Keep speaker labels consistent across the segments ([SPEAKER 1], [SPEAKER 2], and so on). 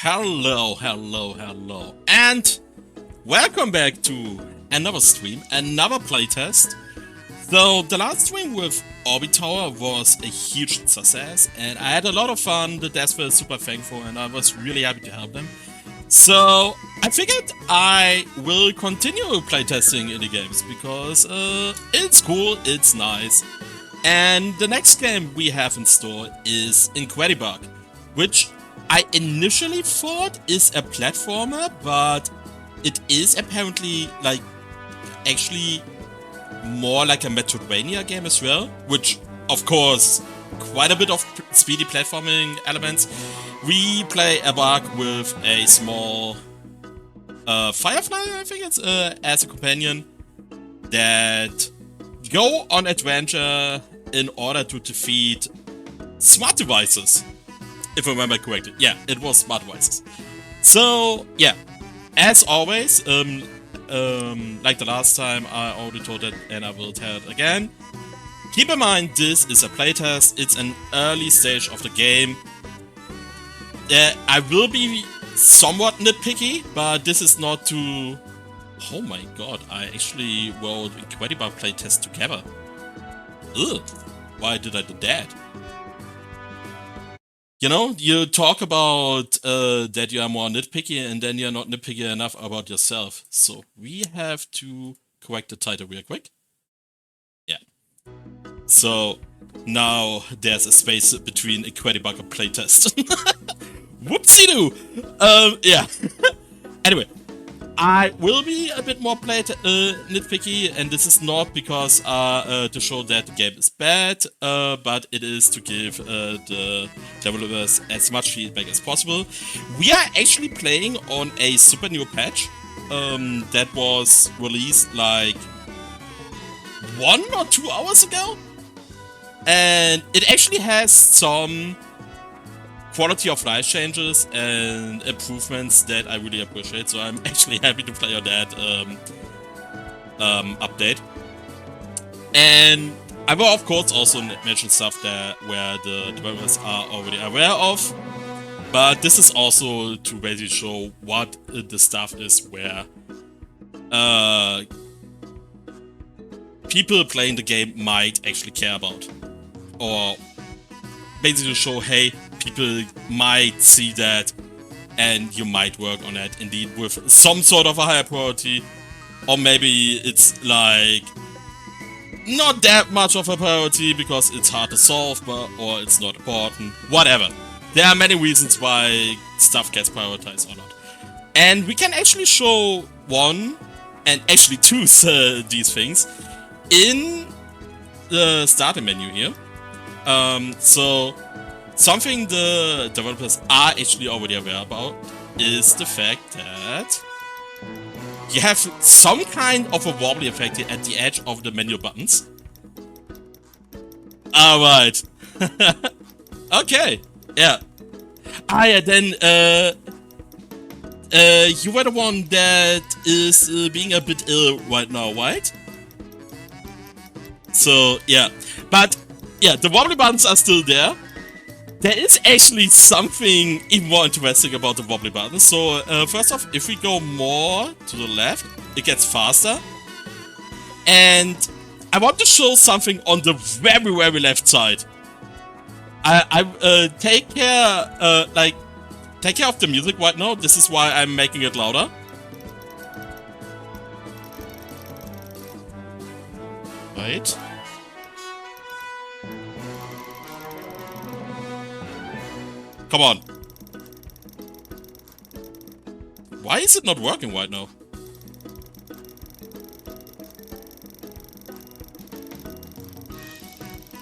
[SPEAKER 1] Hello, and welcome back to another stream, another playtest. So the last stream with Orbit Tower was a huge success, and I had a lot of fun. The devs were super thankful, and I was really happy to help them. So I figured I will continue playtesting indie games because it's cool, it's nice. And the next game we have in store is Incredibug, which I initially thought is a platformer, but it is apparently actually more like a Metroidvania game as well, which of course quite a bit of speedy platforming elements. We play a bug with a small firefly, I think it's, as a companion that go on adventure in order to defeat smart devices. If I remember correctly. Yeah, it was smart devices. So, yeah. As always, like the last time, I already told it and I will tell it again. Keep in mind, this is a playtest. It's an early stage of the game. I will be somewhat nitpicky, but this is not to... Oh my god, I actually wrote Incredibug Playtest together. Ugh, why did I do that? You know, you talk about that you are more nitpicky and then you're not nitpicky enough about yourself. So we have to correct the title real quick. Yeah. So now there's a space between Incredibug and Playtest. Whoopsie-doo! Yeah. Anyway. I will be a bit more nitpicky, and this is not because to show that the game is bad, but it is to give the developers as much feedback as possible. We are actually playing on a super new patch that was released like 1 or 2 hours ago, and it actually has some quality of life changes and improvements that I really appreciate, so I'm actually happy to play on that update. And I will of course also mention stuff there where the developers are already aware of, but this is also to basically show what the stuff is where people playing the game might actually care about, or basically show, hey, people might see that and you might work on that indeed with some sort of a higher priority, or maybe it's like not that much of a priority because it's hard to solve, or it's not important, whatever. There are many reasons why stuff gets prioritized or not, and we can actually show one and actually choose these things in the starting menu here. So something the developers are actually already aware about is the fact that you have some kind of a wobbly effect here at the edge of the menu buttons. Alright. Okay, yeah. Yeah, then you were the one that is being a bit ill right now, right? So, yeah. But, yeah, the wobbly buttons are still there. There is actually something even more interesting about the wobbly buttons. So, first off, if we go more to the left, it gets faster. And I want to show something on the very, very left side. I take care of the music right now. This is why I'm making it louder. Right. Come on. Why is it not working right now?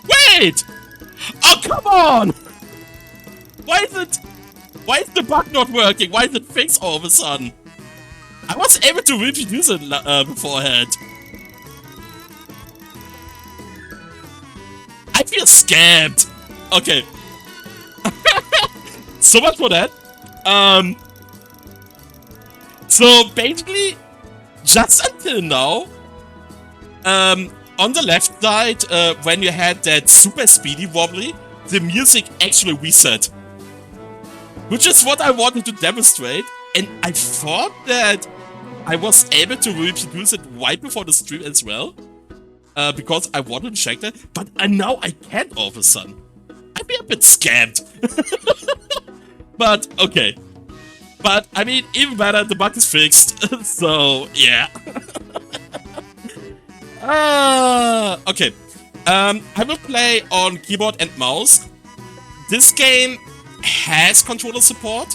[SPEAKER 1] Wait! Oh, come on! Why is the bug not working? Why is it fixed all of a sudden? I was able to reproduce it beforehand. I feel scammed. Okay. So much for that. So basically, just until now, on the left side, when you had that super speedy wobbly, the music actually reset. which is what I wanted to demonstrate. And I thought that I was able to reproduce it right before the stream as well, because I wanted to check that, but now I can't all of a sudden. I'd be a bit scammed. But, okay. But, I mean, even better, the bug is fixed, so, yeah. Okay. I will play on keyboard and mouse. This game has controller support.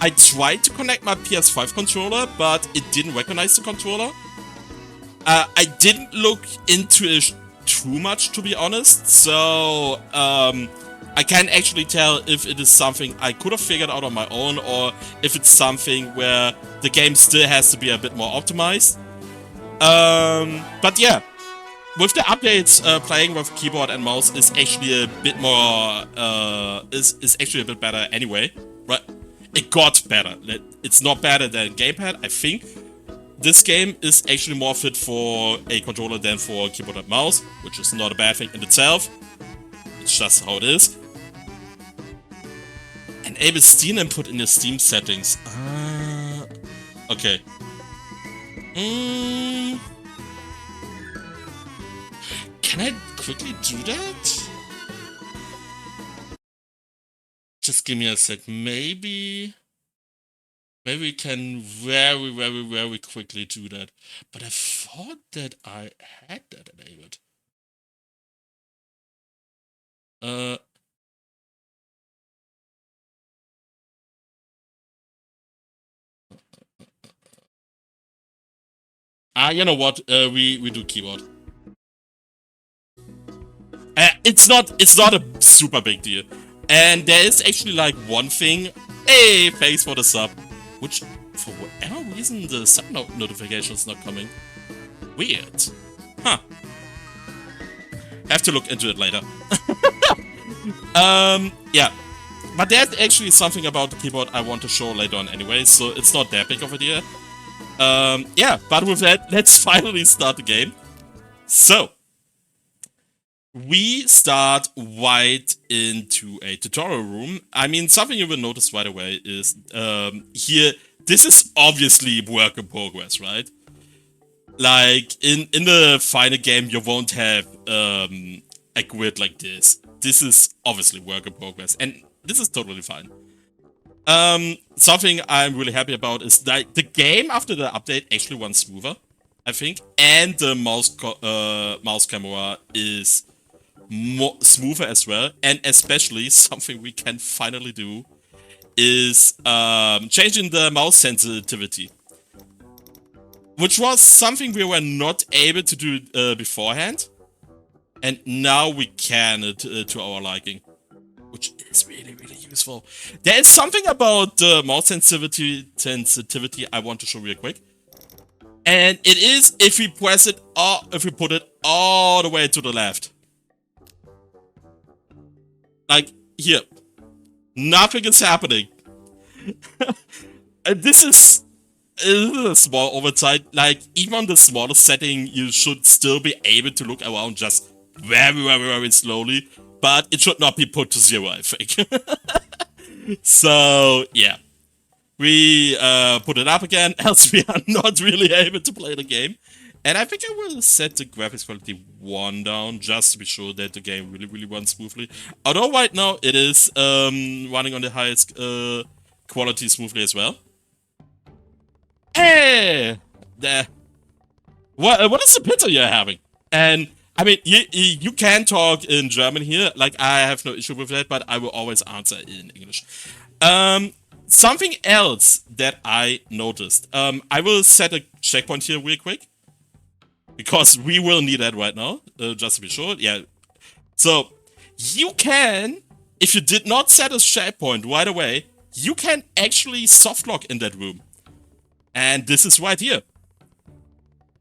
[SPEAKER 1] I tried to connect my PS5 controller, but it didn't recognize the controller. I didn't look into it too much, to be honest, so I can't actually tell if it is something I could have figured out on my own, or if it's something where the game still has to be a bit more optimized. But yeah, with the updates, playing with keyboard and mouse is actually a bit more, is actually a bit better anyway, right? It got better. It's not better than Gamepad, I think. This game is actually more fit for a controller than for keyboard and mouse, which is not a bad thing in itself. It's just how it is. Enable Steam input in your Steam settings. Okay. Can I quickly do that? Just give me a sec. Maybe we can very quickly do that. But I thought that I had that enabled. You know what? We do keyboard. It's not a super big deal. And there is actually like one thing. Hey, thanks for the sub. Which, for whatever reason, the sub notification is not coming. Weird. Huh. Have to look into it later. Yeah. But there's actually something about the keyboard I want to show later on anyway, so it's not that big of a deal. Yeah, but with that, let's finally start the game. So, we start right into a tutorial room. I mean, something you will notice right away is here, this is obviously work in progress, right? Like, in the final game, you won't have a grid like this. This is obviously work in progress, and this is totally fine. Something I'm really happy about is that the game after the update actually runs smoother, I think, and the mouse camera is more smoother as well, and especially something we can finally do is changing the mouse sensitivity, which was something we were not able to do beforehand, and now we can to our liking, which is really useful. There is something about the mouse sensitivity I want to show real quick, and it is if we press it or if we put it all the way to the left. Like, here. Nothing is happening. And this is a small oversight. Like, even on the smallest setting, you should still be able to look around just very slowly. But it should not be put to 0, I think. So, yeah. We put it up again, else we are not really able to play the game. And I think I will set the graphics quality 1 down, just to be sure that the game really runs smoothly. Although right now it is running on the highest quality smoothly as well. Hey! There. What is the pizza you're having? And, I mean, you can talk in German here, like, I have no issue with that, but I will always answer in English. Something else that I noticed. I will set a checkpoint here real quick, because we will need that right now, just to be sure. Yeah. So, you can, if you did not set a checkpoint right away, you can actually softlock in that room. And this is right here.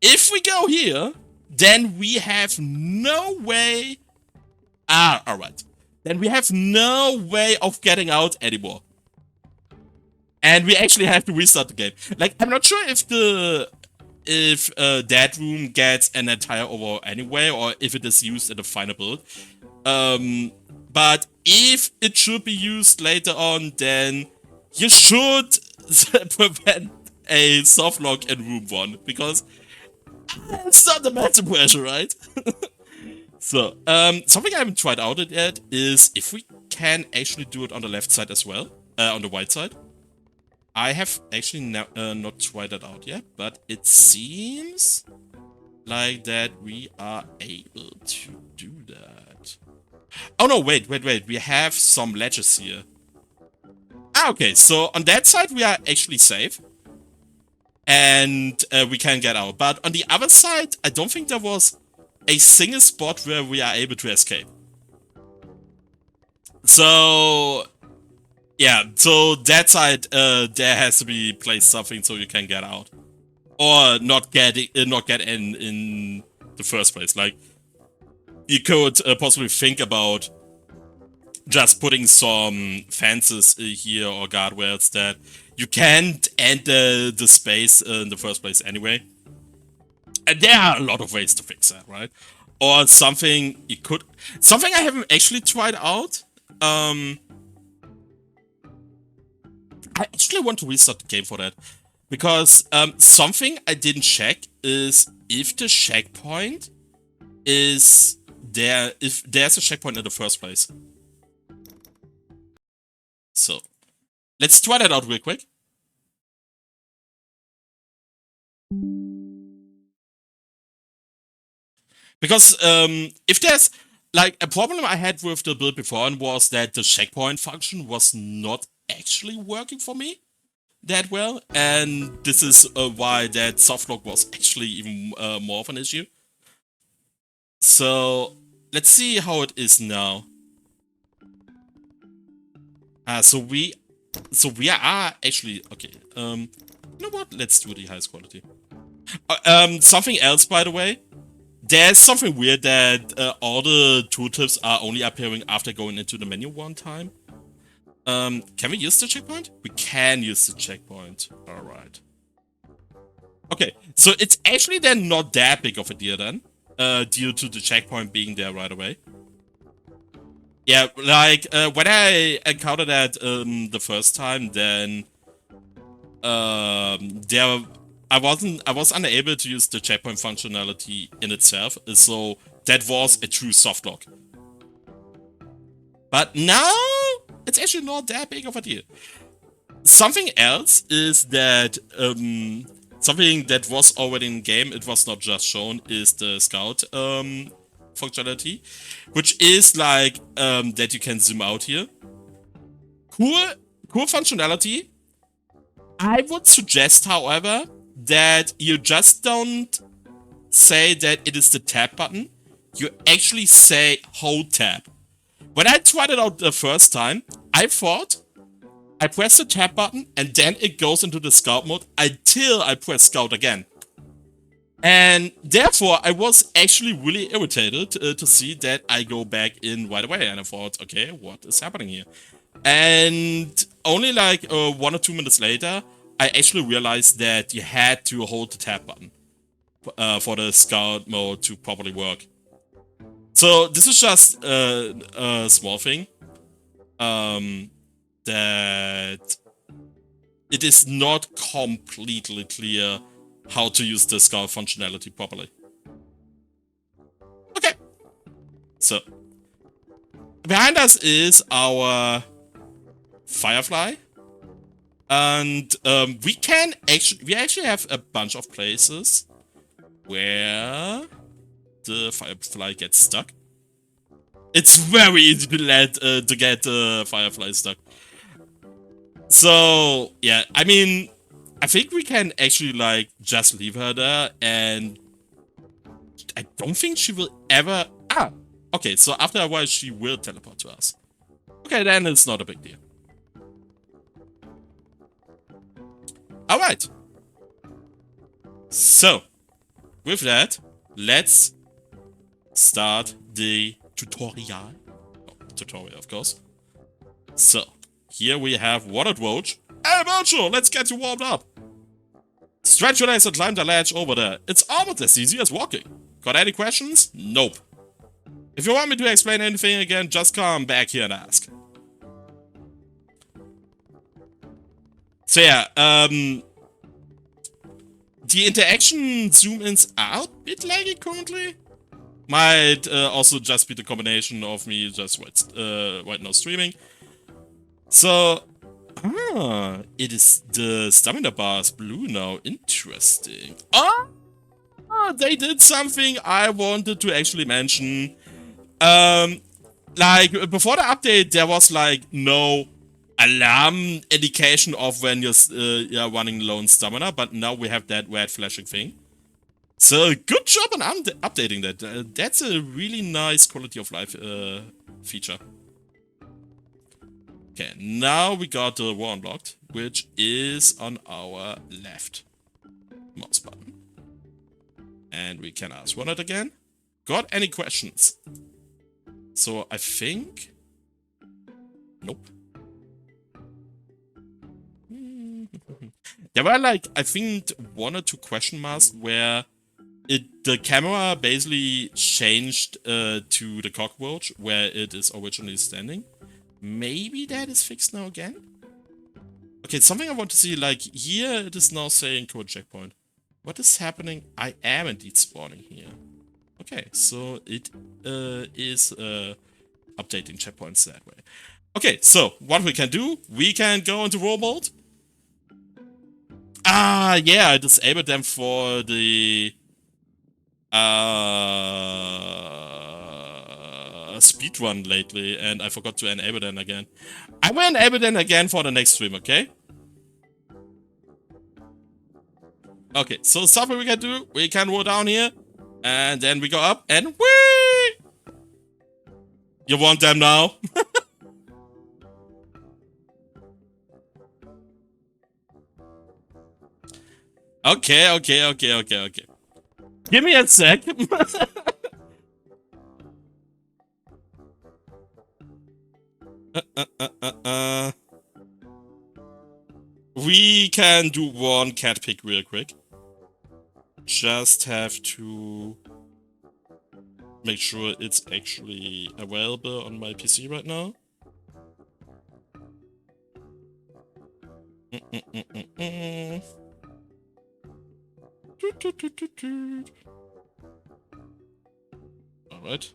[SPEAKER 1] If we go here, then we have no way... alright. Then we have no way of getting out anymore. And we actually have to restart the game. Like, I'm not sure if that room gets an entire overhaul anyway, or if it is used in the final build. But if it should be used later on, then you should prevent a softlock in room 1, because it's not the massive pressure, right? So, something I haven't tried out yet is if we can actually do it on the left side as well, on the right side. I have actually not tried that out yet, but it seems like that we are able to do that. Oh no, wait, we have some ledges here. Ah, okay, so on that side we are actually safe. And we can get out. But on the other side, I don't think there was a single spot where we are able to escape. So, yeah, so that side, there has to be placed something so you can get out. Or not get in the first place. Like, you could possibly think about just putting some fences here or guardrails that you can't enter the space in the first place anyway. And there are a lot of ways to fix that, right? Or something you could... Something I haven't actually tried out. I actually want to restart the game for that. Because something I didn't check is if the checkpoint is there... If there's a checkpoint in the first place. So, let's try that out real quick. Because if there's, like, a problem I had with the build before was that the checkpoint function was not actually working for me that well. And this is why that softlock was actually even more of an issue. So, let's see how it is now. So we are actually, okay, you know what, let's do the highest quality. Something else, by the way, there's something weird that all the tooltips are only appearing after going into the menu one time. Can we use the checkpoint? We can use the checkpoint, alright. Okay, so it's actually then not that big of a deal then, due to the checkpoint being there right away. Yeah, like, when I encountered that the first time, then I was unable to use the checkpoint functionality in itself, so that was a true softlock. But now, it's actually not that big of a deal. Something else is that, something that was already in game, it was not just shown, is the scout functionality, which is like that you can zoom out here. Cool functionality. I would suggest, however, that you just don't say that it is the tab button. You actually say hold tab. When I tried it out the first time, I thought I press the tab button and then it goes into the scout mode until I press scout again. And therefore, I was actually really irritated to see that I go back in right away. And I thought, okay, what is happening here? And only like 1 or 2 minutes later, I actually realized that you had to hold the tab button for the scout mode to properly work. So this is just a small thing. That it is not completely clear how to use the scout functionality properly. Okay. So, behind us is our Firefly. And we actually have a bunch of places where the Firefly gets stuck. It's very easy to get the Firefly stuck. So, yeah, I mean, I think we can actually, like, just leave her there, and I don't think she will ever... Ah! Okay, so after a while she will teleport to us. Okay, then it's not a big deal. Alright. So, with that, let's start the tutorial. Oh, tutorial, of course. So, here we have Waterbojo. Hey, Bojo, let's get you warmed up. Stretch your legs and climb the ledge over there. It's almost as easy as walking. Got any questions? Nope. If you want me to explain anything again, just come back here and ask. So yeah, the interaction zoom-ins are a bit laggy currently. Might also just be the combination of me just right now streaming. So, it is the stamina bars blue now. Interesting. Oh, they did something I wanted to actually mention. Like before the update, there was like no alarm indication of when you're running low on stamina, but now we have that red flashing thing. So good job on updating that. That's a really nice quality of life feature. Okay, now we got the war unlocked, which is on our left mouse button. And we can ask run it again. Got any questions? So I think... Nope. There were like, I think 1 or 2 question marks where the camera basically changed to the cockroach where it is originally standing. Maybe that is fixed now again? Okay, it's something I want to see, like here it is now saying code checkpoint. What is happening? I am indeed spawning here. Okay, so it is updating checkpoints that way. Okay, so what we can do, we can go into roll mode. Ah, yeah, I disabled them for the speedrun lately, and I forgot to enable them again. I will enable them again for the next stream, okay? Okay, so something we can do, we can roll down here, and then we go up, and whee! You want them now? Okay. Give me a sec. We can do one cat pick real quick. Just have to make sure it's actually available on my PC right now. Alright.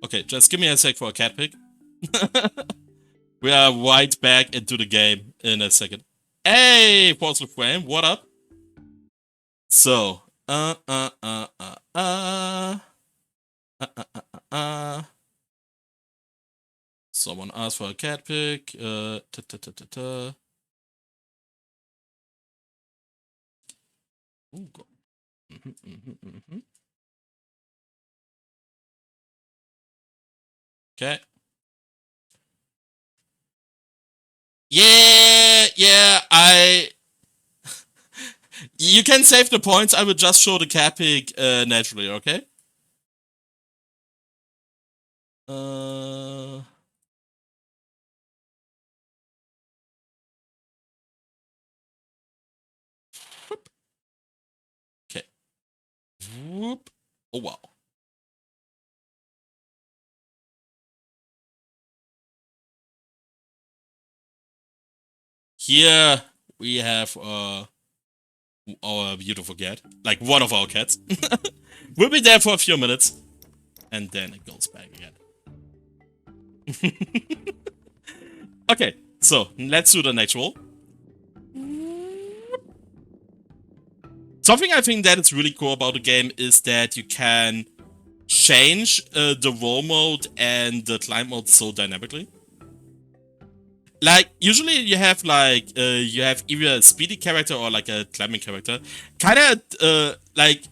[SPEAKER 1] Okay, just give me a sec for a cat pick. We are right back into the game in a second. Hey, Porcelain Frame, what up? So, someone asked for a cat pick. Ooh, Okay. Yeah, you can save the points, I will just show the cat pick naturally, okay? Okay. Whoop. Oh, wow. Here we have our beautiful cat, like one of our cats. We'll be there for a few minutes, and then it goes back again. Okay, so let's do the next roll. Something I think that is really cool about the game is that you can change the roll mode and the climb mode so dynamically. Like, usually you have like, you have either a speedy character or like a climbing character. Kinda, like,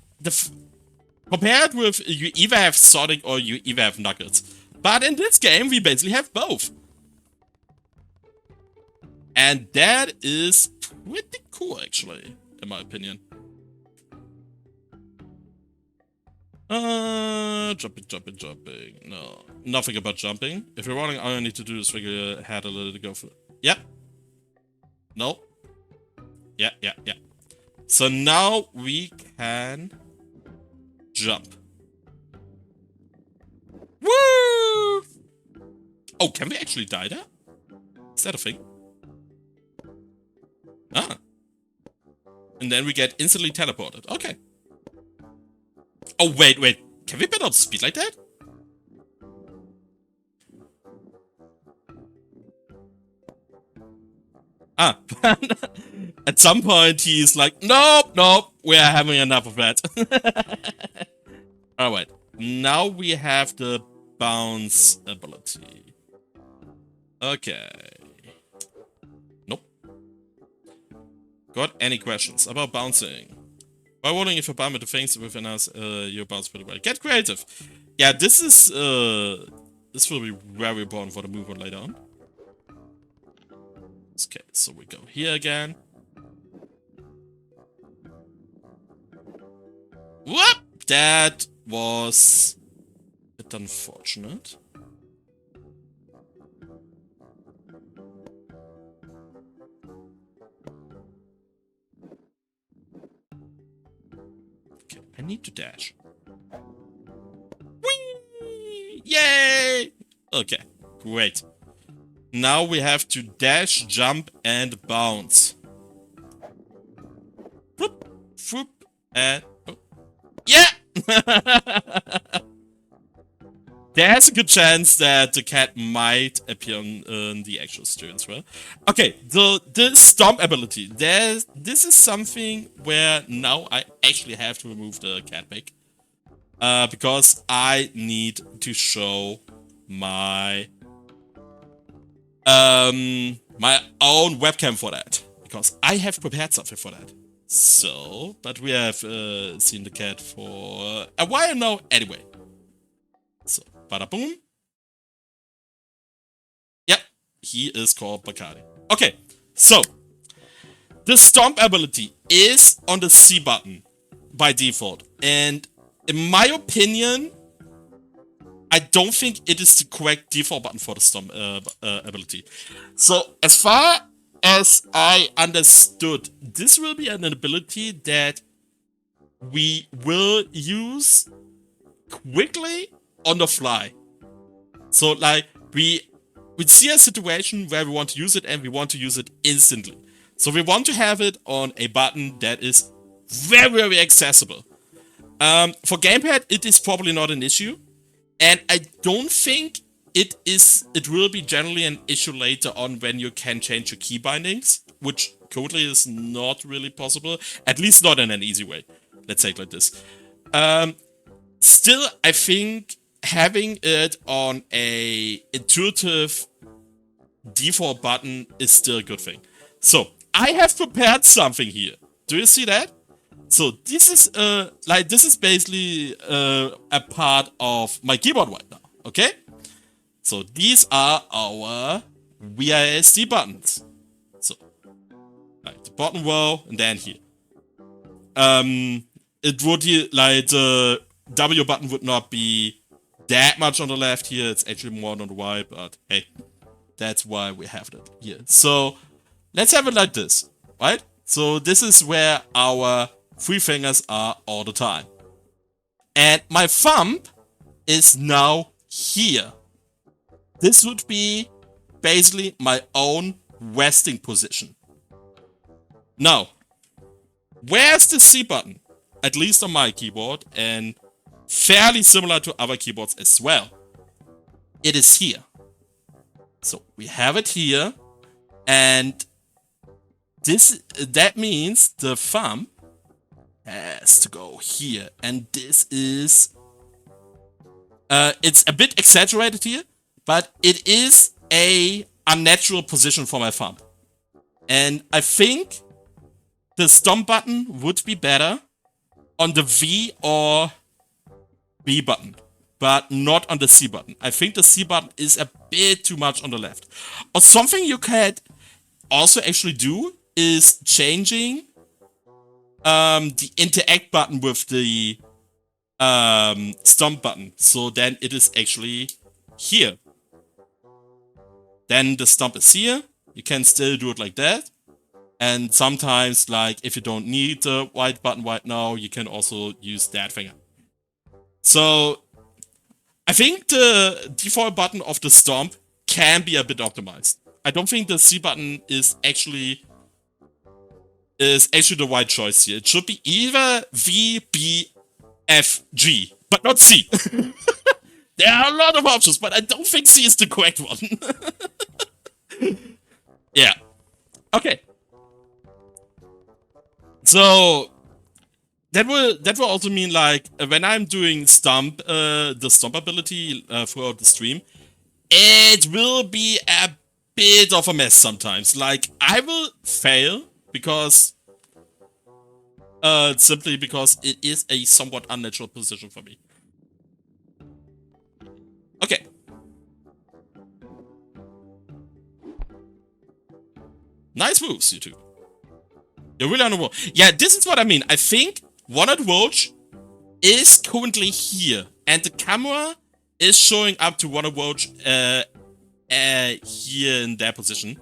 [SPEAKER 1] compared with, you either have Sonic or you either have Knuckles. But in this game, we basically have both. And that is pretty cool, actually, in my opinion. Jumping. No, nothing about jumping. If you're running, all you need to do is figure your head a little to go for it. Yep. No. Yeah. So now we can jump. Woo! Oh, can we actually die there? Is that a thing? Ah. And then we get instantly teleported. Okay. Oh, wait. Can we build up speed like that? Ah. At some point, he's like, nope, we're having enough of that. Alright. Now we have the bounce ability. Okay. Nope. Got any questions about bouncing? By wondering if you bump into things within us, you bounce pretty well. Get creative. Yeah, this is this will be very important for the movement later on. Okay, so we go here again. Whoop! That was a bit unfortunate. Okay, I need to dash. Whee! Yay! Okay, great. Now we have to dash, jump, and bounce. Whoop, whoop, and... Oh. Yeah! There's a good chance that the cat might appear on the actual stream as well. Okay, the Stomp ability. This is something where now I actually have to remove the cat pic. Because I need to show my... my own webcam for that, because I have prepared something for that. So, but we have seen the cat for a while now anyway. So, bada boom. Yep, he is called Bacardi. Okay, so the Stomp ability is on the C button by default, and in my opinion, I don't think it is the correct default button for the Stomp ability. So, as far as I understood, this will be an ability that we will use quickly on the fly. So, like, we see a situation where we want to use it and we want to use it instantly. So, we want to have it on a button that is very accessible. For Gamepad, it is probably not an issue. And I don't think it will be generally an issue later on when you can change your key bindings, which currently is not really possible, at least not in an easy way. Let's say it like this. Still, I think having it on a intuitive default button is still a good thing. So, I have prepared something here. Do you see that? So this is basically a part of my keyboard right now, okay? So these are our WASD buttons. So, like the bottom row and then here. It would like the W button would not be that much on the left here. It's actually more on the right, but hey, that's why we have it here. So let's have it like this, right? So this is where our 3 fingers are all the time. And my thumb is now here. This would be basically my own resting position. Now, where's the C button? At least on my keyboard, and fairly similar to other keyboards as well. It is here. So we have it here, and that means the thumb has to go here, and this is it's a bit exaggerated here, but it is a unnatural position for my thumb, and I think the Stomp button would be better on the V or B button, but not on the C button. I think the C button is a bit too much on the left. Or something you could also actually do is changing the interact button with the Stomp button. So then it is actually here. Then the Stomp is here. You can still do it like that. And sometimes, like, if you don't need the white button right now, you can also use that finger. So, I think the default button of the Stomp can be a bit optimized. I don't think the C button is actually the right choice here. It should be either V, B, F, G, but not C. There are a lot of options, but I don't think C is the correct one. Yeah. Okay. So that will also mean, like, when I'm doing Stomp, the Stomp ability throughout the stream, it will be a bit of a mess sometimes. Like, I will fail because simply because it is a somewhat unnatural position for me. Okay. Nice moves, you two. You're really on the wall. Yeah, this is what I mean. I think Wanted is currently here, and the camera is showing up to Wanted here in their position.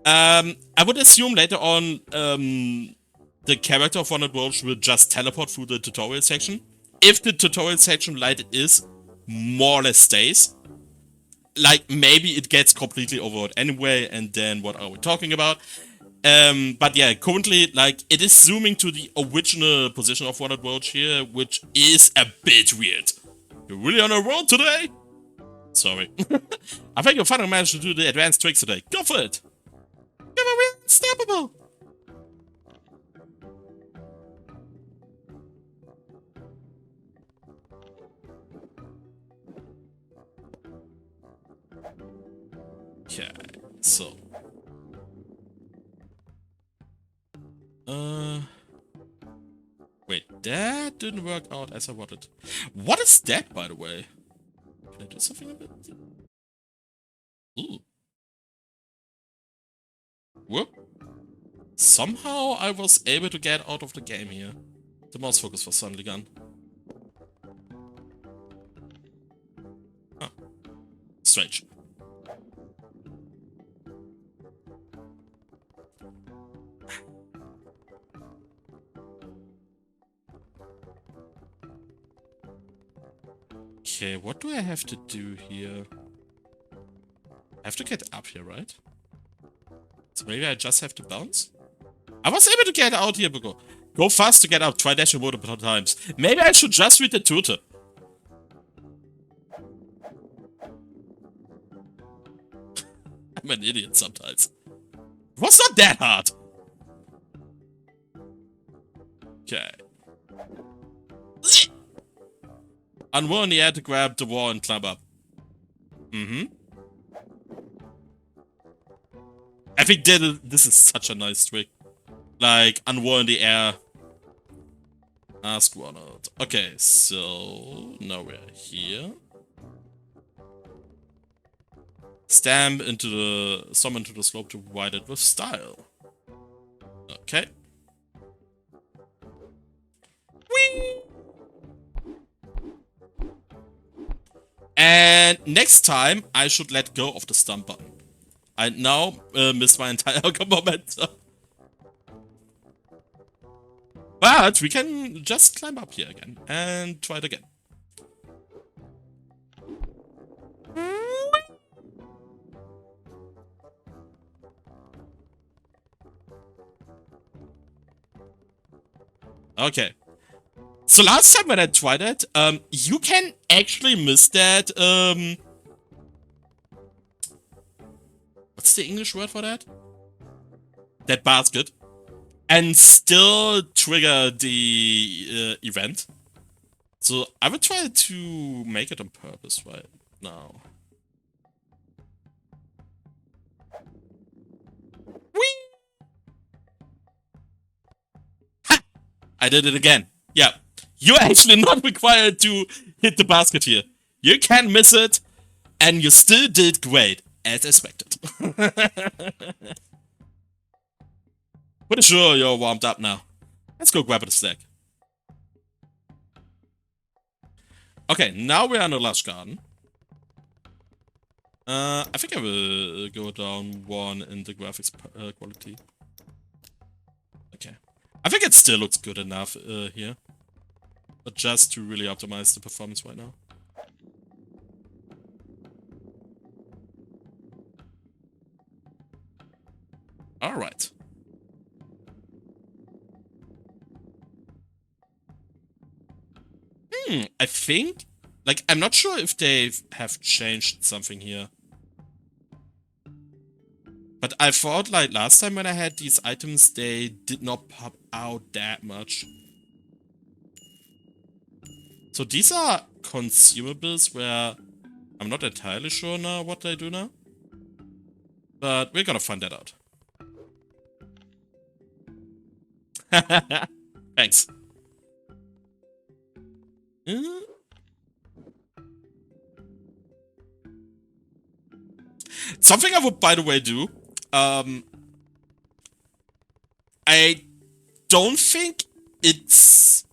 [SPEAKER 1] I would assume later on the character of Wanted will just teleport through the tutorial section. If the tutorial section like it is, more or less stays. Like, maybe it gets completely overrode anyway, and then what are we talking about? But yeah, currently, like, it is zooming to the original position of Wanted here, which is a bit weird. You're really on a roll today? Sorry. I think you finally managed to do the advanced tricks today. Go for it! You're unstoppable! Okay, so... Wait, that didn't work out as I wanted. What is that, by the way? Can I do something with it? Ooh. Whoop. Somehow I was able to get out of the game here. The mouse focus was suddenly gone. Huh. Strange. Okay, what do I have to do here? I have to get up here, right? So maybe I just have to bounce? I was able to get out here before. Go fast to get out. Try dashing multiple times. Maybe I should just read the Tooltip. I'm an idiot sometimes. It was not that hard. Okay. Unroll in the air to grab the wall and climb up. I think this is such a nice trick. Like, unroll in the air. Ask Ronald. Okay, so now we're here. Stamp into the slope to ride it with style. Okay. Whee! And next time, I should let go of the stomp button. I now missed my entire momentum. But we can just climb up here again and try it again. Okay. So last time when I tried it, you can actually miss that, what's the English word for that? That basket. And still trigger the event. So I would try to make it on purpose right now. Whee! Ha! I did it again. Yeah. You're actually not required to hit the basket here. You can miss it, and you still did great, as expected. Pretty sure you're warmed up now. Let's go grab a stack. Okay, now we're in the lush garden. I think I will go down one in the graphics quality. I think it still looks good enough here. But just to really optimize the performance right now. Alright. I think... Like, I'm not sure if they have changed something here. But I thought, like, last time when I had these items, they did not pop out that much. So these are consumables where I'm not entirely sure now what they do now. But we're gonna find that out. Thanks. Something I would, by the way, do. I don't think it's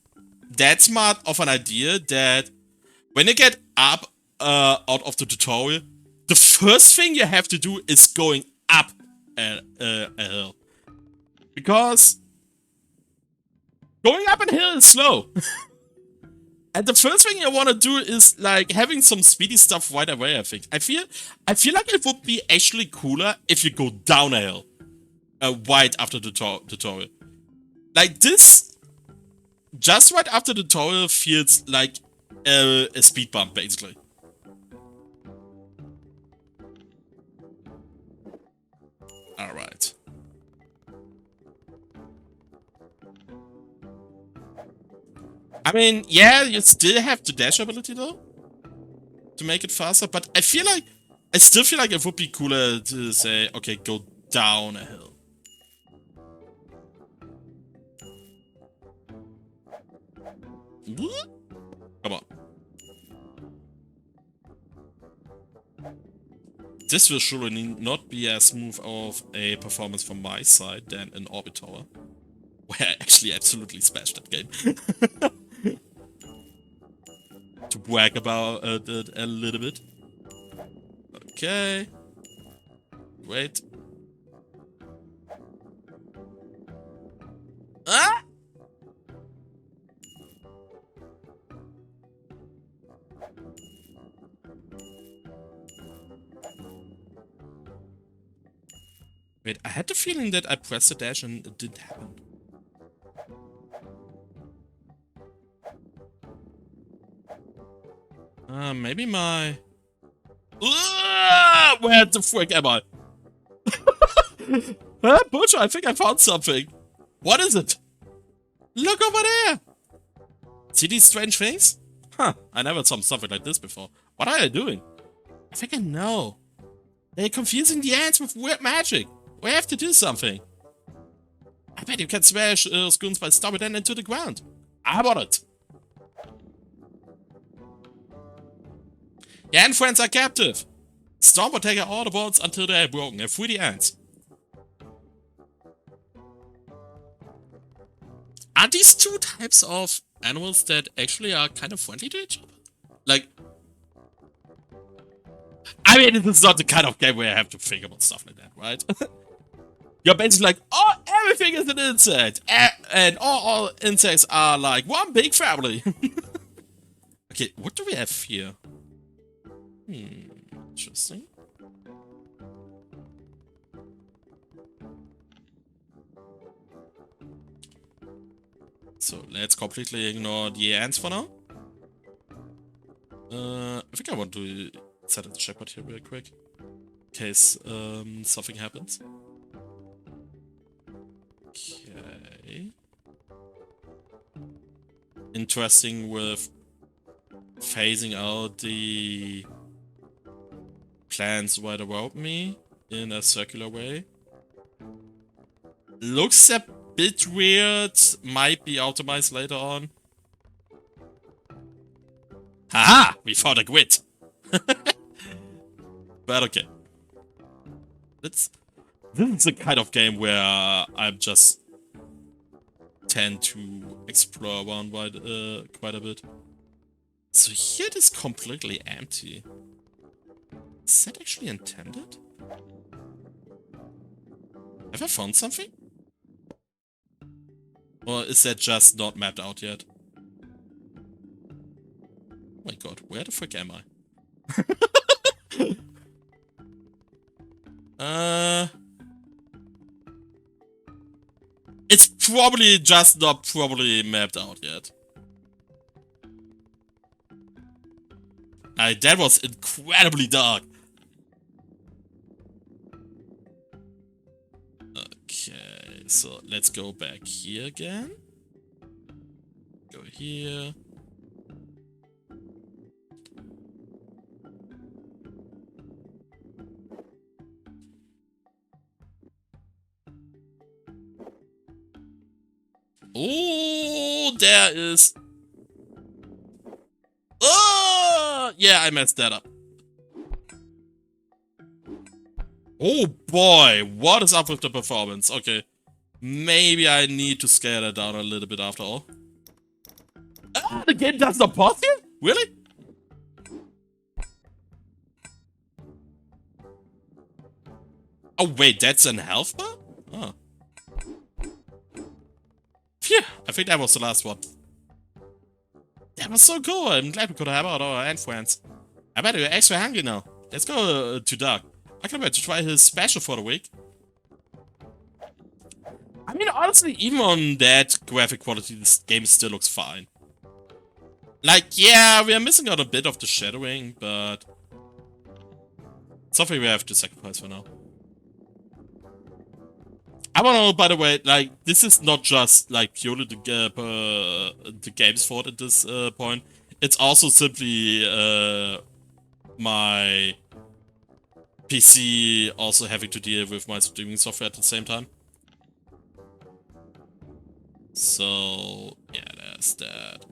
[SPEAKER 1] that smart of an idea that when you get up out of the tutorial, the first thing you have to do is going up a hill. Because going up a hill is slow. And the first thing you want to do is like having some speedy stuff right away, I think. I feel like it would be actually cooler if you go down a hill right after the tutorial. Like this, just right after the tutorial feels like a speed bump, basically. Alright. I mean, yeah, you still have the dash ability though, to make it faster, but I still feel like it would be cooler to say, okay, go down a hill. Come on. This will surely not be as smooth of a performance from my side than an Orbit Tower, where I actually absolutely smashed that game. To brag about it a little bit. Okay. Wait. Ah! Wait, I had the feeling that I pressed the dash and it didn't happen. Maybe my... Where the frick am I? Bojo, I think I found something. What is it? Look over there! See these strange things? Huh, I never saw something like this before. What are they doing? I think I know. They're confusing the ants with weird magic. We have to do something. I bet you can smash scoons by stomping them into the ground. I want it. Your ant friends are captive. Stomp will take out all the bones until they are broken and free the ants. Are these two types of animals that actually are kind of friendly to each other? Like, I mean, this is not the kind of game where I have to think about stuff like that, right? You're basically like, oh, everything is an insect, and all insects are like one big family. Okay, what do we have here? Interesting. So let's completely ignore the ants for now. I think I want to set a shepherd here real quick, in case something happens. Okay. Interesting with phasing out the plants right around me in a circular way. Looks a bit weird, might be optimized later on. Haha! We found a quit! But okay. This is the kind of game where I'm just tend to explore around quite a bit. So here it is completely empty. Is that actually intended? Have I found something? Or is that just not mapped out yet? Oh my god, where the frick am I? It's probably just not properly mapped out yet. That was incredibly dark. Okay, so let's go back here again. Go here. Oh, there is... Oh, yeah, I messed that up. Oh boy, what is up with the performance? Okay, maybe I need to scale that down a little bit after all. Ah, the game does not pause you? Really? Oh wait, that's an health bar? Oh. Phew, I think that was the last one. That was so cool. I'm glad we could have out our ant friends. I bet you're extra hungry now. Let's go to Doug. I can't wait to try his special for the week. I mean, honestly, even on that graphic quality, this game still looks fine. Like, yeah, we are missing out a bit of the shadowing, but... something we have to sacrifice for now. I don't know, by the way, like, this is not just, like, purely the game's fault at this point. It's also simply my PC also having to deal with my streaming software at the same time. So, yeah, there's that.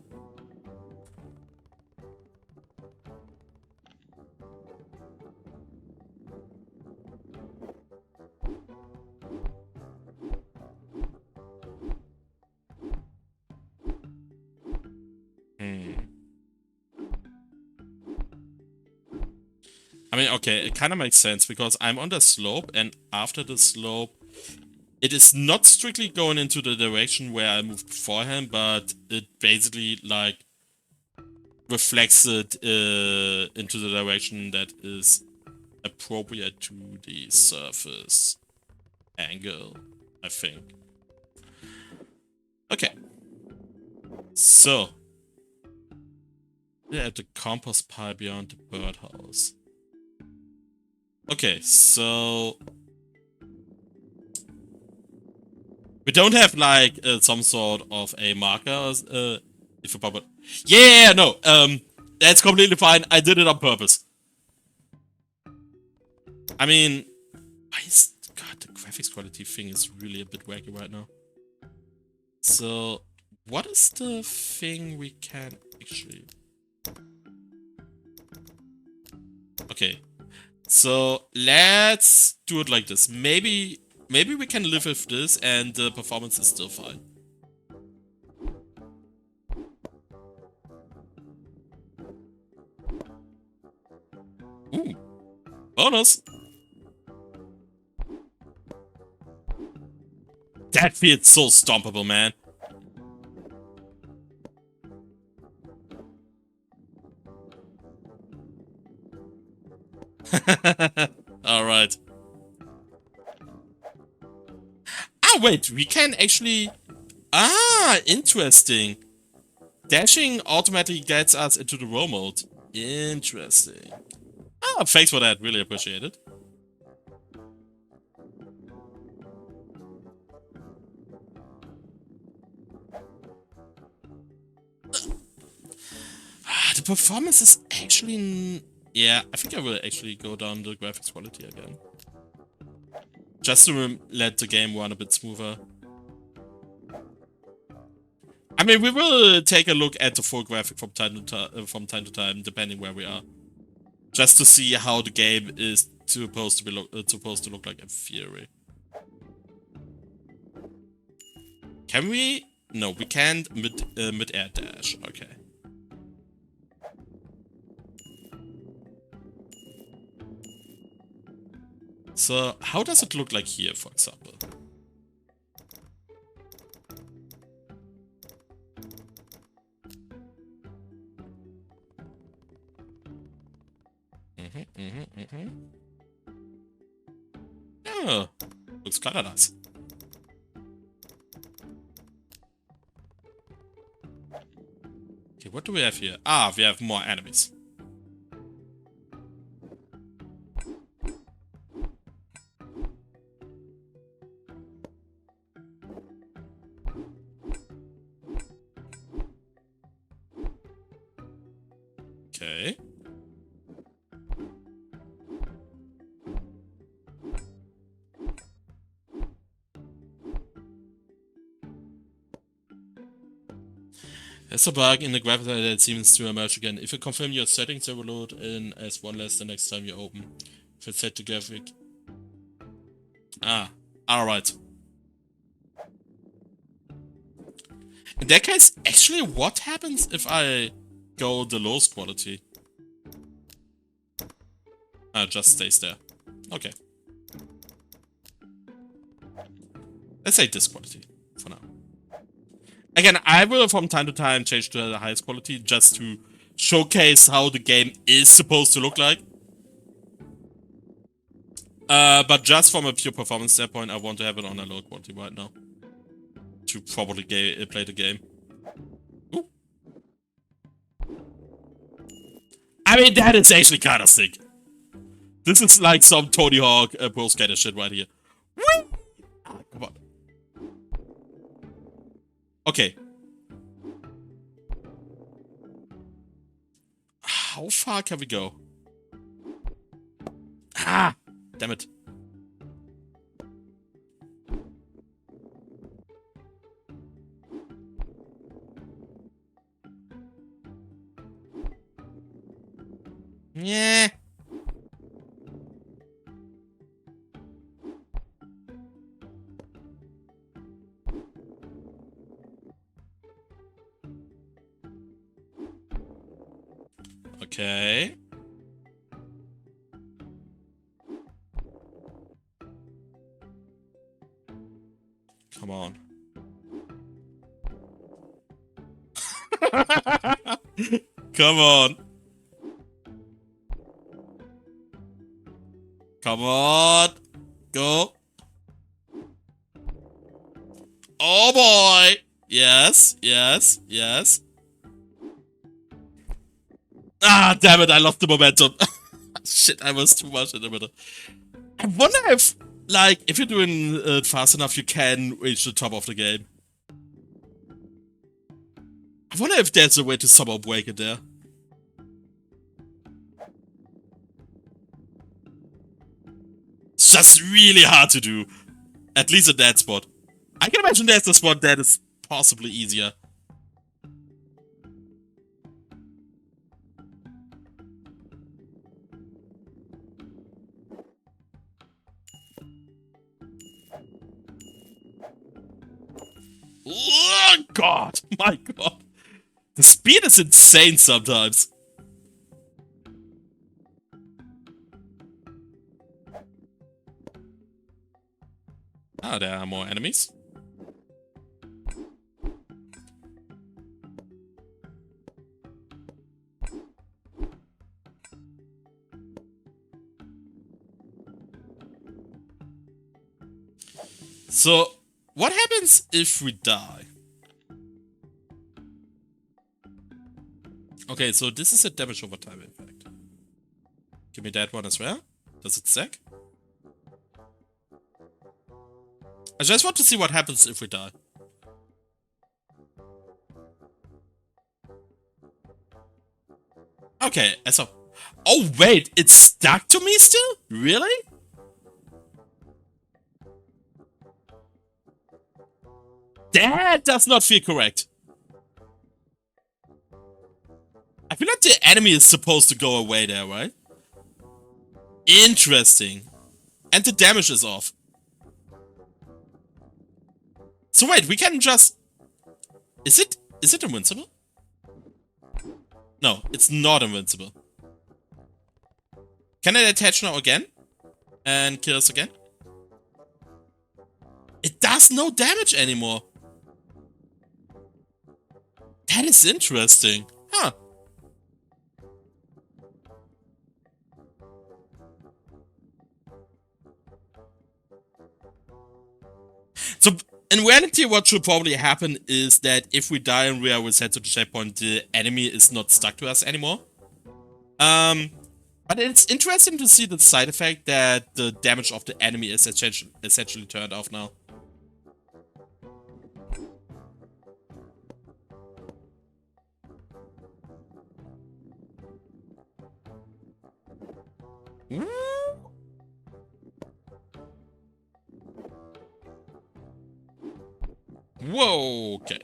[SPEAKER 1] I mean, okay, it kind of makes sense because I'm on the slope, and after the slope, it is not strictly going into the direction where I moved beforehand, but it basically, like, reflects it into the direction that is appropriate to the surface angle, I think. Okay. So. We're at the compost pile beyond the birdhouse. Okay, so... we don't have, like, some sort of a marker, if you pop it. Yeah, no, that's completely fine. I did it on purpose. I mean, why is... God, the graphics quality thing is really a bit wacky right now. So, what is the thing we can actually... Okay, so let's do it like this. Maybe we can live with this and the performance is still fine. Ooh, bonus! That feels so stompable, man. Alright. Ah, wait, we can actually... Ah, interesting. Dashing automatically gets us into the roll mode. Interesting. Ah, thanks for that, really appreciate it. The performance is actually... yeah, I think I will actually go down the graphics quality again. Just to let the game run a bit smoother. I mean, we will take a look at the full graphic from time to time, depending where we are. Just to see how the game is supposed to look like in theory. Can we? No, we can't mid-air dash. Okay. So, how does it look like here, for example? Oh, looks kinda nice. Okay, what do we have here? Ah, we have more enemies. Okay. There's a bug in the graphics that seems to emerge again. If you confirm your settings, they will load in as one less the next time you open. If it's set to graphic. Ah, alright. In that case, actually, what happens if I go the lowest quality? Ah, it just stays there. Okay. Let's say this quality for now. Again, I will from time to time change to the highest quality just to showcase how the game is supposed to look like. But just from a pure performance standpoint, I want to have it on a low quality right now. To properly play the game. Ooh. I mean, that is actually kind of sick. This is like some Tony Hawk Pro Skater shit right here. Whee! Ah, come on. Okay. How far can we go? Ah! Damn it. Yeah. Okay. Come on. Come on. Come on. Go. Oh boy. Yes, yes, yes. Ah, damn it, I lost the momentum. Shit, I was too much in the middle. I wonder if, like, if you're doing it fast enough, you can reach the top of the game. I wonder if there's a way to somehow break it there. It's just really hard to do. At least in that spot. I can imagine there's a spot that is possibly easier. Oh god! My god! The speed is insane sometimes. Ah, there are more enemies. So, what happens if we die? Okay, so this is a damage over time effect. Give me that one as well. Does it stack? I just want to see what happens if we die. Okay, so... Oh wait, it's stuck to me still? Really? That does not feel correct. I feel like the enemy is supposed to go away there, right? Interesting. And the damage is off. So wait, we can just... Is it invincible? No, it's not invincible. Can it attach now again? And kill us again? It does no damage anymore. That is interesting. Huh. In reality, what should probably happen is that if we die and we are reset to the checkpoint, the enemy is not stuck to us anymore. But it's interesting to see the side effect that the damage of the enemy is essentially turned off now. Whoa, okay.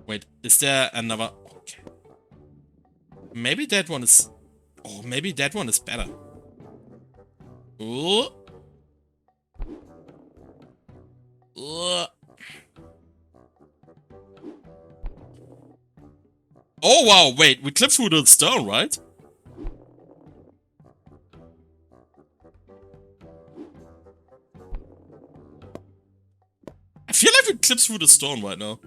[SPEAKER 1] Wait, is there another? Okay. Maybe that one is... Oh, maybe that one is better. Ooh. Oh wow, wait, we clipped through the stone, right? I feel like we clipped through the stone right now.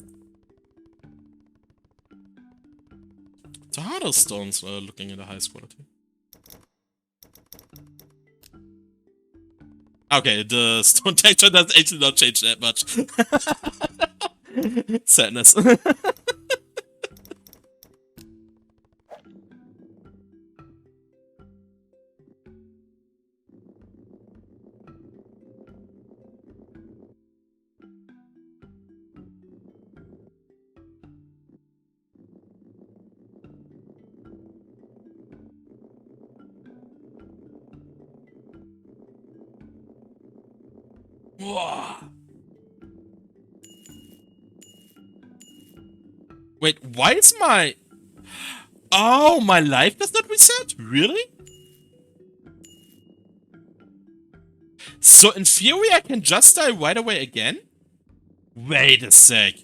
[SPEAKER 1] The harder stones are looking at the highest quality. Okay, the stone texture does actually not change that much. Sadness. Whoa. Wait, why is my... Oh, my life does not reset? Really? So in theory I can just die right away again? Wait a sec.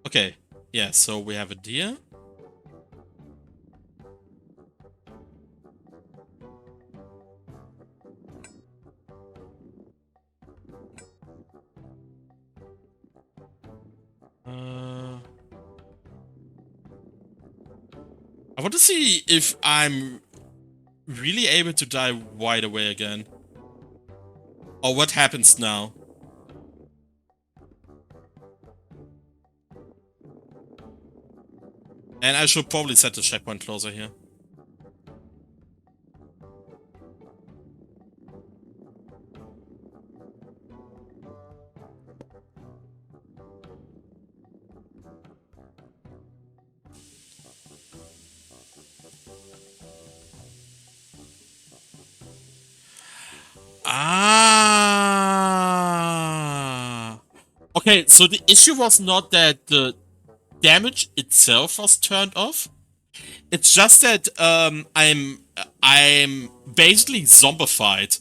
[SPEAKER 1] Okay, yeah, so we have a deer. I want to see if I'm really able to die right away again. Or what happens now. And I should probably set the checkpoint closer here. Ah. Okay, so the issue was not that the damage itself was turned off. It's just that I'm basically zombified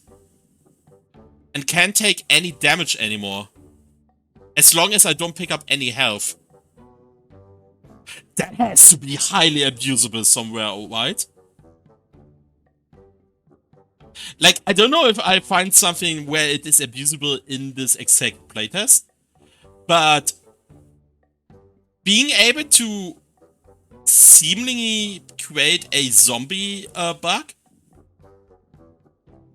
[SPEAKER 1] and can't take any damage anymore, as long as I don't pick up any health. That has to be highly abusable somewhere, right? Like, I don't know if I find something where it is abusable in this exact playtest, but being able to seemingly create a zombie bug,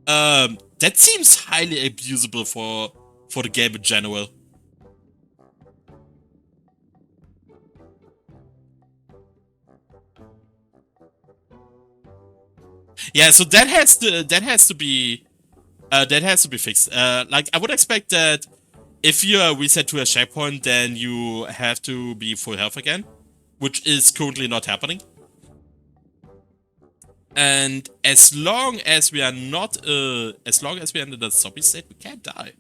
[SPEAKER 1] that seems highly abusable for the game in general. Yeah, so that has to be fixed. Like, I would expect that if you reset to a checkpoint, then you have to be full health again, which is currently not happening. And as long as we are not, as long as we are in the zombie state, we can't die.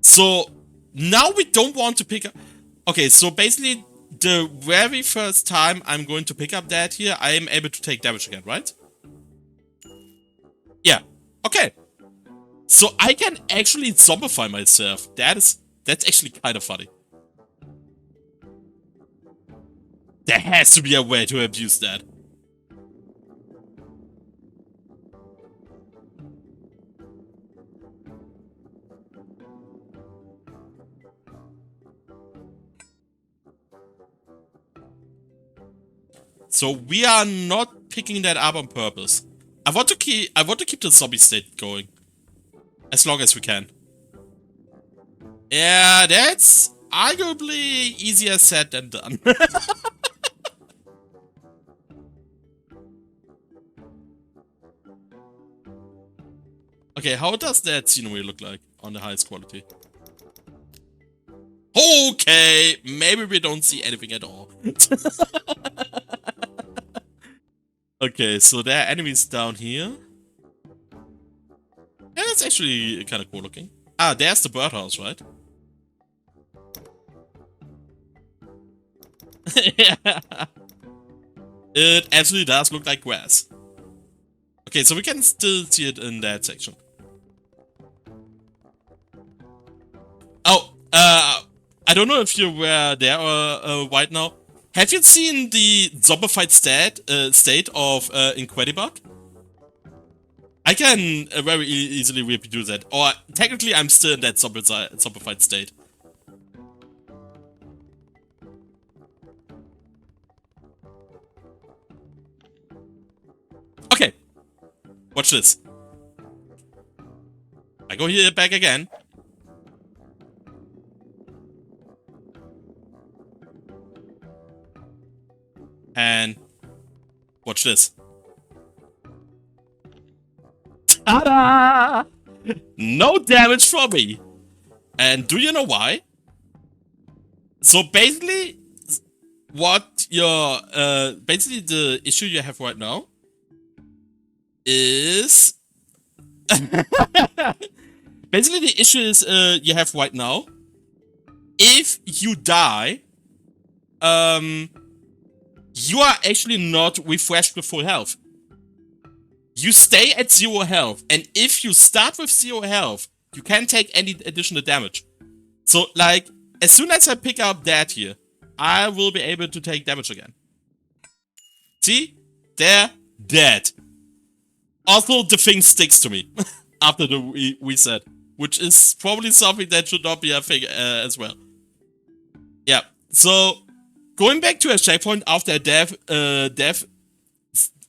[SPEAKER 1] So now we don't want to pick up. Okay, so basically, the very first time I'm going to pick up that here, I am able to take damage again, right? Yeah. Okay. So I can actually zombify myself. That's actually kind of funny. There has to be a way to abuse that. So we are not picking that up on purpose. I want to keep the zombie state going. As long as we can. Yeah, that's arguably easier said than done. Okay, how does that scenery look like on the highest quality? Okay, maybe we don't see anything at all. Okay, so there are enemies down here. Yeah, that's actually kind of cool looking. Ah, there's the birdhouse, right? Yeah. It actually does look like grass. Okay, so we can still see it in that section. Oh, I don't know if you were there right now. Have you seen the zombified state of Incredibug? I can very easily reproduce that. Or technically, I'm still in that zombified state. Okay, watch this. I go here back again. And watch this. Ta-da! No damage for me. And do you know why? So basically, basically the issue you have right now is basically the issue is you have right now. If you die, you are actually not refreshed with full health. You stay at 0 health, and if you start with 0 health, you can't take any additional damage. So, like, as soon as I pick up that here, I will be able to take damage again. See? They're dead. Also, the thing sticks to me after the reset, which is probably something that should not be a thing as well. Yeah, so going back to a checkpoint after a death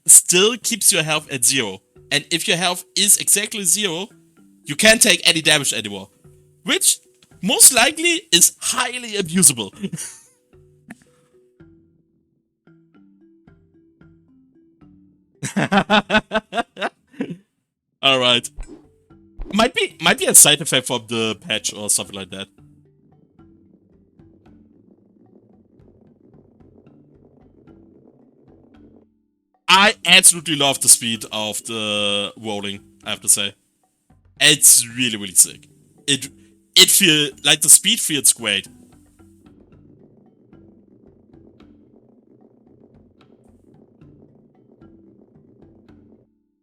[SPEAKER 1] still keeps your health at 0. And if your health is exactly 0, you can't take any damage anymore. Which, most likely, is highly abusable. Alright. Might be a side effect from the patch or something like that. I absolutely love the speed of the rolling, I have to say. It's really, really sick. It feels like the speed feels great.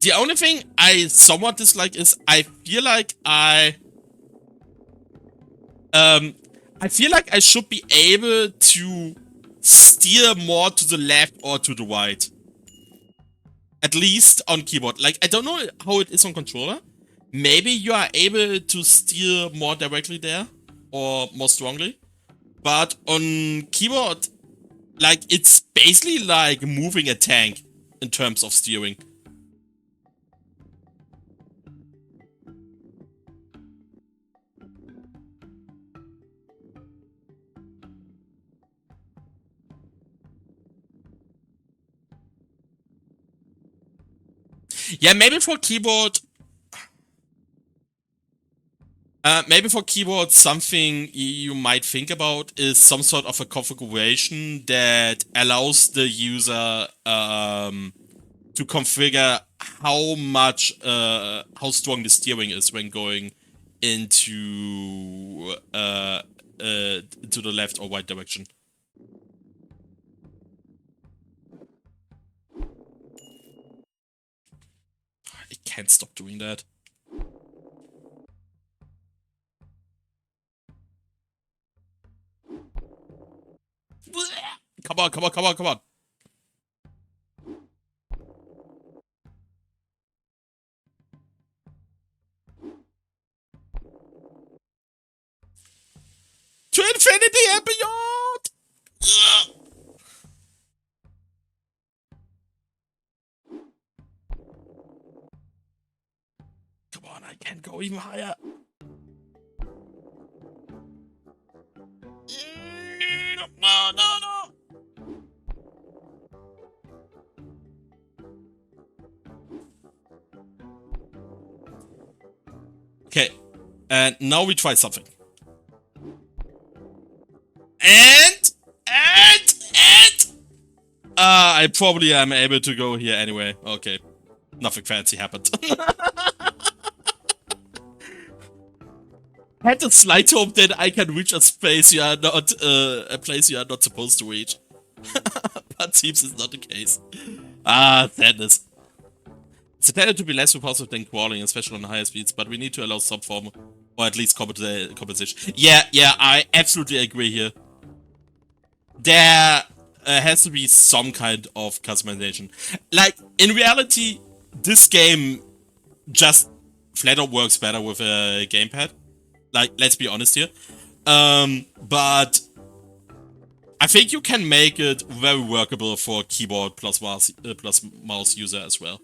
[SPEAKER 1] The only thing I somewhat dislike is I feel like I feel like I should be able to steer more to the left or to the right. At least on keyboard. Like, I don't know how it is on controller. Maybe you are able to steer more directly there or more strongly. But on keyboard, like, it's basically like moving a tank in terms of steering. Yeah, maybe for keyboard, something you might think about is some sort of a configuration that allows the user to configure how strong the steering is when going into to the left or right direction. I can't stop doing that. Come on, come on, come on, come on. To infinity and beyond! can't go even higher. No, no, no. Okay, and now we try something. And I probably am able to go here anyway. Okay, nothing fancy happened. Had a slight hope that I can reach a space you are not a place you are not supposed to reach, but seems it's not the case. Ah, sadness. It's intended to be less repulsive than crawling, especially on higher speeds, but we need to allow some form, or at least compensation. Yeah, I absolutely agree here. There has to be some kind of customization. Like, in reality, this game just flat out works better with a gamepad. Like, let's be honest here. But I think you can make it very workable for keyboard plus mouse user as well.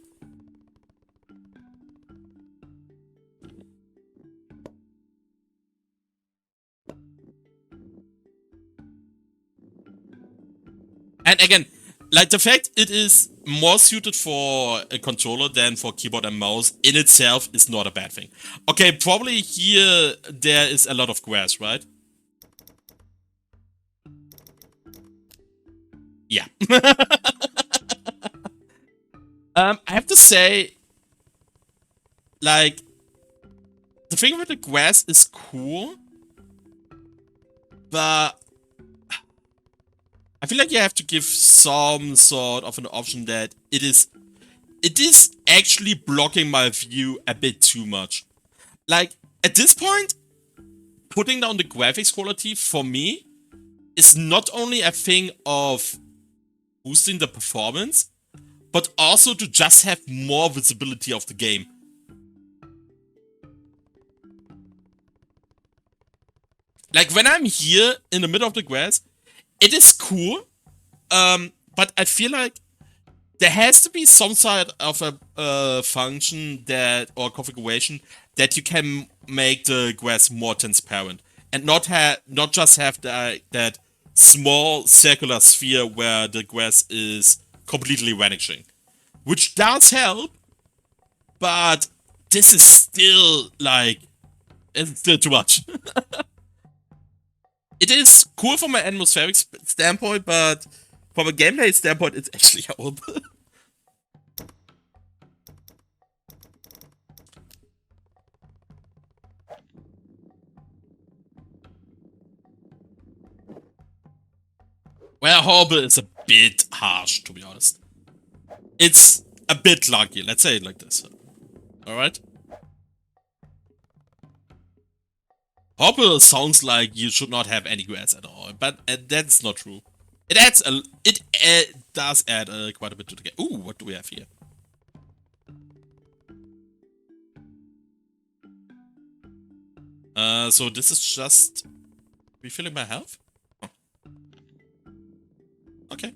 [SPEAKER 1] And again, like the fact it is more suited for a controller than for keyboard and mouse in itself is not a bad thing. Okay, probably here there is a lot of grass, right? Yeah. I have to say, like, the thing with the grass is cool, but I feel like you have to give some sort of an option that it is actually blocking my view a bit too much. Like, at this point, putting down the graphics quality for me is not only a thing of boosting the performance, but also to just have more visibility of the game. Like, when I'm here in the middle of the grass, it is cool, but I feel like there has to be some sort of a function that, or configuration, that you can make the grass more transparent and not just have that small circular sphere where the grass is completely vanishing, which does help, but this is still like, it's still too much. It is cool from an atmospheric standpoint, but from a gameplay standpoint, it's actually horrible. Well, horrible is a bit harsh, to be honest. It's a bit lucky, let's say it like this. Alright? Horrible sounds like you should not have any grass at all, but that's not true. It does add quite a bit to the game. Ooh, what do we have here? So this is just refilling my health? Oh. Okay.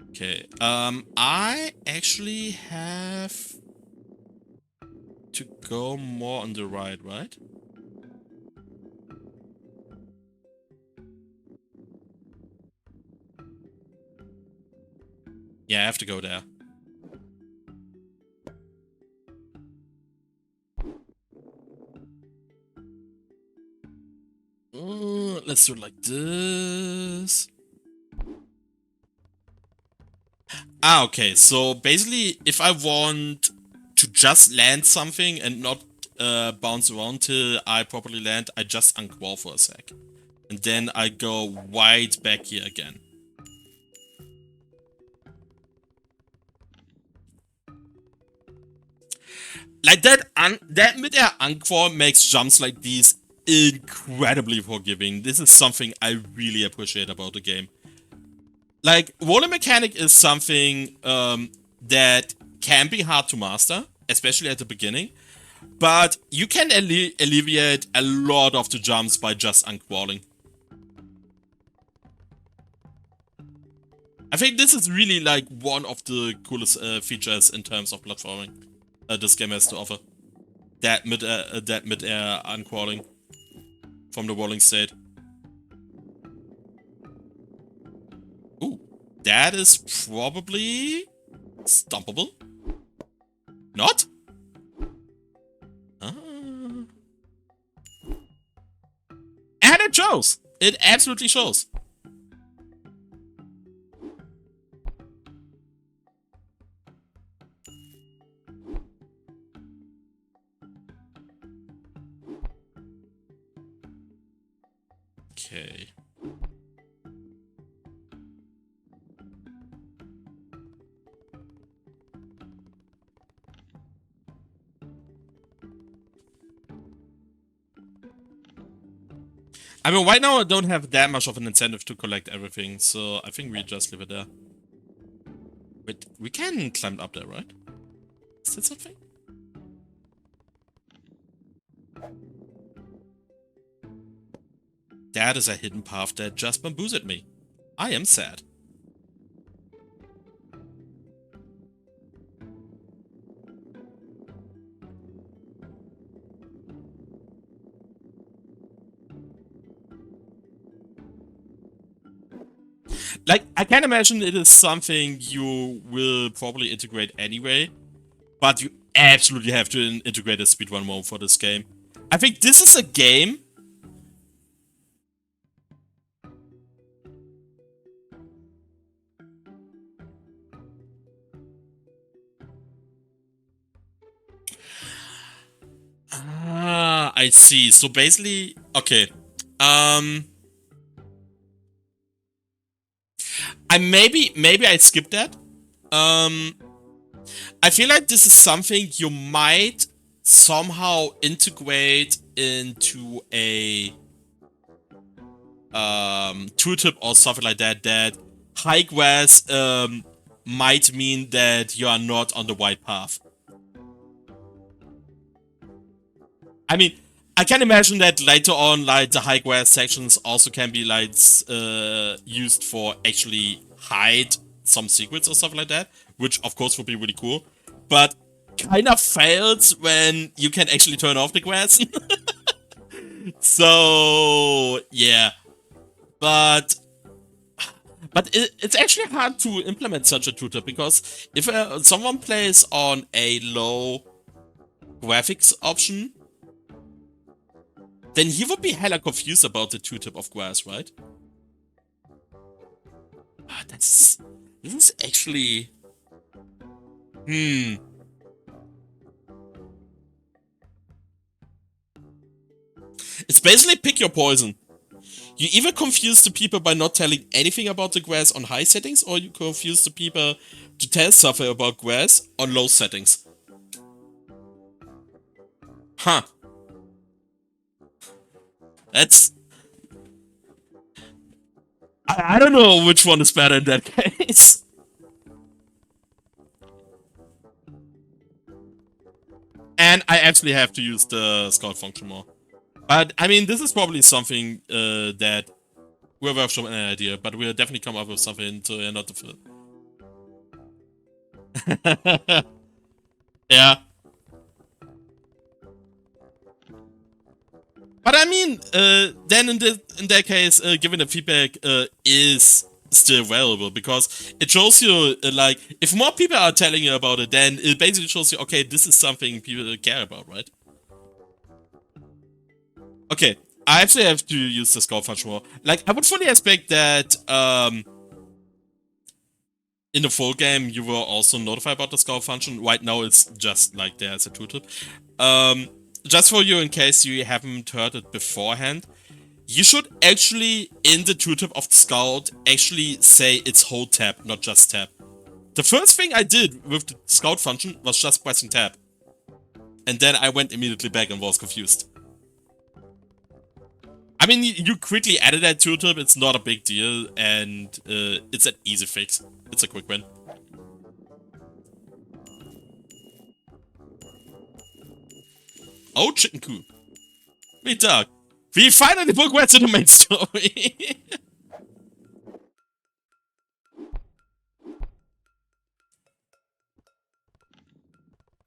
[SPEAKER 1] Okay, I actually have to go more on the right? Yeah, I have to go there. Let's do it like this. Ah, okay, so basically, if I want to just land something and not bounce around till I properly land, I just uncrawl for a sec. And then I go right back here again. Like that mid-air uncrawl makes jumps like these incredibly forgiving. This is something I really appreciate about the game. Like, rolling mechanic is something that can be hard to master, especially at the beginning. But you can alleviate a lot of the jumps by just uncrawling. I think this is really like one of the coolest features in terms of platforming this game has to offer. that mid-air uncrawling from the rolling state. Ooh, that is probably stompable. Not? And it shows. It absolutely shows. Okay. I mean, right now I don't have that much of an incentive to collect everything, so I think we just leave it there. Wait, we can climb up there, right? Is that something? That is a hidden path that just bamboozled me. I am sad. Like, I can imagine it is something you will probably integrate anyway, but you absolutely have to integrate a speedrun mode for this game. I think this is a game. Ah, I see. So basically, okay. Maybe I skipped that. I feel like this is something you might somehow integrate into a tooltip or something like that. That high grass might mean that you are not on the right path. I mean, I can imagine that later on, like, the high grass sections also can be, like, used for actually hide some secrets or stuff like that, which of course would be really cool, but kind of fails when you can actually turn off the grass. So, yeah. But it's actually hard to implement such a tutor, because if someone plays on a low graphics option, then he would be hella confused about the tooltip of grass, right? This is actually... It's basically pick your poison. You either confuse the people by not telling anything about the grass on high settings, or you confuse the people to tell something about grass on low settings. Huh. That's... I don't know which one is better in that case. And I actually have to use the scout function more. But, I mean, this is probably something that we're worth showing an idea, but we'll definitely come up with something to not to fill. Yeah. But I mean, then in that case, giving the feedback is still valuable, because it shows you, like, if more people are telling you about it, then it basically shows you, okay, this is something people care about, right? Okay, I actually have to use the scout function more. Like, I would fully expect that in the full game you will also notify about the scout function. Right now it's just like there as a tooltip. Just for you, in case you haven't heard it beforehand, you should actually, in the tooltip of the scout, actually say it's hold tab, not just tab. The first thing I did with the scout function was just pressing tab. And then I went immediately back and was confused. I mean, you quickly added that tooltip, it's not a big deal, and it's an easy fix. It's a quick win. Oh, chicken coop. We dug. We finally progressed to the main story.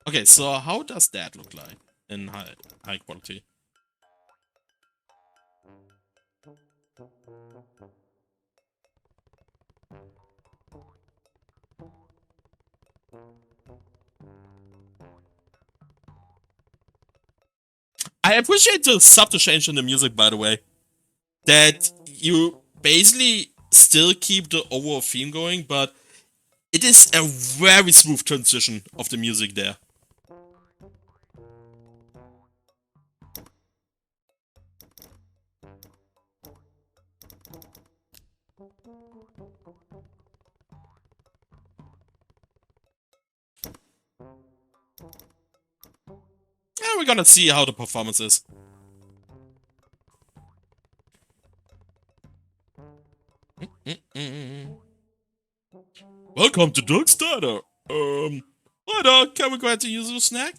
[SPEAKER 1] Okay, so how does that look like? in high quality. I appreciate the subtle change in the music, by the way. That you basically still keep the overall theme going, but it is a very smooth transition of the music there. Yeah, we're gonna see how the performance is. Welcome to Doug's Diner. Hi Doug, can we grant you a snack?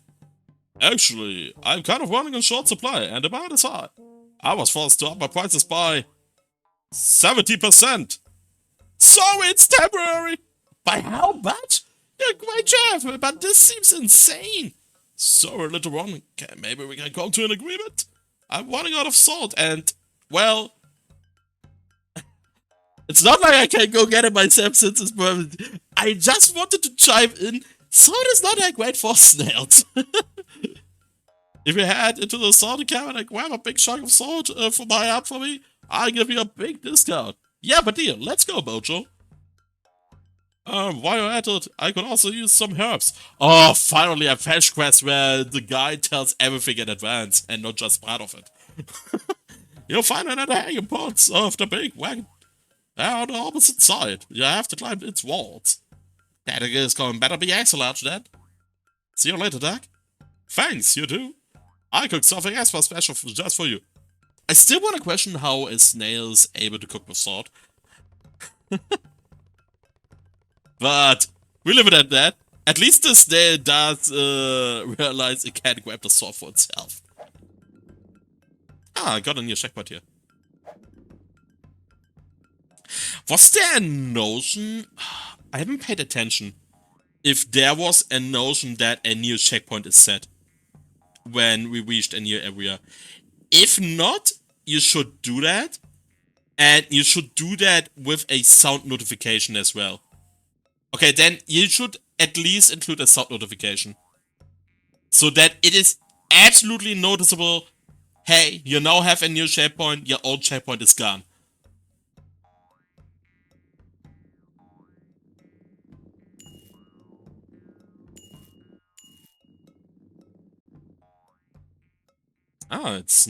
[SPEAKER 1] Actually, I'm kind of running on short supply and the demand is high. I was forced to up my prices by 70%. So it's temporary. By how much? You're a great chef, but this seems insane. Sorry, little Ron. Maybe we can come to an agreement? I'm running out of salt and, well, it's not like I can go get it myself since it's permanent. I just wanted to chime in. Salt is not that great for snails. If you head into the salty cabinet and grab a big chunk of salt for my app for me, I'll give you a big discount. Yeah, but deal, let's go, Bojo. While you're at it, I could also use some herbs. Oh, finally a fetch quest where the guy tells everything in advance and not just part of it. You'll find it at the hanging pots of the big wagon. They're on the opposite side. You have to climb its walls. That is going better be extra large then. See you later, Doc. Thanks, you too. I cooked something extra special just for you. I still want to question how a snail is able to cook with salt. But we leave it at that. At least the snail does realize it can't grab the sword for itself. Ah, I got a new checkpoint here. Was there a notion? I haven't paid attention. If there was a notion that a new checkpoint is set when we reached a new area. If not, you should do that. And you should do that with a sound notification as well. Okay, then you should at least include a sound notification. So that it is absolutely noticeable. Hey, you now have a new checkpoint, your old checkpoint is gone. Ah, it's...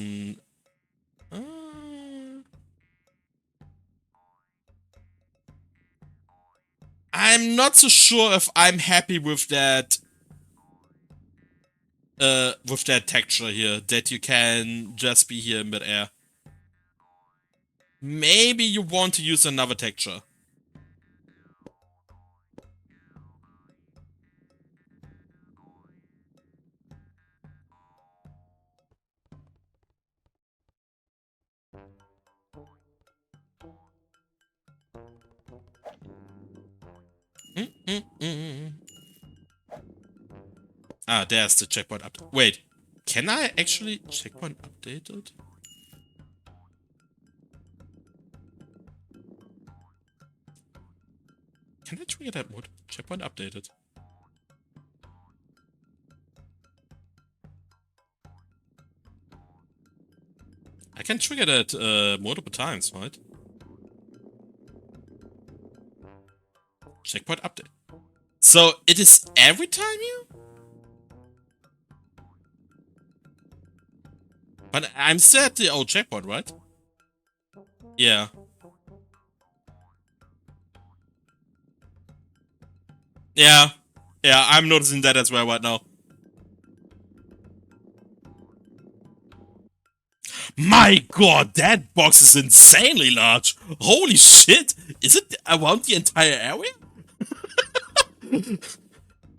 [SPEAKER 1] I'm not so sure if I'm happy with that texture here, that you can just be here in mid-air. Maybe you want to use another texture. Ah, there's the checkpoint update. Wait, can I actually checkpoint update it? Can I trigger that mode? Checkpoint updated. I can trigger that multiple times, right? Checkpoint update. So it is every time you? But I'm still at the old checkpoint, right? Yeah. Yeah. Yeah, I'm noticing that as well right now. My god, that box is insanely large! Holy shit! Is it around the entire area?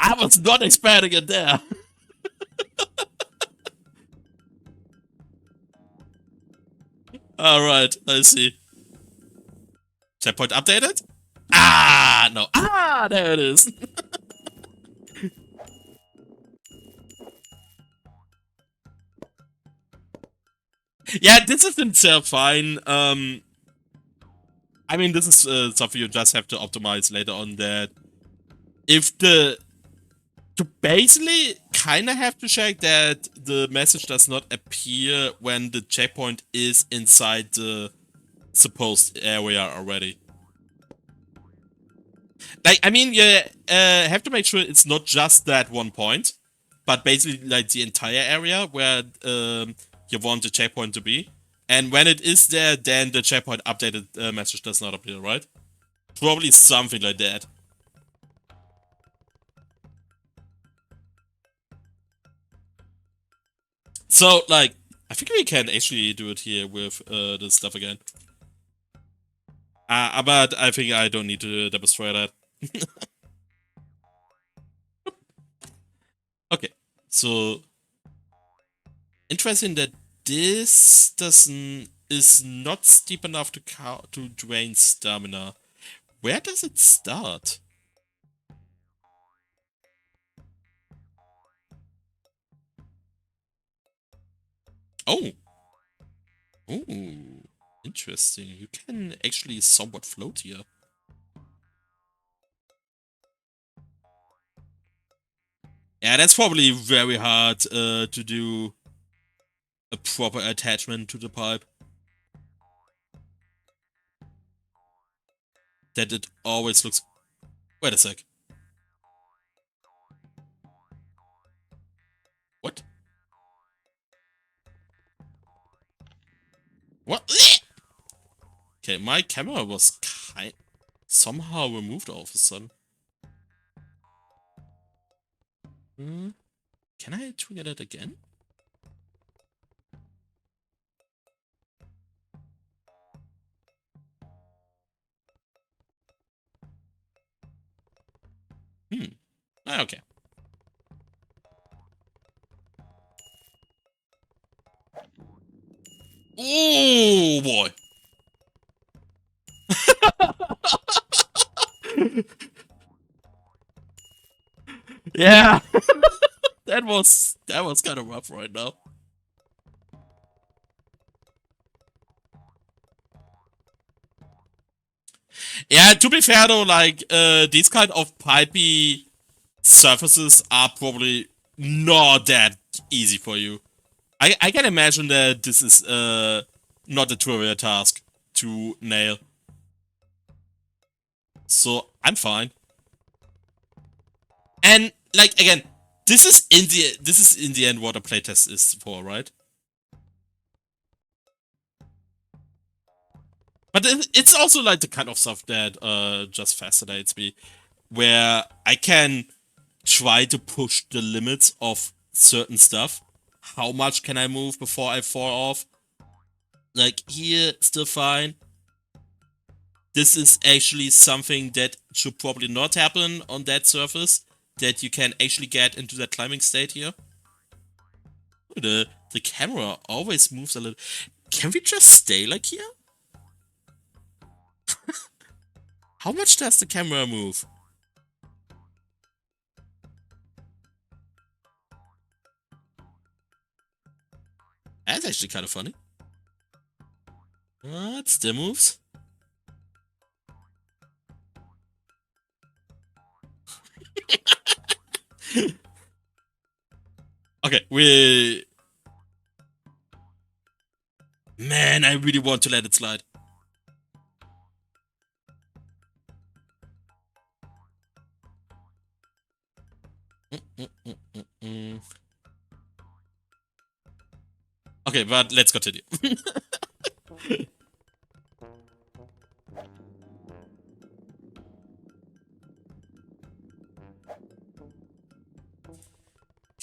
[SPEAKER 1] I was not expecting it there. Alright, I see. Checkpoint updated? Ah, no. Ah, there it is. Yeah, this is itself fine. I mean, this is something you just have to optimize later on. That if the to basically kind of have to check that the message does not appear when the checkpoint is inside the supposed area already. Like, I mean, you have to make sure it's not just that one point, but basically like the entire area where you want the checkpoint to be. And when it is there, then the checkpoint updated message does not appear, right? Probably something like that. So, like, I think we can actually do it here with this stuff again. But I think I don't need to demonstrate that. Okay, so interesting that this doesn't is not steep enough to drain stamina. Where does it start? Oh, oh, interesting. You can actually somewhat float here. Yeah, that's probably very hard to do a proper attachment to the pipe. That it always looks. Wait a sec. What? What? Okay, my camera was somehow removed all of a sudden. Hmm. Can I trigger that again? Hmm. Okay. Oh boy. Yeah. that was kind of rough right now. Yeah, to be fair though, like these kind of pipey surfaces are probably not that easy for you. I can imagine that this is not a trivial task to nail. So I'm fine. And like again, this is in the end what a playtest is for, right? But it's also like the kind of stuff that just fascinates me, where I can try to push the limits of certain stuff. How much can I move before I fall off? Like here, still fine. This is actually something that should probably not happen on that surface. That you can actually get into that climbing state here. The camera always moves a little. Can we just stay like here? How much does the camera move? That's actually kind of funny. It still moves. Okay, we. Man, I really want to let it slide. Okay, but let's continue.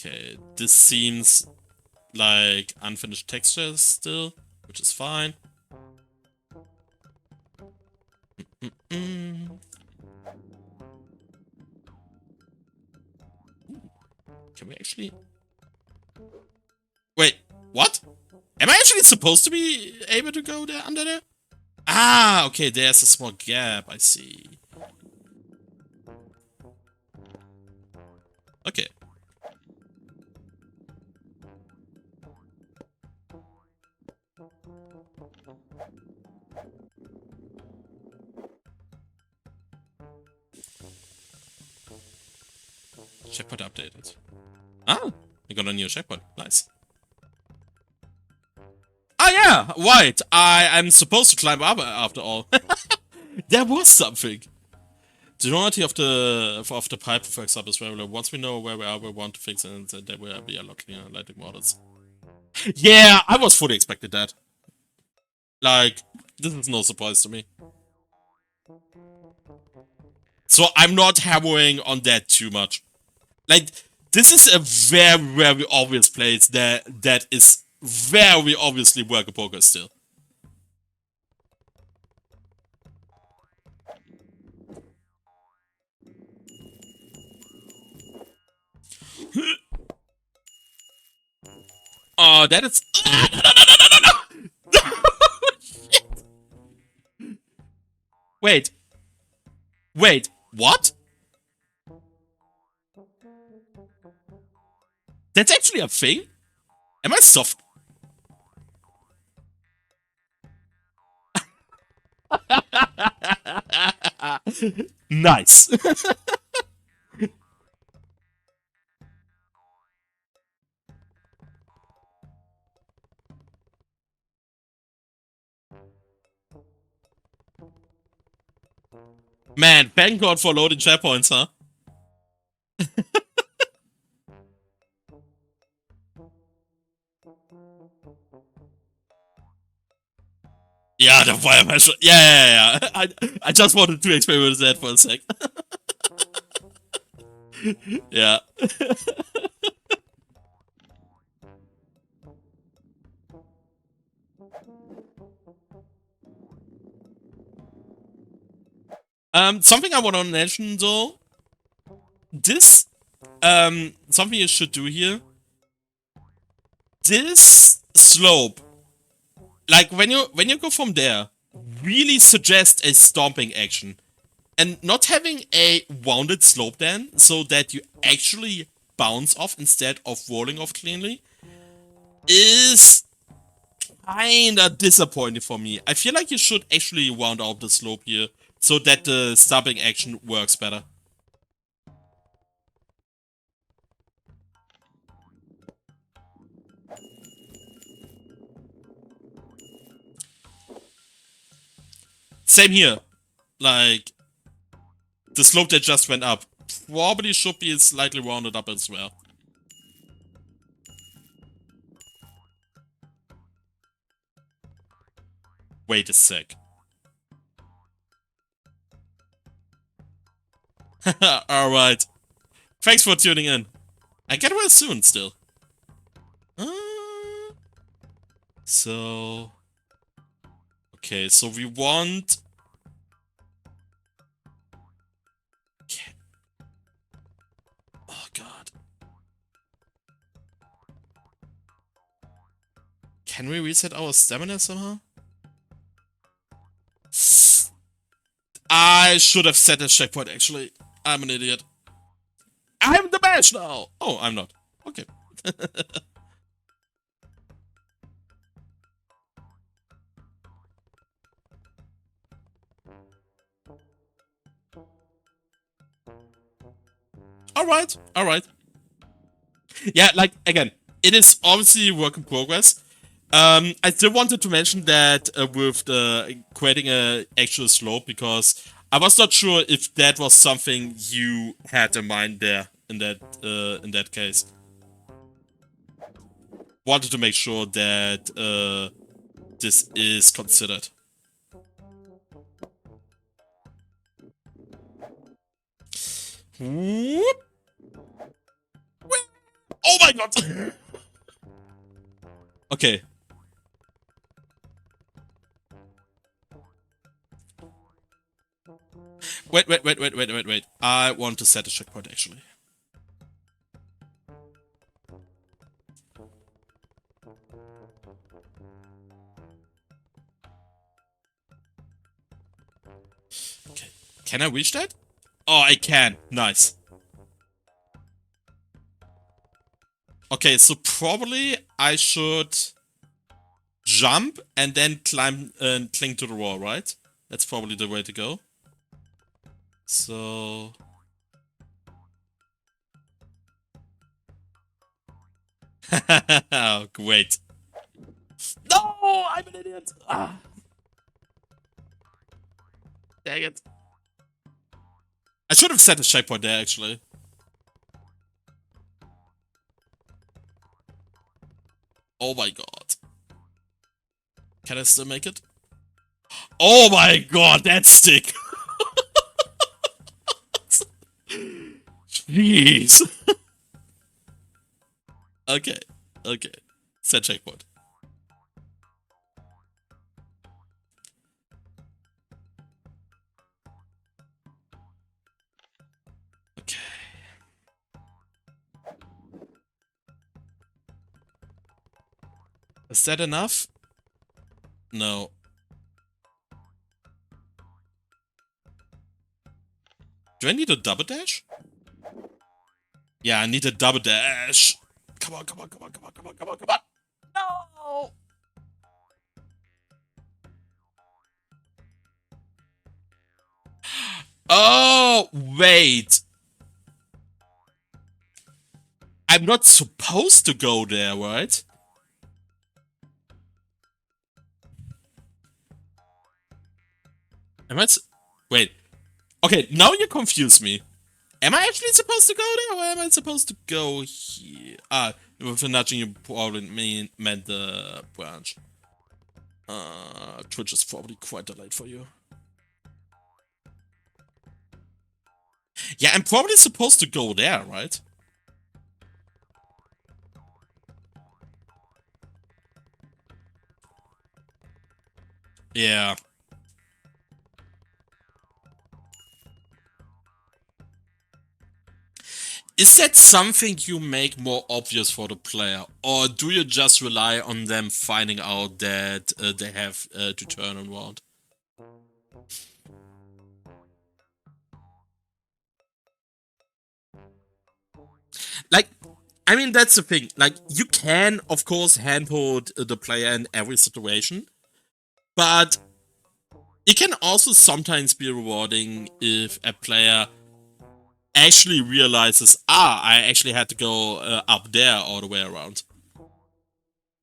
[SPEAKER 1] Okay, this seems like unfinished textures still, which is fine. Can we actually... Wait, what? Am I actually supposed to be able to go there under there? Ah, okay, there's a small gap, I see. Okay. Checkpoint updated. Ah, we got a new checkpoint. Nice. Ah, yeah, right. I'm supposed to climb up after all. There was something. The generality of the pipe, for example, is regular. Once we know where we are, we want to fix it, and then we are unlocking lighting models. Yeah, I was fully expected that. Like, this is no surprise to me. So I'm not hammering on that too much. Like, this is a very, very obvious place that is very obviously work in progress still. Oh, that is. Shit. Wait. Wait. What? That's actually a thing? Am I soft? Nice. Man, thank God for loading checkpoints, huh? Yeah, the Wiremesh. Yeah. I just wanted to experiment that for a sec. Yeah. Something I want to mention though. This, something you should do here. This slope, like when you go from there, really suggest a stomping action, and not having a rounded slope then, so that you actually bounce off instead of rolling off cleanly, is kinda disappointing for me. I feel like you should actually round out the slope here, so that the stomping action works better. Same here. Like, the slope that just went up probably should be slightly rounded up as well. Wait a sec. Alright. Thanks for tuning in. I get well soon still. So... Okay, so we want... Okay. Oh god. Can we reset our stamina somehow? I should have set a checkpoint actually. I'm an idiot. I'm the best now! Oh, I'm not. Okay. Alright. Yeah, like, again, it is obviously a work in progress. I still wanted to mention that with the creating a actual slope, because I was not sure if that was something you had in mind there in that case. Wanted to make sure that this is considered. Whoop. Oh my god! Okay. Wait. I want to set a checkpoint actually. Okay. Can I reach that? Oh, I can. Nice. Okay, so probably I should jump and then climb and cling to the wall, right? That's probably the way to go. So... oh, great. No! I'm an idiot! Ah. Dang it. I should have set a checkpoint there, actually. Oh my god. Can I still make it? Oh my god, that stick! Jeez. Okay, okay. Set checkpoint. Okay. Is that enough? No. Do I need a double dash? Yeah, I need a double dash. Come on, come on, come on, come on, come on, come on, come on. No! Oh, wait. I'm not supposed to go there, right? Am I... Wait. Okay, now you confuse me. Am I actually supposed to go there, or am I supposed to go here? Ah, with a nudging you probably meant the branch. Twitch is probably quite delayed for you. Yeah, I'm probably supposed to go there, right? Yeah. Is that something you make more obvious for the player, or do you just rely on them finding out that they have to turn around? Like, I mean, that's the thing. Like, you can, of course, handhold the player in every situation, but it can also sometimes be rewarding if a player actually realizes, I actually had to go up there all the way around.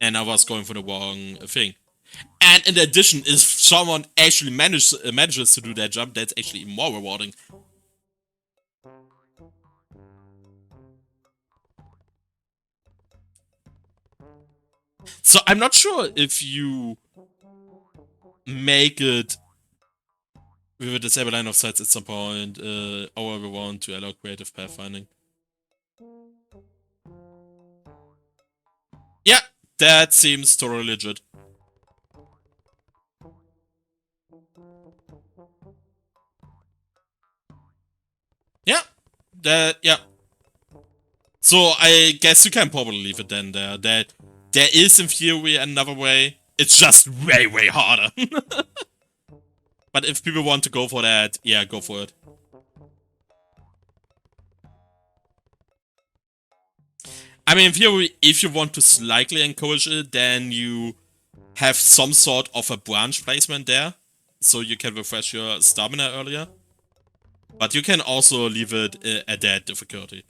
[SPEAKER 1] And I was going for the wrong thing. And in addition, if someone actually manages to do that jump, that's actually more rewarding. So I'm not sure if you make it with a disabled line of sight at some point, or we want to allow creative pathfinding. Yeah, that seems totally legit. Yeah, yeah. So I guess you can probably leave it then there. That there is in theory another way. It's just way, way harder. But if people want to go for that, yeah, go for it. I mean, in theory, if you want to slightly encourage it, then you have some sort of a branch placement there, so you can refresh your stamina earlier. But you can also leave it at that difficulty.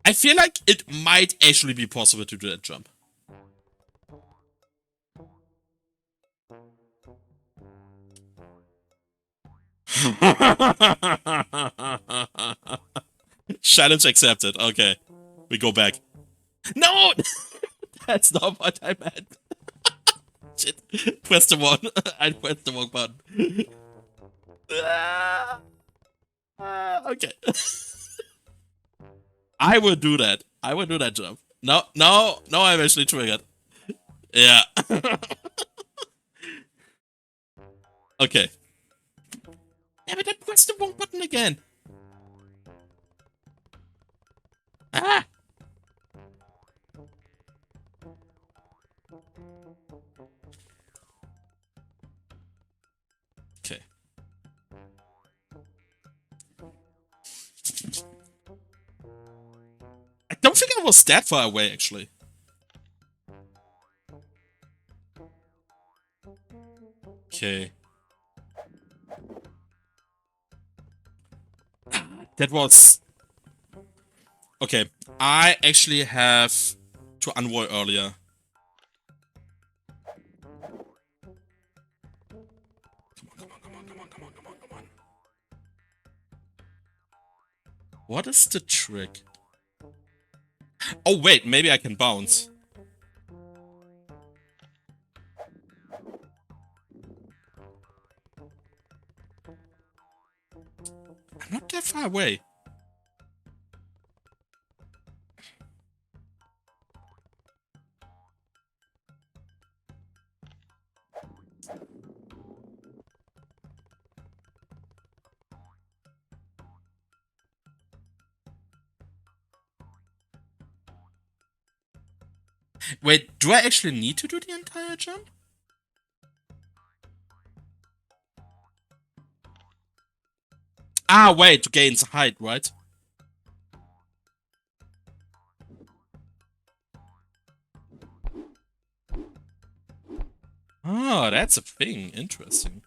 [SPEAKER 1] I feel like it might actually be possible to do that jump. Challenge accepted. Okay. We go back. No! That's not what I meant. Shit. Press the one. I pressed the wrong button. Okay. I will do that. I will do that jump. No, I'm actually triggered. Yeah. Okay. Yeah, but I pressed the wrong button again. Ah! Okay. I don't think I was that far away, actually. Okay. That was... Okay, I actually have to unroll earlier. Come on. What is the trick? Oh wait, maybe I can bounce. I'm not that far away. Wait, do I actually need to do the entire jump? Ah, wait, to gain height, right? Oh, that's a thing. Interesting.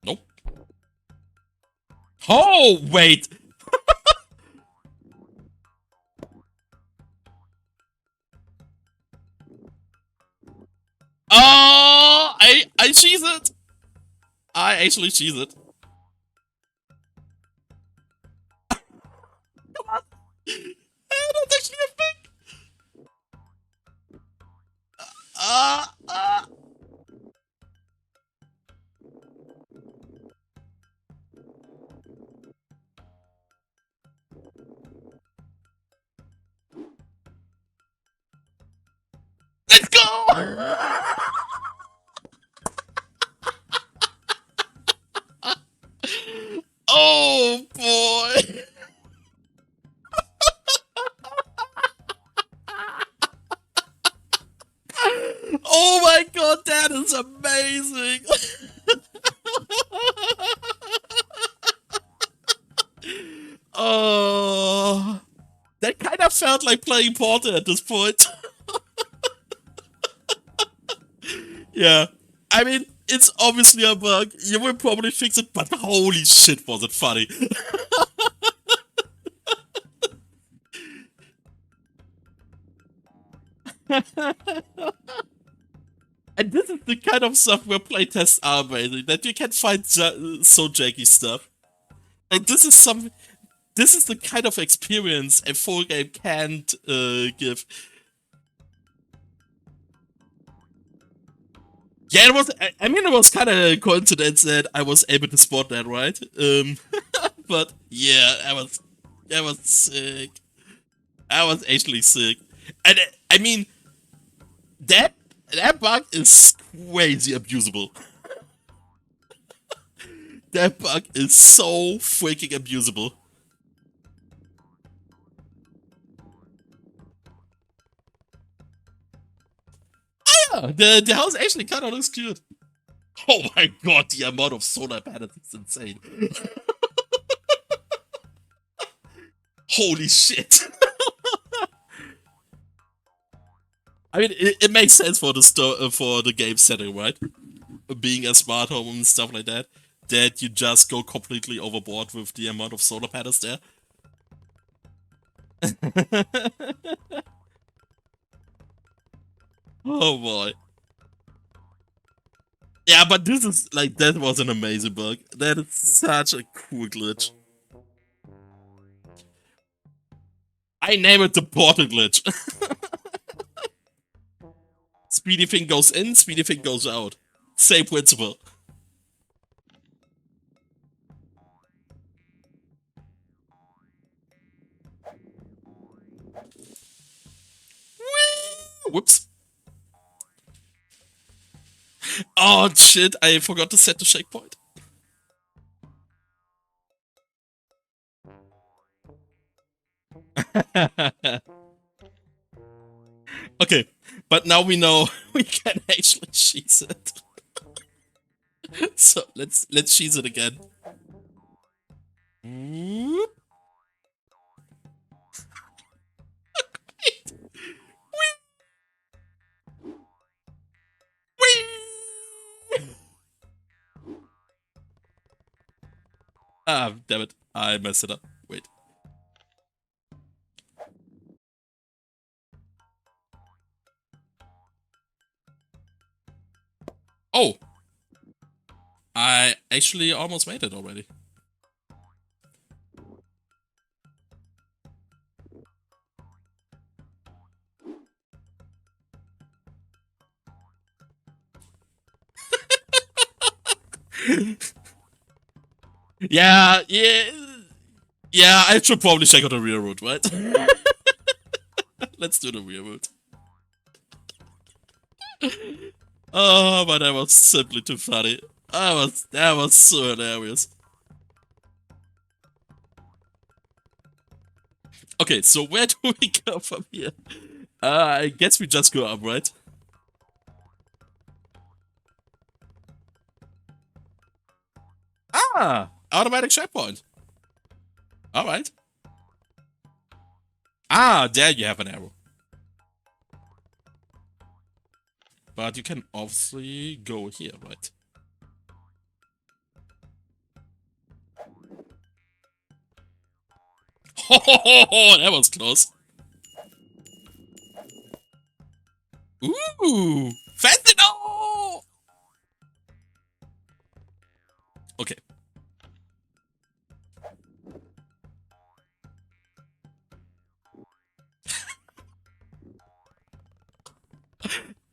[SPEAKER 1] Nope. Oh, wait! Oh, I cheese it. I actually cheese it. Come on. That's actually a thing. Let's go. Oh boy. Oh my god, that is amazing! Oh, that kind of felt like playing Portal at this point. Yeah, I mean, it's obviously a bug. You will probably fix it, but holy shit, was it funny! And this is the kind of stuff where playtests are amazing, that you can find so janky stuff. Like this is the kind of experience a full game can't give. Yeah, it was. I mean, it was kind of a coincidence that I was able to spot that, right? But yeah, I was sick. I was actually sick, and I mean, that bug is crazy abusable. That bug is so freaking abusable. Oh yeah, the house actually kind of looks cute. Oh my god, the amount of solar panels is insane. Holy shit. I mean, it makes sense for the game setting, right? Being a smart home and stuff like that, that you just go completely overboard with the amount of solar panels there. Oh boy. Yeah, but this is like, that was an amazing bug. That is such a cool glitch. I name it the portal glitch. Speedy thing goes in, speedy thing goes out. Same principle. Whoops. Oh shit, I forgot to set the shake point. Okay, but now we know we can actually cheese it. So let's cheese it again. Ah, damn it. I messed it up. Wait. Oh! I actually almost made it already. Yeah, yeah. Yeah, I should probably check out the rear route, right? Let's do the rear route. Oh, but that was simply too funny. That was so hilarious. Okay, so where do we go from here? I guess we just go up, right? Ah, automatic checkpoint. All right. Ah, there you have an arrow. But you can obviously go here, right? Oh, that was close. Ooh, fancy no! Okay.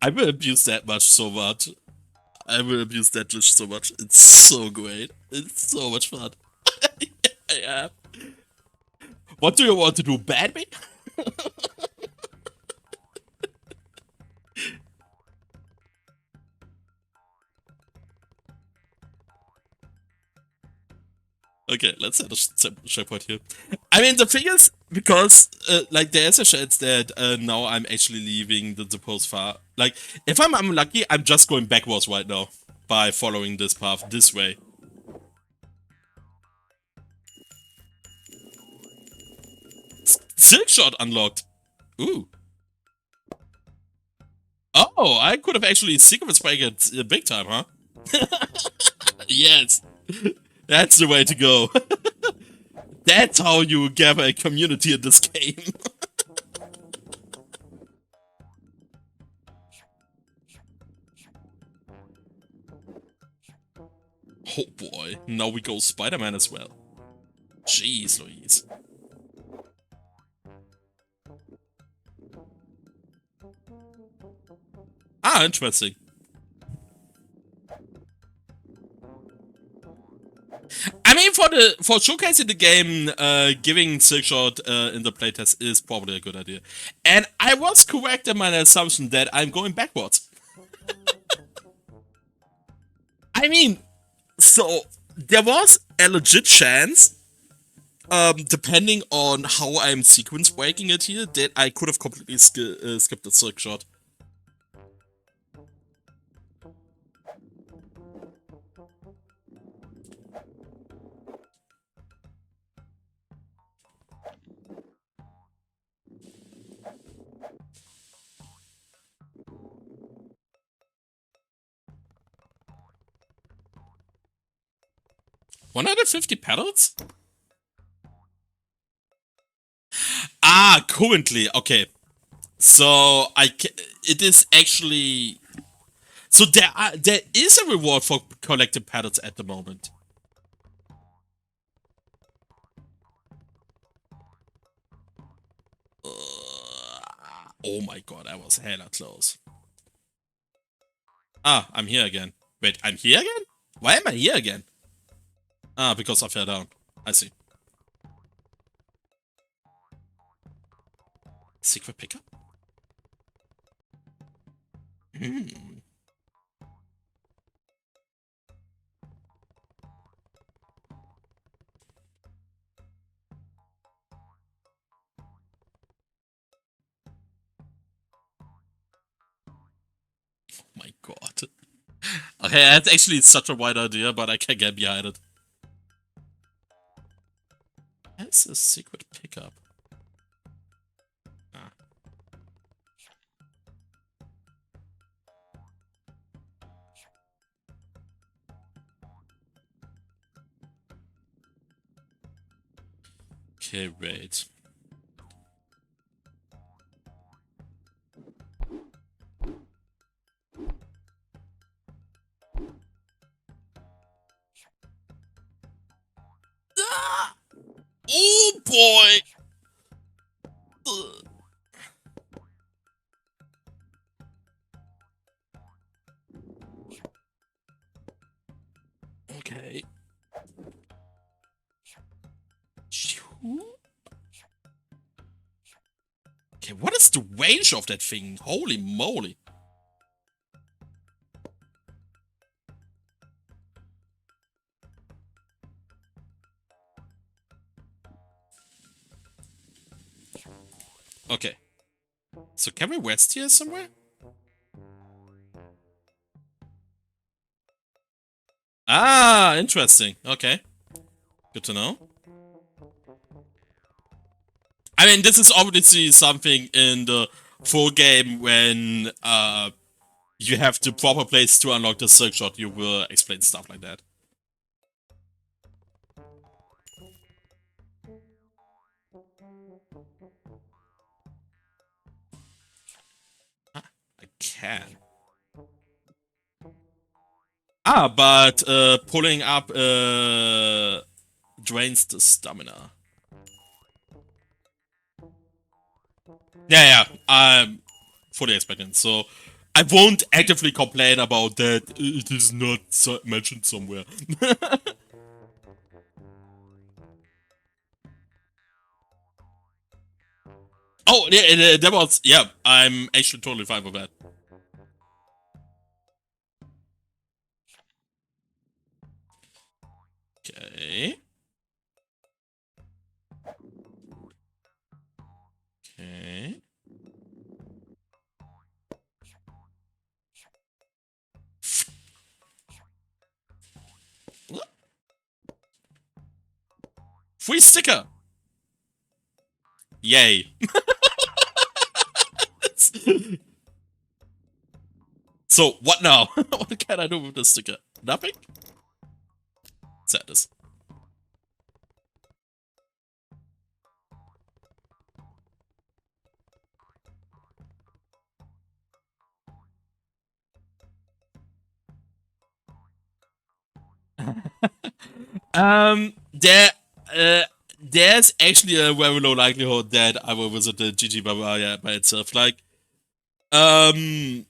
[SPEAKER 1] I will abuse that much so much. I will abuse that glitch so much. It's so great. It's so much fun. Yeah. What do you want to do? Ban me? Okay, let's set a checkpoint here. I mean, the thing is, because, like, there's a chance that now I'm actually leaving the post far. Like, if I'm unlucky, I'm just going backwards right now by following this path this way. Silkshot unlocked. Ooh. Oh, I could have actually secret spike it big time, huh? Yes. That's the way to go. That's how you gather a community in this game. Oh boy, now we go Spider-Man as well. Jeez Louise. Ah, interesting. I mean, for showcasing the game, giving Silkshot in the playtest is probably a good idea. And I was correct in my assumption that I'm going backwards. I mean, so there was a legit chance, depending on how I'm sequence breaking it here, that I could have completely skipped the Silkshot. $150 pedals? Ah, currently, okay. So it is actually, so there is a reward for collecting pedals at the moment. Oh my god, that was hella close. Ah, I'm here again. Wait, I'm here again? Why am I here again? Ah, because I fell down. I see. Secret pickup? Hmm. Oh my god. Okay, that's actually such a wide idea, but I can't get behind it. That's a secret pickup. Ah. Okay, wait. Ah! Oh boy! Ugh. Okay. Okay, what is the range of that thing? Holy moly. Okay. So can we rest here somewhere? Ah, interesting. Okay. Good to know. I mean, this is obviously something in the full game when you have the proper place to unlock the Silkshot, you will explain stuff like that. Ah, I can. Ah, but pulling up drains the stamina. Yeah, I'm fully expecting. So I won't actively complain about that. It is not mentioned somewhere. Oh, yeah, that was, yeah, I'm actually totally fine with that. Okay. Okay. Free sticker! Yay. So, what now? What can I do with this sticker? Nothing? Sadness. There, there's actually a very low likelihood that I will visit the GG Bavaria by itself. Like, I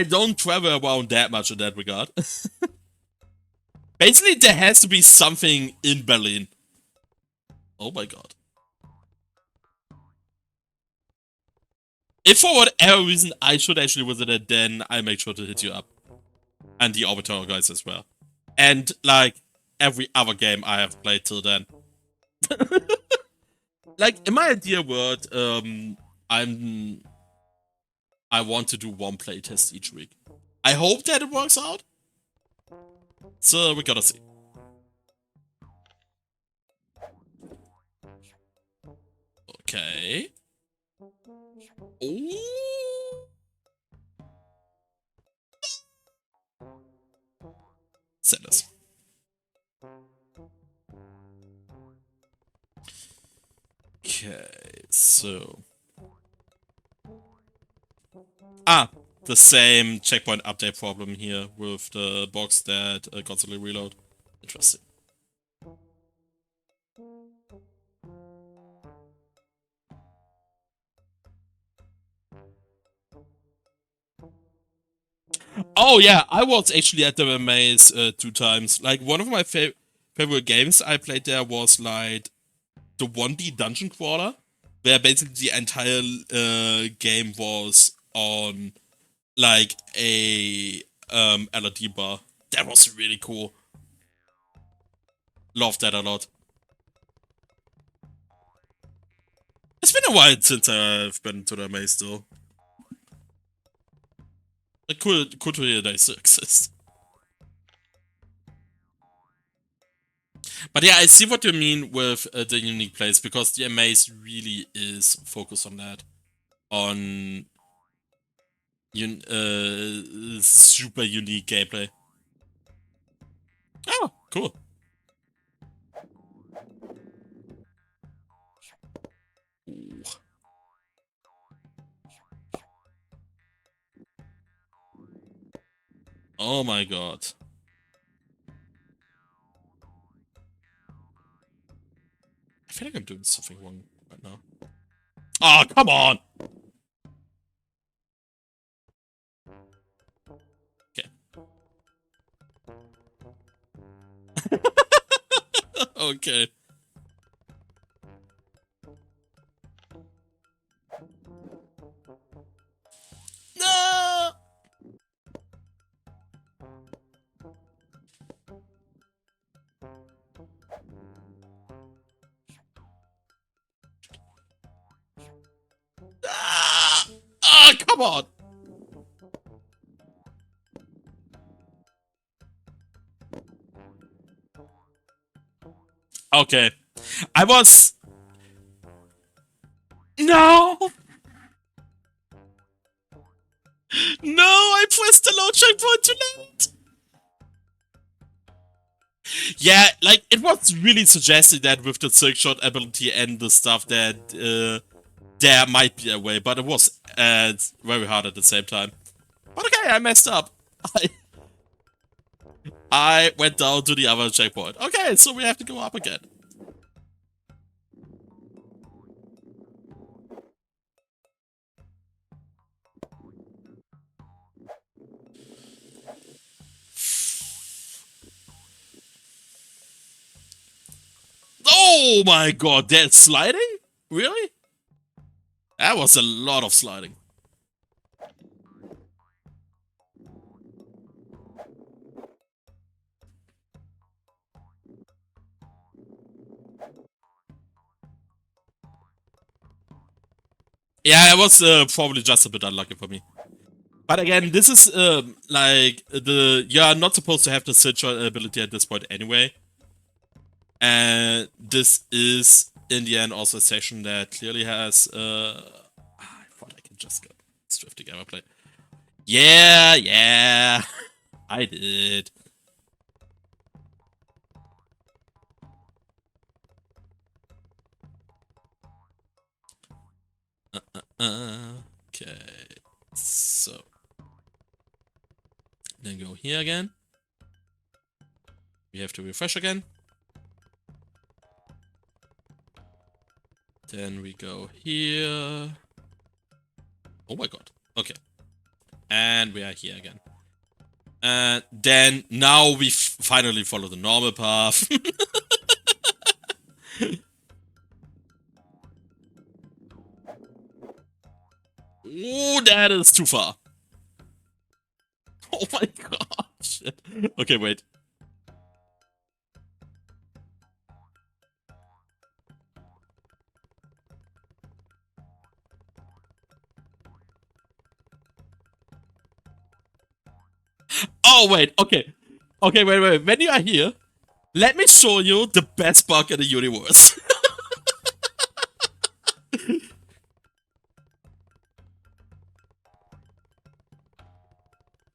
[SPEAKER 1] don't travel around that much in that regard. Basically, there has to be something in Berlin. Oh my god. If for whatever reason I should actually visit it, then I make sure to hit you up. And the Orbiter guys as well. And, like, every other game I have played till then. Like, in my ideal world, I want to do one playtest each week. I hope that it works out. So we gotta see. Okay. Ooh. Sadness. Okay, so. Ah, the same checkpoint update problem here with the box that constantly reload. Interesting. Oh yeah, I was actually at the maze 2 times. Like one of my favorite games I played there was like the 1D dungeon crawler, where basically the entire game was on like a LED bar. That was really cool. Loved that a lot. It's been a while since I've been to the maze though. Cool to hear they still exist. But yeah, I see what you mean with the unique place, because the maze really is focused on that. On super unique gameplay. Oh, cool. Oh my god. I feel like I'm doing something wrong right now. Oh, come on! Okay. Okay. No! Ah! Oh, come on! Okay. I was... No! No, I pressed the low checkpoint too late! Yeah, like, it was really suggesting that with the Silkshot ability and the stuff that there might be a way, but it was very hard at the same time. But okay, I messed up. I went down to the other checkpoint. Okay, so we have to go up again. Oh my god, that's sliding? Really? That was a lot of sliding. Yeah, it was probably just a bit unlucky for me. But again, this is like you're not supposed to have the Silkshot ability at this point anyway. And this is in the end also a session that clearly has I thought I could just go straight to gameplay. Yeah, I did. Okay, so then go here again. We have to refresh again. Then we go here. Oh my god. Okay. And we are here again. And then now we finally follow the normal path. Oh, that is too far. Oh my god. Shit. Okay, wait. Oh, wait. Okay. Okay, wait. When you are here, let me show you the best bug in the universe.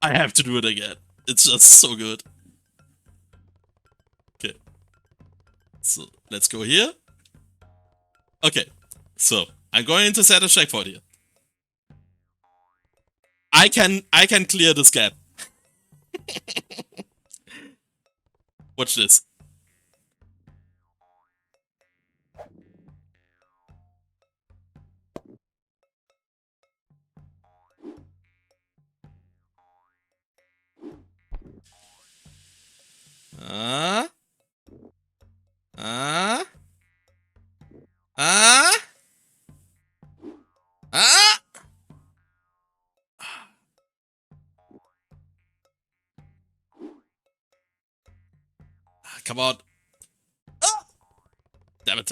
[SPEAKER 1] I have to do it again. It's just so good. Okay. So, let's go here. Okay. So, I'm going to set a checkpoint here. I can clear this gap. Watch this. Ah. Ah. Ah. Ah. Come on. Ah. Damn it.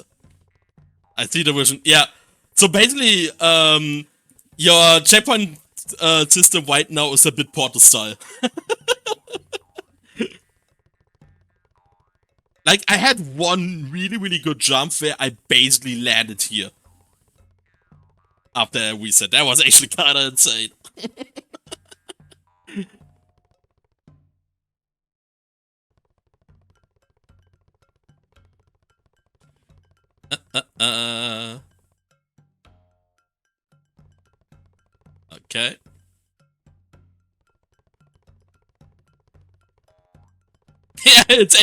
[SPEAKER 1] I see the vision. Yeah. So basically, your checkpoint system right now is a bit Portal style. Like, I had one really good jump where I basically landed here. After a reset. That was actually kinda insane. Okay. Yeah, it's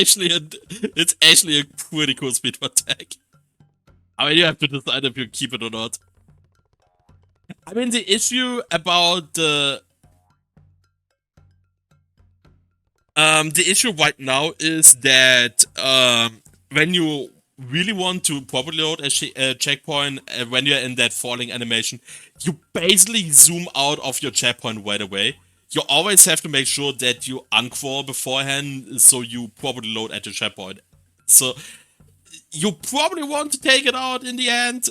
[SPEAKER 1] actually a pretty cool speedrun tag. I mean, you have to decide if you keep it or not. I mean, the issue about the issue right now is that when you really want to properly load a checkpoint when you're in that falling animation, you basically zoom out of your checkpoint right away. You always have to make sure that you uncrawl beforehand so you properly load at your checkpoint. So you probably want to take it out in the end,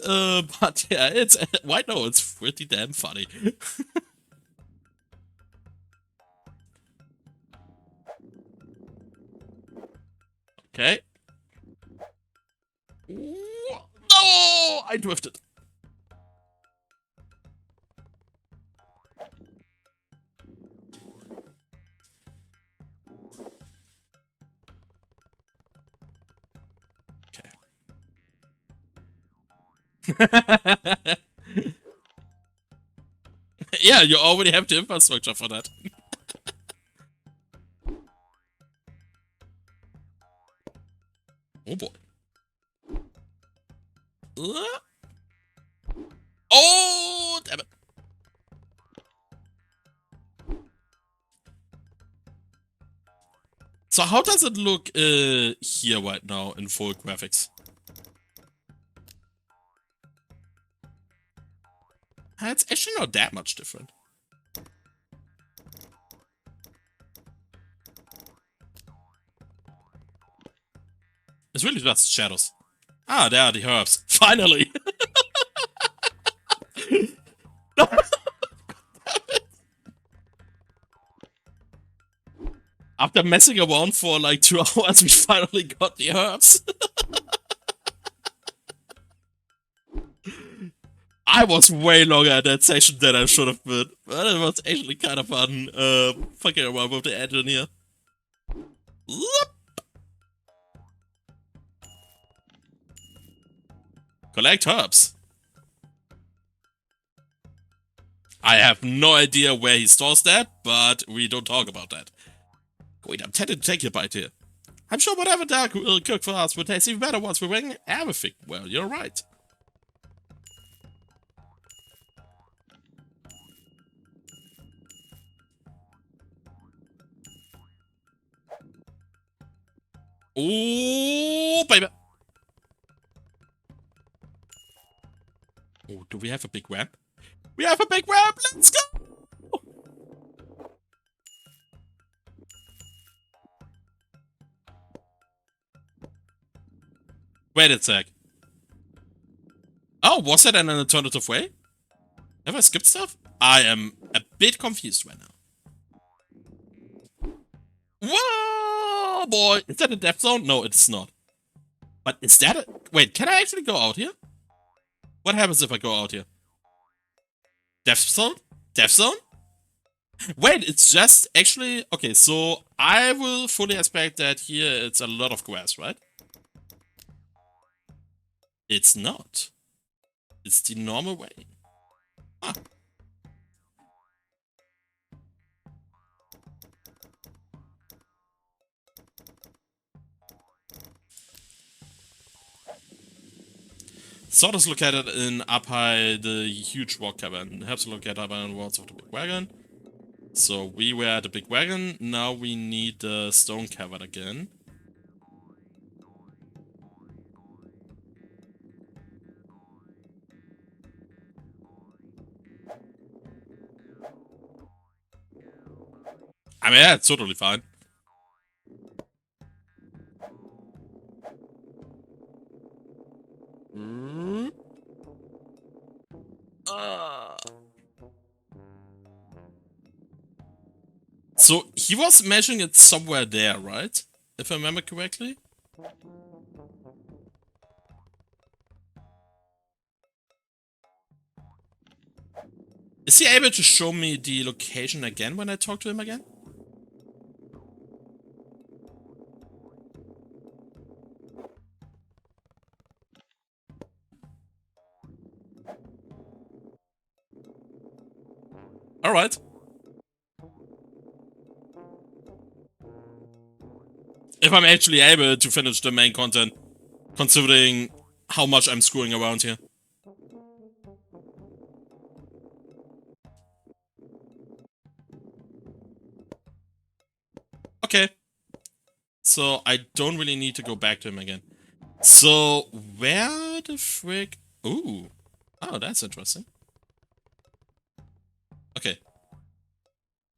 [SPEAKER 1] but yeah, it's right now it's pretty damn funny. Okay. No! I drifted. Okay. Yeah, you already have the infrastructure for that. Oh boy. Oh, damn it. So how does it look here right now in full graphics? It's actually not that much different. It's really just shadows. Ah, there are the herbs. Finally! After messing around for like 2 hours, we finally got the herbs. I was way longer at that session than I should have been. But it was actually kind of fun fucking around with the engine here. Collect herbs. I have no idea where he stores that, but we don't talk about that. Wait, I'm tempted to take a bite here. I'm sure whatever Dark will cook for us will taste even better once we bring everything. Well, you're right. Oh, baby. Oh, do we have a big ramp? We have a big ramp! Let's go! Wait a sec. Oh, was that an alternative way? Have I skipped stuff? I am a bit confused right now. Whoa, boy! Is that a death zone? No, it's not. But is that a... Wait, can I actually go out here? What happens if I go out here? Death zone? Death zone? Wait, it's just actually... Okay, so I will fully expect that here it's a lot of grass, right? It's not. It's the normal way. Huh. Sort of located in up high, the huge rock cavern. Helps to locate up on the walls of the big wagon. So we were at the big wagon. Now we need the stone cavern again. I mean, yeah, it's totally fine. So he was measuring it somewhere there, right? If I remember correctly. Is he able to show me the location again when I talk to him again? Alright. If I'm actually able to finish the main content, considering how much I'm screwing around here. Okay. So I don't really need to go back to him again. So where the frick? Ooh. Oh, that's interesting. Okay.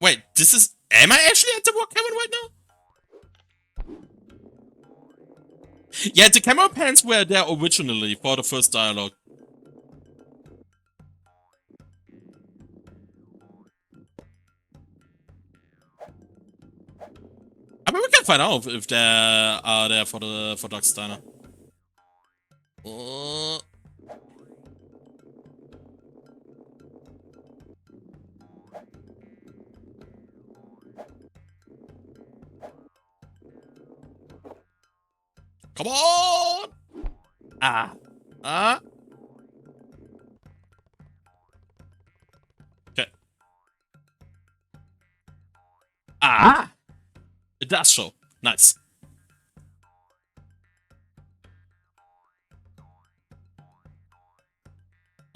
[SPEAKER 1] Wait, this is... Am I actually at the war cavern right now? Yeah, the camera pans were there originally for the first dialogue. I mean, we can find out if they are there for the Duck's Diner. Come on! Okay. It does show. Nice.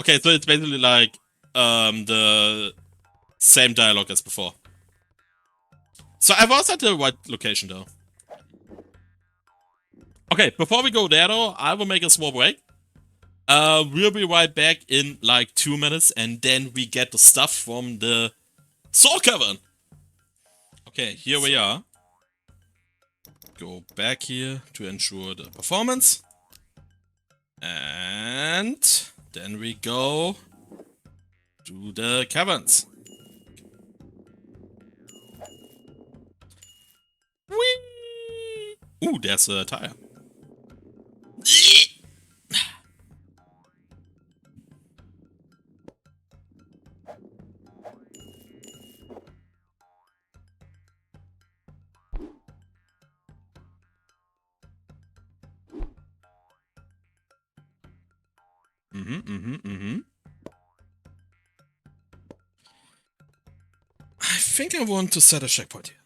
[SPEAKER 1] Okay, so it's basically like the same dialogue as before. So I was at the right location though. Okay, before we go there though, I will make a small break. We'll be right back in like 2 minutes, and then we get the stuff from the Soul Cavern. Okay, here we are. Go back here to ensure the performance. And then we go to the caverns. Whee! Ooh, there's a tire. I think I want to set a checkpoint here.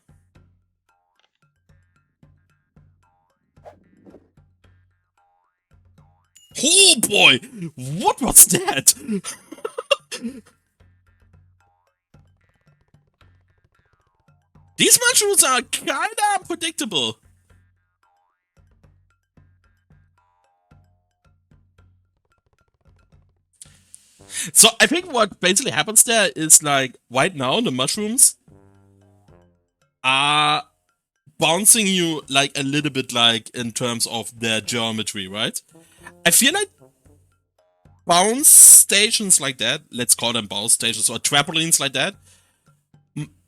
[SPEAKER 1] Oh boy! What was that? These mushrooms are kinda unpredictable. So I think what basically happens there is like right now the mushrooms are bouncing you like a little bit like in terms of their geometry, right? I feel like bounce stations like that, let's call them bounce stations or trampolines like that,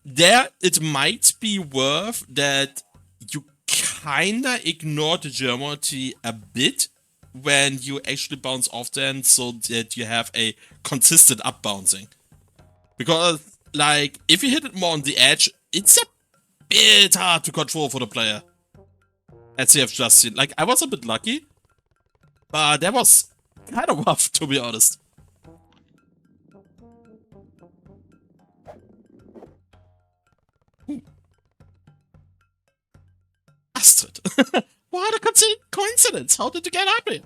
[SPEAKER 1] there it might be worth that you kinda ignore the geometry a bit when you actually bounce off them so that you have a consistent up bouncing. Because, like, if you hit it more on the edge, it's a bit hard to control for the player. As you have just seen. Like, I was a bit lucky, but that was kind of rough, to be honest. Ooh. Astrid. What a coincidence! How did you get up here?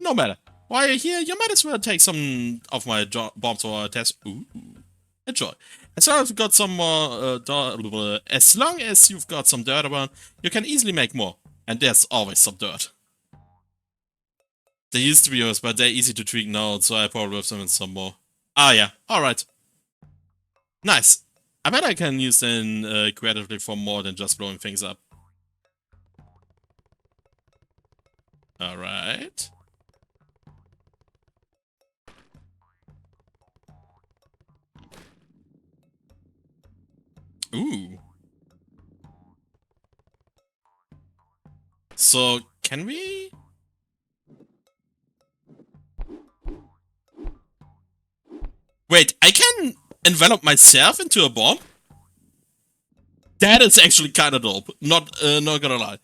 [SPEAKER 1] No matter. While you're here, you might as well take some of my bombs for a test. Ooh. Enjoy. As long as you've got some more, as long as you've got some dirt around, you can easily make more. And there's always some dirt. They used to be yours, but they're easy to tweak now, so I probably have them in some more. Ah, yeah. Alright. Nice. I bet I can use them creatively for more than just blowing things up. Alright. Ooh. So, can we... Wait, I can envelop myself into a bomb? That is actually kind of dope. Not gonna lie.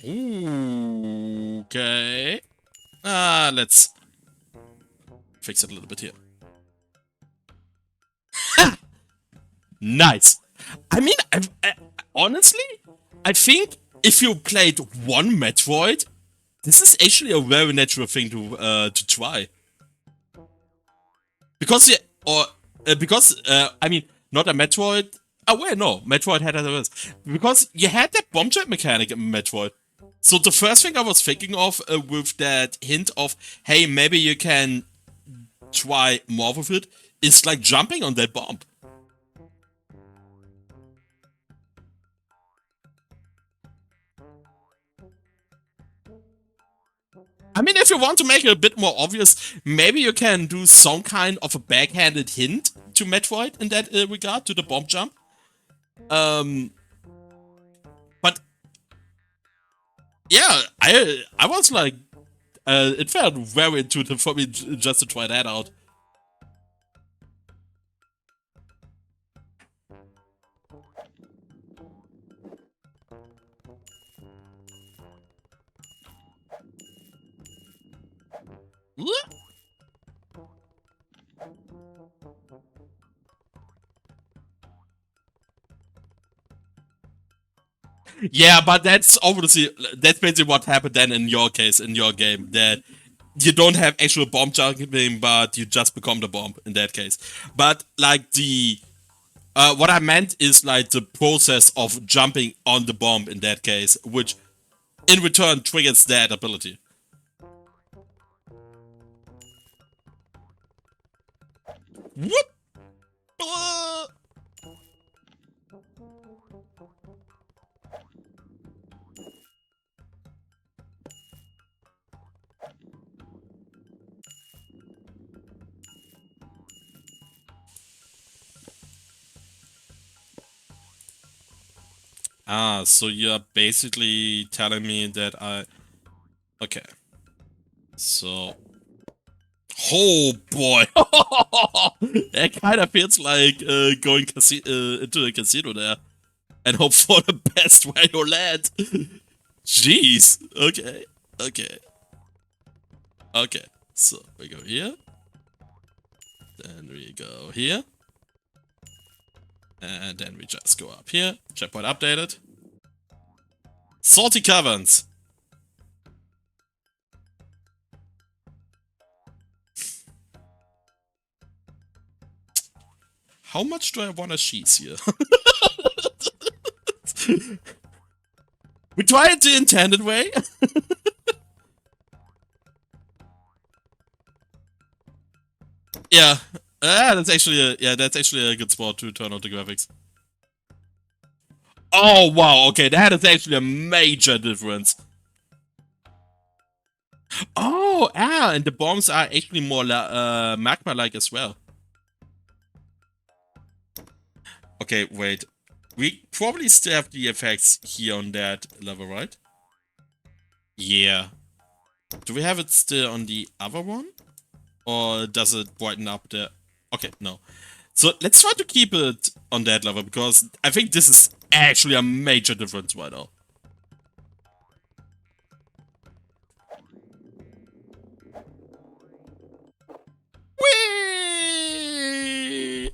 [SPEAKER 1] Ooh, okay. Let's fix it a little bit here. Nice. I mean, honestly, I think if you played one Metroid, this is actually a very natural thing to try. Because I mean, not a Metroid. Oh wait, no, Metroid had others. Because you had that bomb jet mechanic in Metroid. So the first thing I was thinking of with that hint of, hey, maybe you can try more with it, is like jumping on that bomb. I mean, if you want to make it a bit more obvious, maybe you can do some kind of a backhanded hint to Metroid in that regard, to the bomb jump. But yeah, I was like, it felt very intuitive for me just to try that out. Yeah, but that's basically what happened then in your case, in your game, that you don't have actual bomb jumping, but you just become the bomb in that case. But like what I meant is like the process of jumping on the bomb in that case, which in return triggers that ability. Whoop! So you're basically telling me that okay. So... Oh boy! That kind of feels like going into a casino there and hope for the best where you land. Jeez. Okay. Okay. Okay. So we go here. Then we go here. And then we just go up here. Checkpoint updated. Salty caverns. How much do I want to cheese here? We try it the intended way. Yeah. That's actually a good spot to turn on the graphics. Oh wow, okay, that is actually a major difference. Oh, and the bombs are actually more magma-like as well. Okay, wait. We probably still have the effects here on that level, right? Yeah. Do we have it still on the other one? Or does it brighten up the... Okay, no. So let's try to keep it on that level, because I think this is actually a major difference right now. Whee!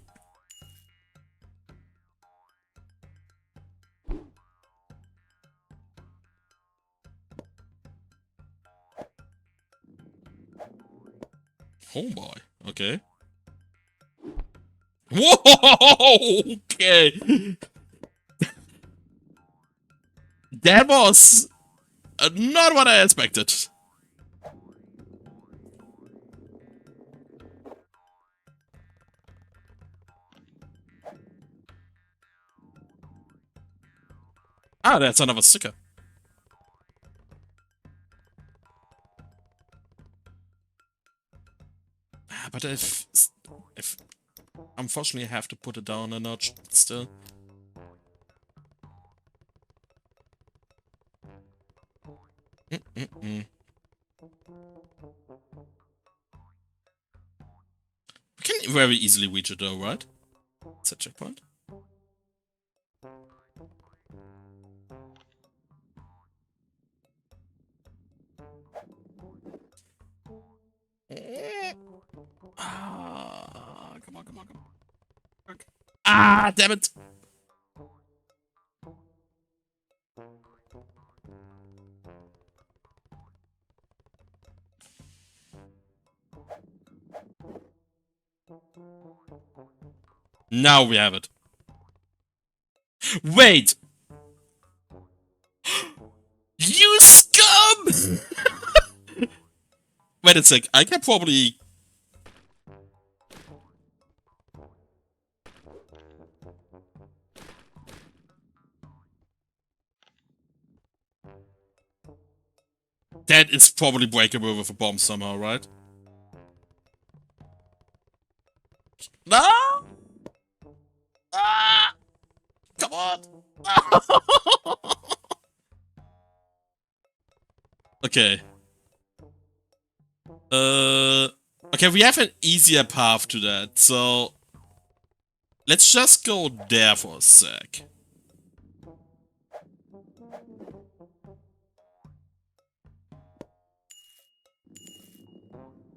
[SPEAKER 1] Oh boy, okay. Whoa! Okay. That was not what I expected. Ah, that's another sticker. But if unfortunately I have to put it down a notch still. We can very easily reach it though, right? It's a checkpoint. Ah, come on, come on, come on. Okay. Ah, damn it. Now we have it. Wait! You scum! Wait a sec, I can probably... That is probably breakable with a bomb somehow, right? No! Ah! Come on! Okay. Okay, we have an easier path to that, so... Let's just go there for a sec.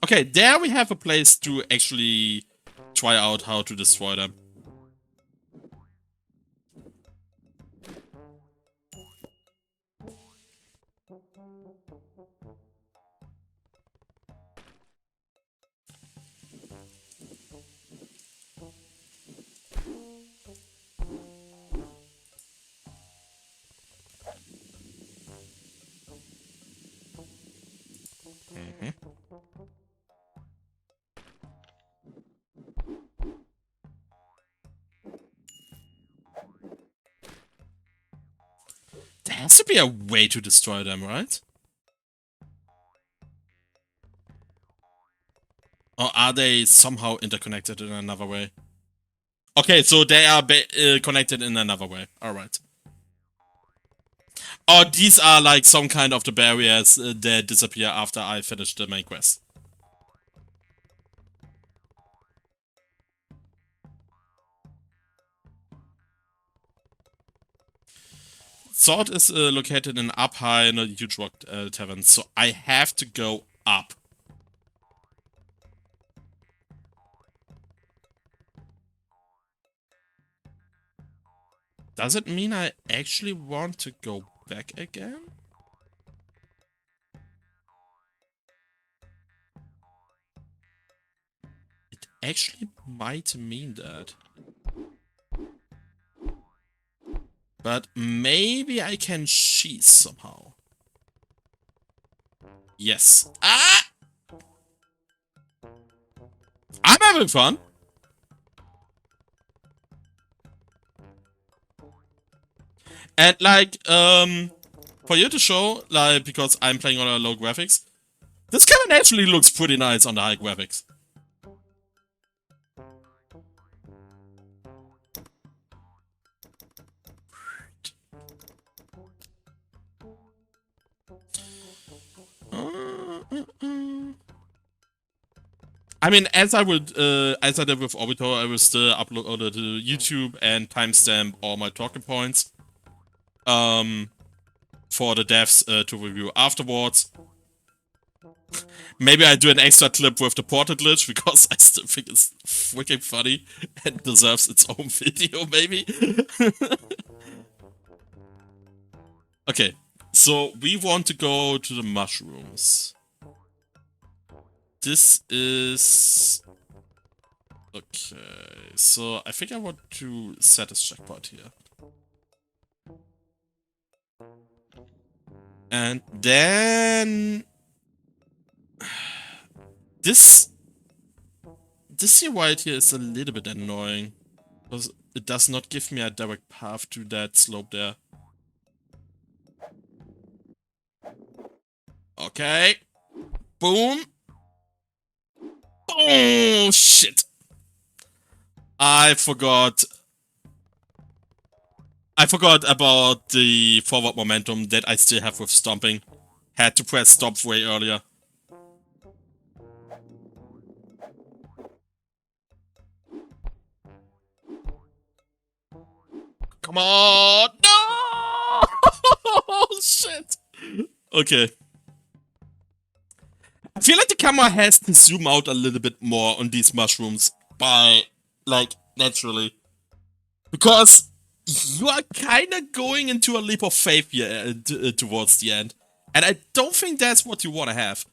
[SPEAKER 1] Okay, there we have a place to actually try out how to destroy them. There has to be a way to destroy them, right? Or are they somehow interconnected in another way? Okay, so they are connected in another way. Alright. Or these are like some kind of the barriers that disappear after I finish the main quest. Sword is located in up high in a huge rock tavern, so I have to go up. Does it mean I actually want to go back again? It actually might mean that. But maybe I can cheese somehow. Yes. Ah! I'm having fun. And like, for you to show, like, because I'm playing on a low graphics, this cavern actually looks pretty nice on the high graphics. I mean, as I did with Obito, I will still upload it to YouTube and timestamp all my talking points. For the devs to review afterwards. Maybe I do an extra clip with the portal glitch because I still think it's freaking funny and deserves its own video, maybe. Okay, so we want to go to the mushrooms. This is... Okay, so I think I want to set a checkpoint here. And then... This here right here is a little bit annoying. Because it does not give me a direct path to that slope there. Okay. Boom. Oh, shit. I forgot about the forward momentum that I still have with stomping. Had to press stop way earlier. Come on! No! Oh, shit! Okay. feel like the camera has to zoom out a little bit more on these mushrooms by, like, naturally. Because you are kind of going into a leap of faith here towards the end. And I don't think that's what you want to have.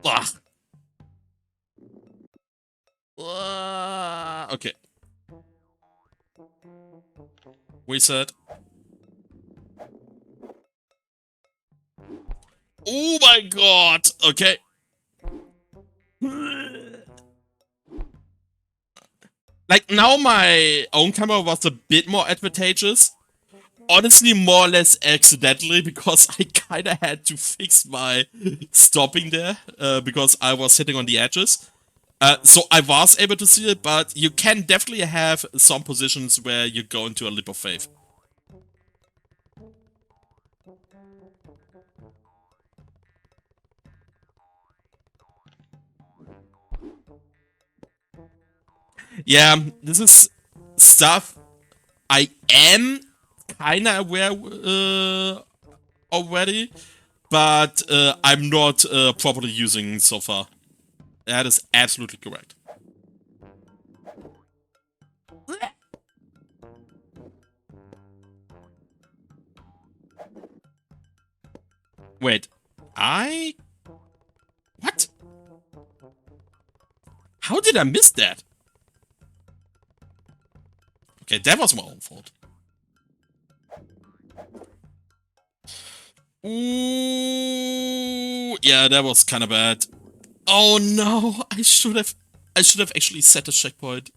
[SPEAKER 1] Ugh. Okay. Reset. Oh my god! Okay. Like, now my own camera was a bit more advantageous. Honestly, more or less accidentally, because I kinda had to fix my stopping there, because I was sitting on the edges. So I was able to see it, but you can definitely have some positions where you go into a leap of faith. Yeah, this is stuff I am kinda aware already, but I'm not properly using so far. That is absolutely correct. Wait, what? How did I miss that? Okay, that was my own fault. Ooh, yeah, that was kind of bad. Oh no, I should have actually set a checkpoint.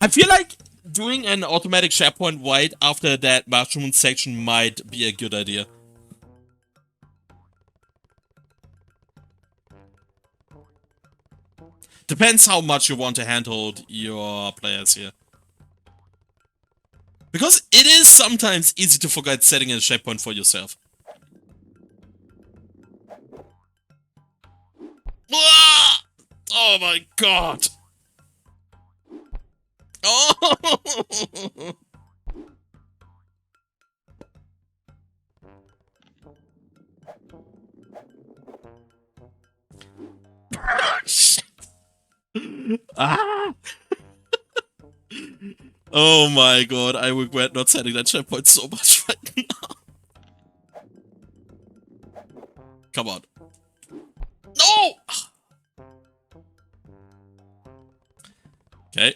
[SPEAKER 1] I feel like doing an automatic checkpoint right after that mushroom section might be a good idea. Depends how much you want to handhold your players here. Because it is sometimes easy to forget setting a checkpoint for yourself. Oh my god! Oh! Shit. Ah! Oh my god, I regret not setting that checkpoint so much right now. Come on. No! Okay.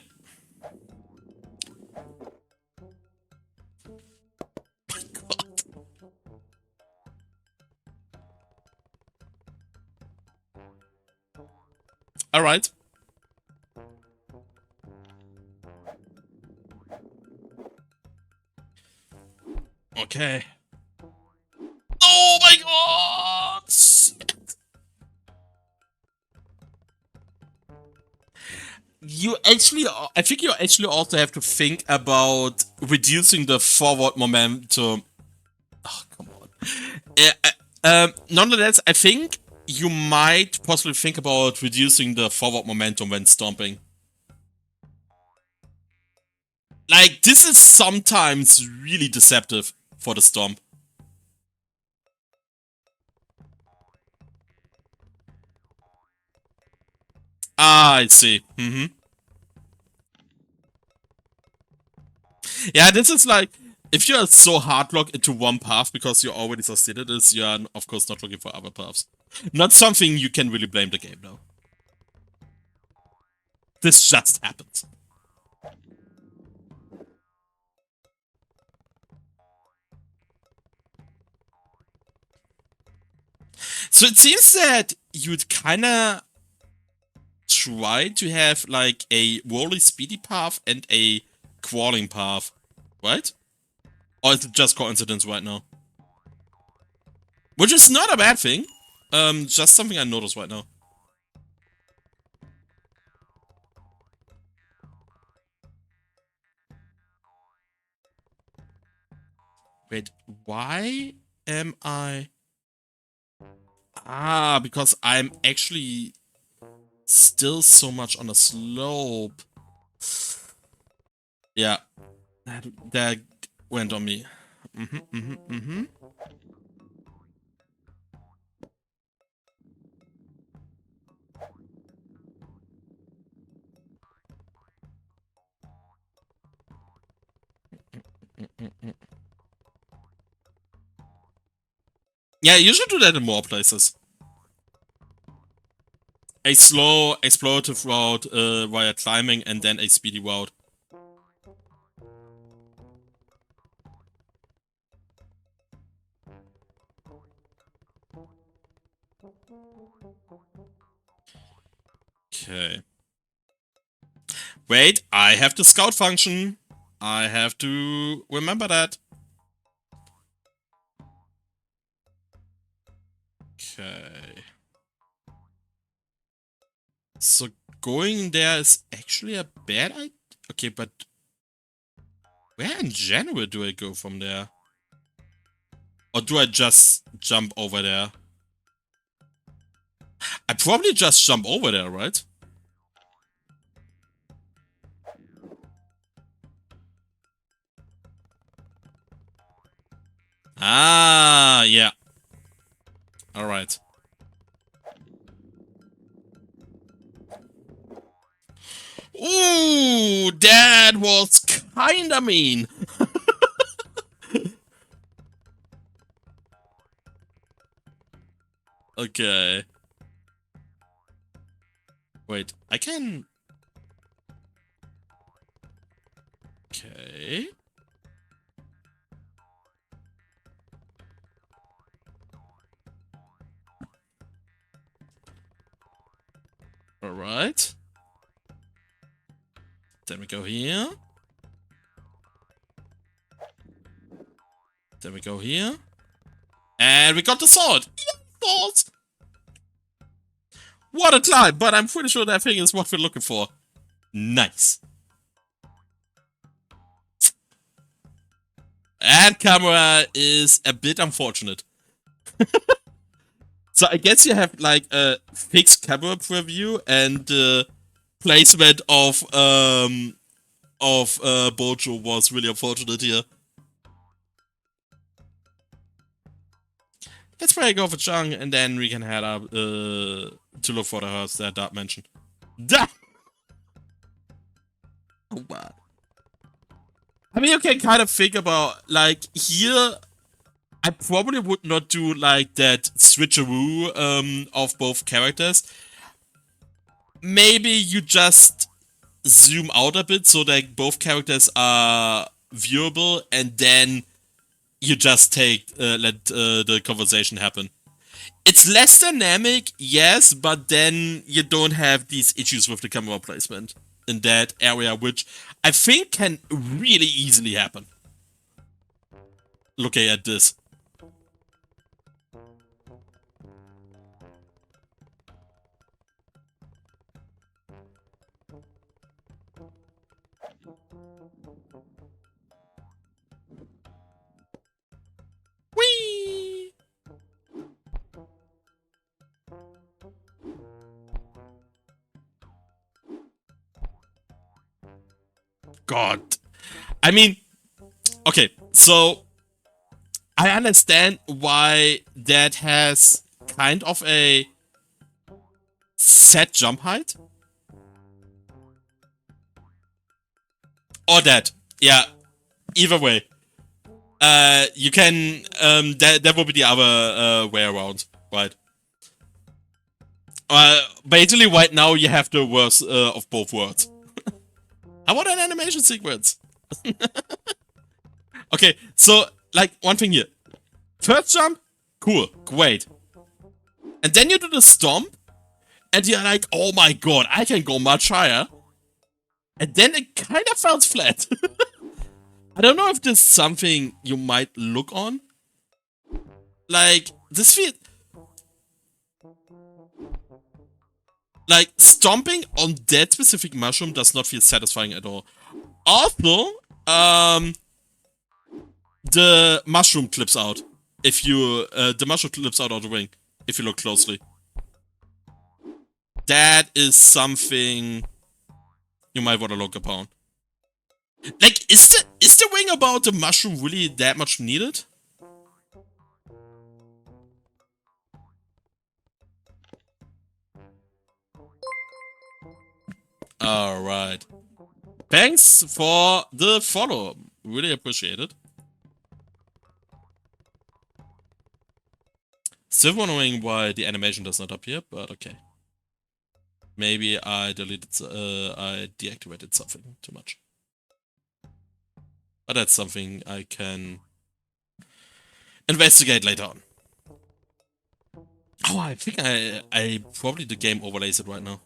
[SPEAKER 1] My god. Alright. Okay. Oh my god! Shit. I think you actually also have to think about reducing the forward momentum. Oh, come on. Nonetheless, I think you might possibly think about reducing the forward momentum when stomping. Like, this is sometimes really deceptive for the stomp. Ah, I see. Yeah, this is like, if you are so hard locked into one path because you already succeeded this, you are of course not looking for other paths. Not something you can really blame the game though. This just happens. So it seems that you'd kinda try to have like a rolly speedy path and a crawling path, right? Or is it just coincidence right now? Which is not a bad thing. Just something I noticed right now. Wait, why am I... Ah, because I'm actually still so much on a slope. Yeah, that went on me. Yeah, you should do that in more places. A slow explorative route via climbing and then a speedy route. Okay. Wait, I have the scout function. I have to remember that. Okay. So going there is actually a bad idea. Okay, but where in general do I go from there? Or do I just jump over there? I probably just jump over there, right? Ah, yeah. Alright. Ooh, that was kinda mean. Okay. Wait, I can... Okay. Alright. Then we go here. Then we go here. And we got the sword! Yeah, sword! What a climb! But I'm pretty sure that thing is what we're looking for. Nice. And camera is a bit unfortunate. So I guess you have like a fixed camera preview and placement of Bojo was really unfortunate here. Let's probably go for Chung and then we can head up to look for the house that Dart mentioned. Da! Oh wow. I mean, you can kind of think about like here. I probably would not do like that switcheroo of both characters. Maybe you just zoom out a bit so that both characters are viewable, and then you just let the conversation happen. It's less dynamic, yes, but then you don't have these issues with the camera placement in that area, which I think can really easily happen. Looking at this. Whee! God. I mean, okay, so I understand why that has kind of a set jump height. Or that. Yeah. Either way. You can that will be the other way around, right? Basically right now you have the worst of both worlds. I want an animation sequence. Okay, so like one thing here. First jump, cool, great. And then you do the stomp, and you're like, oh my god, I can go much higher. And then it kind of falls flat. I don't know if this is something you might look on. Like, this feels... Like, stomping on that specific mushroom does not feel satisfying at all. Also, the mushroom clips out. If you, the mushroom clips out of the ring. If you look closely. That is something you might want to look upon. Like, is the wing about the mushroom really that much needed? Alright. Thanks for the follow. Really appreciate it. Still wondering why the animation does not appear, but okay. Maybe I deactivated something too much. But that's something I can investigate later on. Oh, I think I probably the game overlays it right now.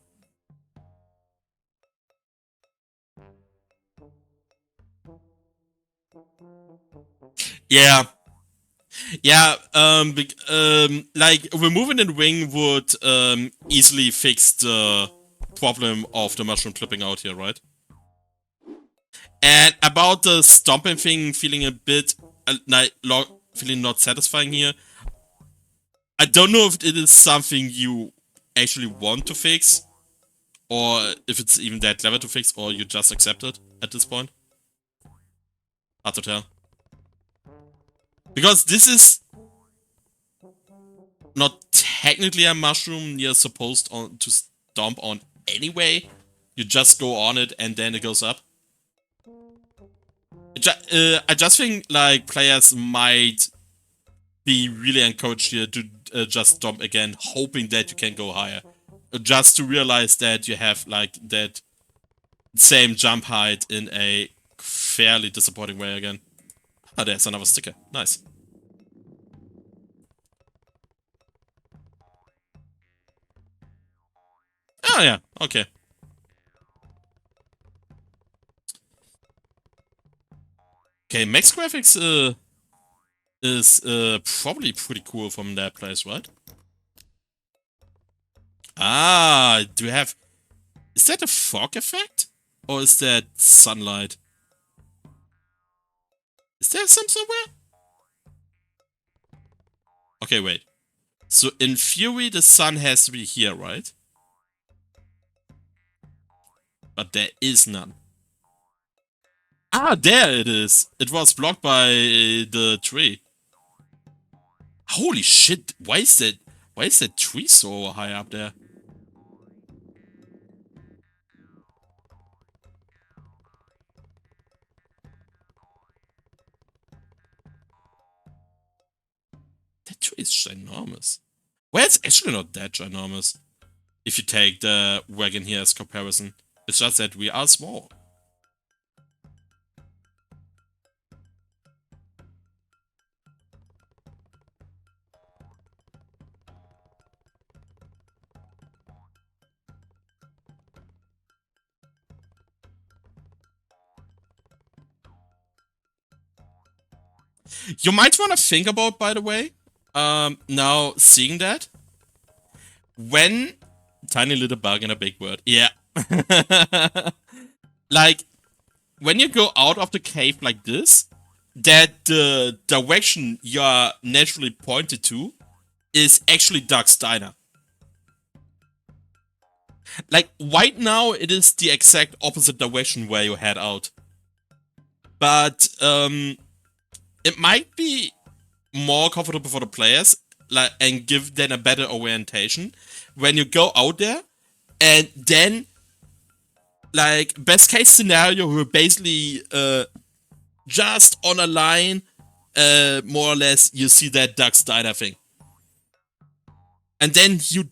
[SPEAKER 1] Yeah. Yeah, like removing the wing would easily fix the problem of the mushroom clipping out here, right? And about the stomping thing feeling a bit feeling not satisfying here. I don't know if it is something you actually want to fix, or if it's even that clever to fix, or you just accept it at this point. Hard to tell. Because this is not technically a mushroom you're supposed to stomp on anyway. You just go on it and then it goes up. I just think like players might be really encouraged here to just stomp again, hoping that you can go higher. Just to realize that you have like that same jump height in a fairly disappointing way again. Oh, there's another sticker. Nice. Oh yeah, okay. Okay, Max Graphics is probably pretty cool from that place, right? Ah, do you have... Is that a fog effect? Or is that sunlight? Is there some somewhere? Okay, wait. So in theory, the sun has to be here, right? But there is none. Ah, there it is. It was blocked by the tree. Holy shit! Why is that tree so high up there? That tree is ginormous. Well, it's actually not that ginormous. If you take the wagon here as comparison. It's just that we are small. You might want to think about, by the way, now seeing that, when tiny little bug in a big word, yeah, like when you go out of the cave like this, that the direction you're naturally pointed to is actually Doug's Diner. Like right now, it is the exact opposite direction where you head out, but it might be more comfortable for the players, like, and give them a better orientation when you go out there, and then, like, best case scenario, we're basically just on a line, more or less. You see that Duck's Diner thing, and then you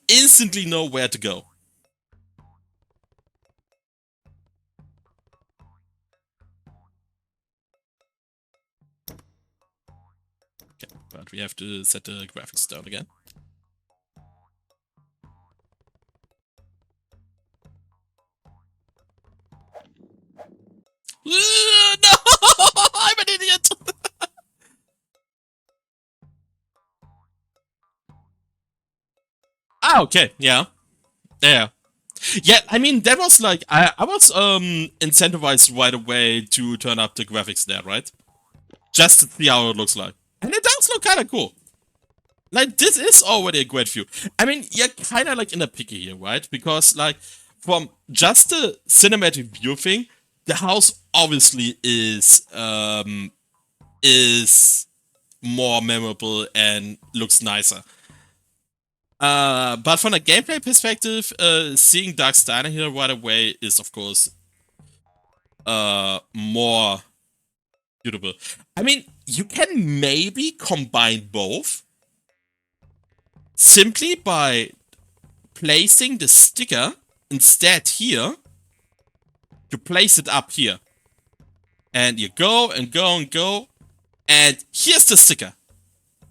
[SPEAKER 1] instantly know where to go. Okay, but we have to set the graphics down again. No! I'm an idiot! Ah, okay, yeah. Yeah. Yeah, I mean, that was like, I was incentivized right away to turn up the graphics there, right? Just to see how it looks like. And it does look kind of cool. Like, this is already a great view. I mean, you're kind of like in a picky here, right? Because, like, from just the cinematic view thing, the house obviously is more memorable and looks nicer. But from a gameplay perspective, seeing Dark Diner here right away is of course more suitable. I mean, you can maybe combine both simply by placing the sticker instead here. You place it up here. And you go and go and go. And here's the sticker.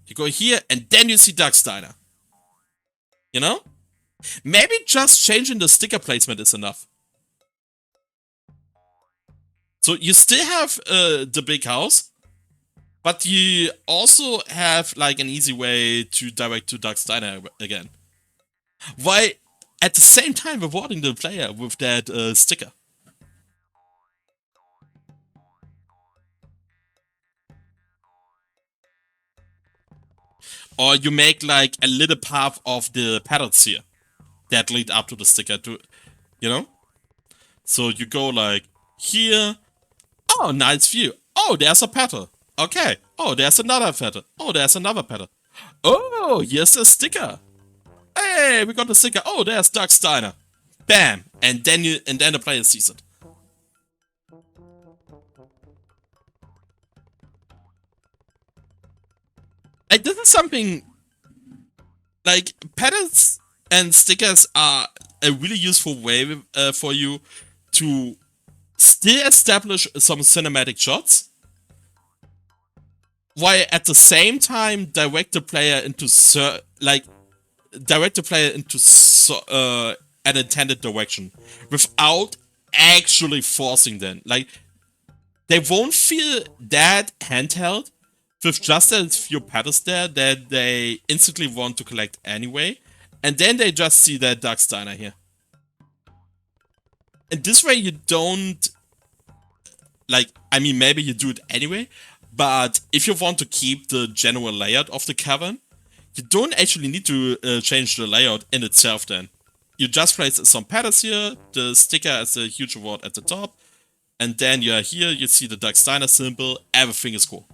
[SPEAKER 1] You go here and then you see Dark Diner. You know? Maybe just changing the sticker placement is enough. So you still have the big house, but you also have like an easy way to direct to Dark Diner again. While at the same time rewarding the player with that sticker. Or you make like a little path of the patterns here that lead up to the sticker, to, you know? So you go like here. Oh, nice view. Oh, there's a pattern. Okay. Oh, there's another pattern. Oh, there's another pattern. Oh, here's a sticker. Hey, we got the sticker. Oh, there's Dark Diner. Bam. And then the player sees it. Like, this is something, like, patterns and stickers are a really useful way for you to still establish some cinematic shots, while at the same time direct the player into an intended direction without actually forcing them. Like, they won't feel that handheld with just a few patterns there that they instantly want to collect anyway, and then they just see that Dark Diner here. And this way you don't, like, I mean, maybe you do it anyway, but if you want to keep the general layout of the cavern, you don't actually need to change the layout in itself then. You just place some patterns here, the sticker as a huge reward at the top, and then you're here, you see the Dark Diner symbol, everything is cool.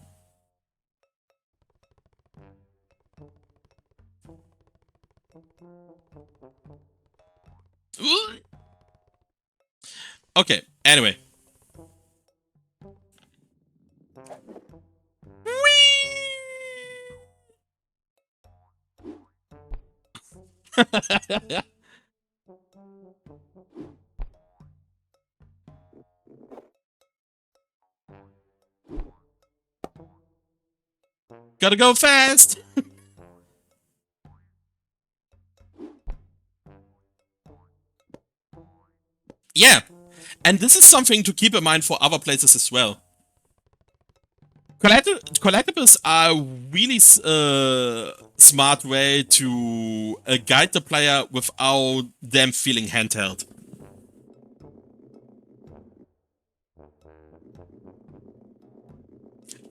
[SPEAKER 1] Okay, anyway. Gotta go fast! Yeah, and this is something to keep in mind for other places as well. Collectibles are a really smart way to guide the player without them feeling handheld.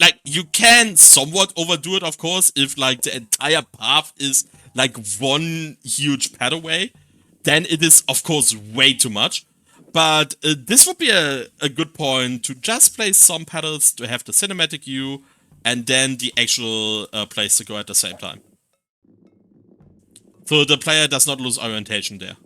[SPEAKER 1] Like, you can somewhat overdo it, of course, if like the entire path is like one huge pathway, then it is of course way too much. But this would be a good point to just place some pedals to have the cinematic view and then the actual place to go at the same time. So the player does not lose orientation there.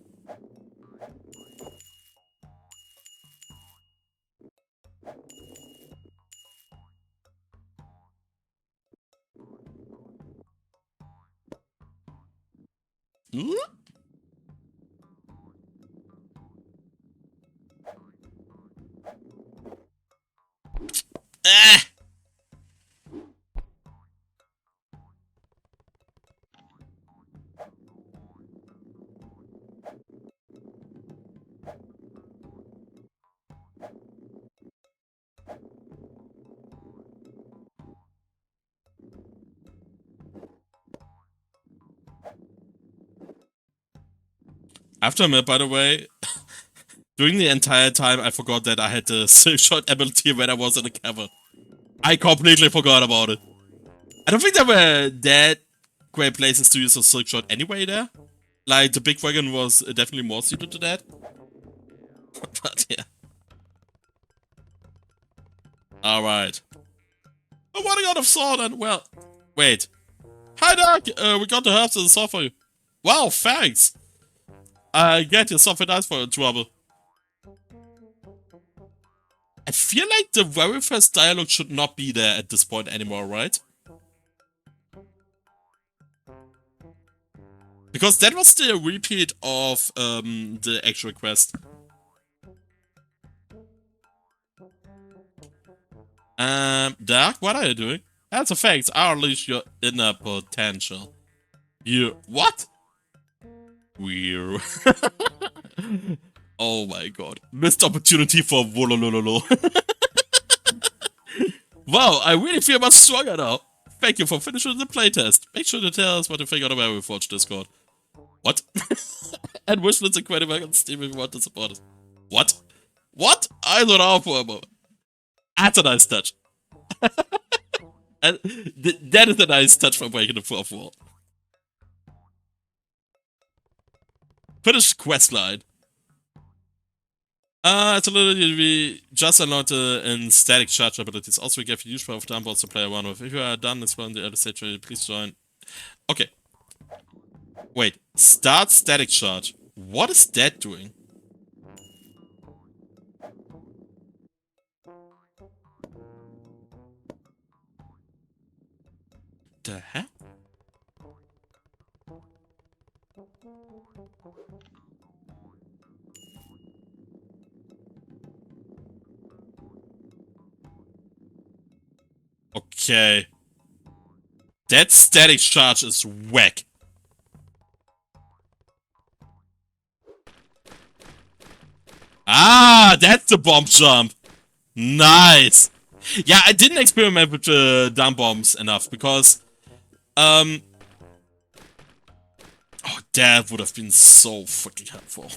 [SPEAKER 1] Ah! After a minute, by the way, during the entire time, I forgot that I had the Silkshot ability when I was in the cavern. I completely forgot about it. I don't think there were that great places to use a Silkshot anyway there. Like, the big wagon was definitely more suited to that. But yeah. Alright. I'm running out of sword and, well... Wait. Hi, Doc! We got the herbs and the sword for you. Wow, thanks! I get you something nice for your trouble. I feel like the very first dialogue should not be there at this point anymore, right? Because that was still a repeat of the actual quest. Dark, what are you doing? That's a fact. I unleash your inner potential. You... What? Weird. Oh my god. Missed opportunity for Wololololo. Wow, I really feel much stronger now. Thank you for finishing the playtest. Make sure to tell us what you think on the Wiremesh Discord. What? And Wishlets Incredibug on Steam if you want to support us. What? What? I don't know for a moment. That's a nice touch. And that is a nice touch for breaking the fourth wall. Finish questline. It's a little we just unlocked in static charge abilities. Also, we gave you use of dungbomb to play around with. If you are done exploring the other stage, please join. Okay. Wait. Start static charge. What is that doing? The heck? Okay. That static charge is whack. Ah, that's the bomb jump. Nice. Yeah, I didn't experiment with dungbomb enough because, oh, that would have been so freaking helpful.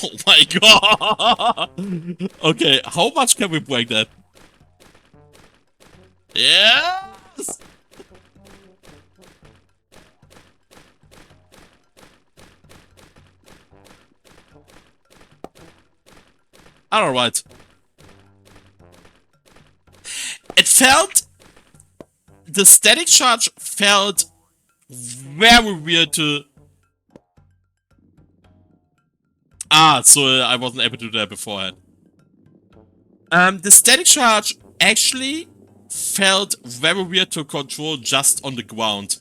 [SPEAKER 1] Oh my god! Okay, how much can we break that? Yes! Alright. It felt... The static charge felt very weird to... Ah, so I wasn't able to do that beforehand. The static charge actually felt very weird to control just on the ground.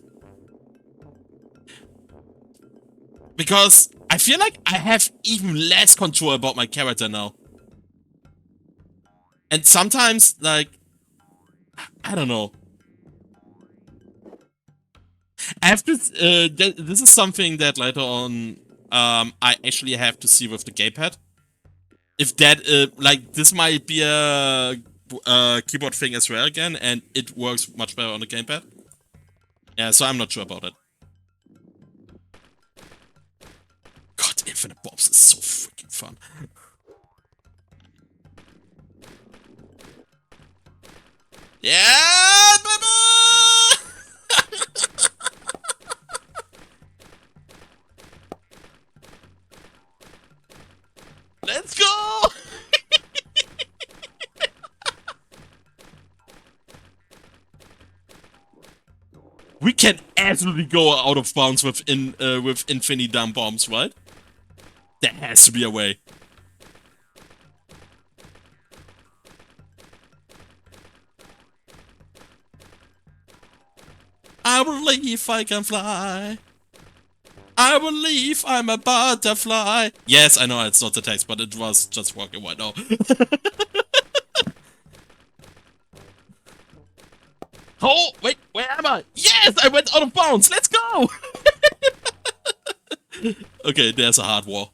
[SPEAKER 1] Because I feel like I have even less control about my character now. And sometimes, like, I don't know. I have to, this is something that later on, I actually have to see with the Gamepad. If that, like, this might be a keyboard thing as well again, and it works much better on the Gamepad. Yeah, so I'm not sure about it. God, infinite bombs is so freaking fun. Yeah, baby! Let's go! We can absolutely go out of bounds with infinity dungbomb, right? There has to be a way. I believe I can fly. I believe I'm a butterfly. Yes, I know it's not the text, but it was just walking right now. Oh, wait, where am I? Yes, I went out of bounds. Let's go. Okay, there's a hard wall.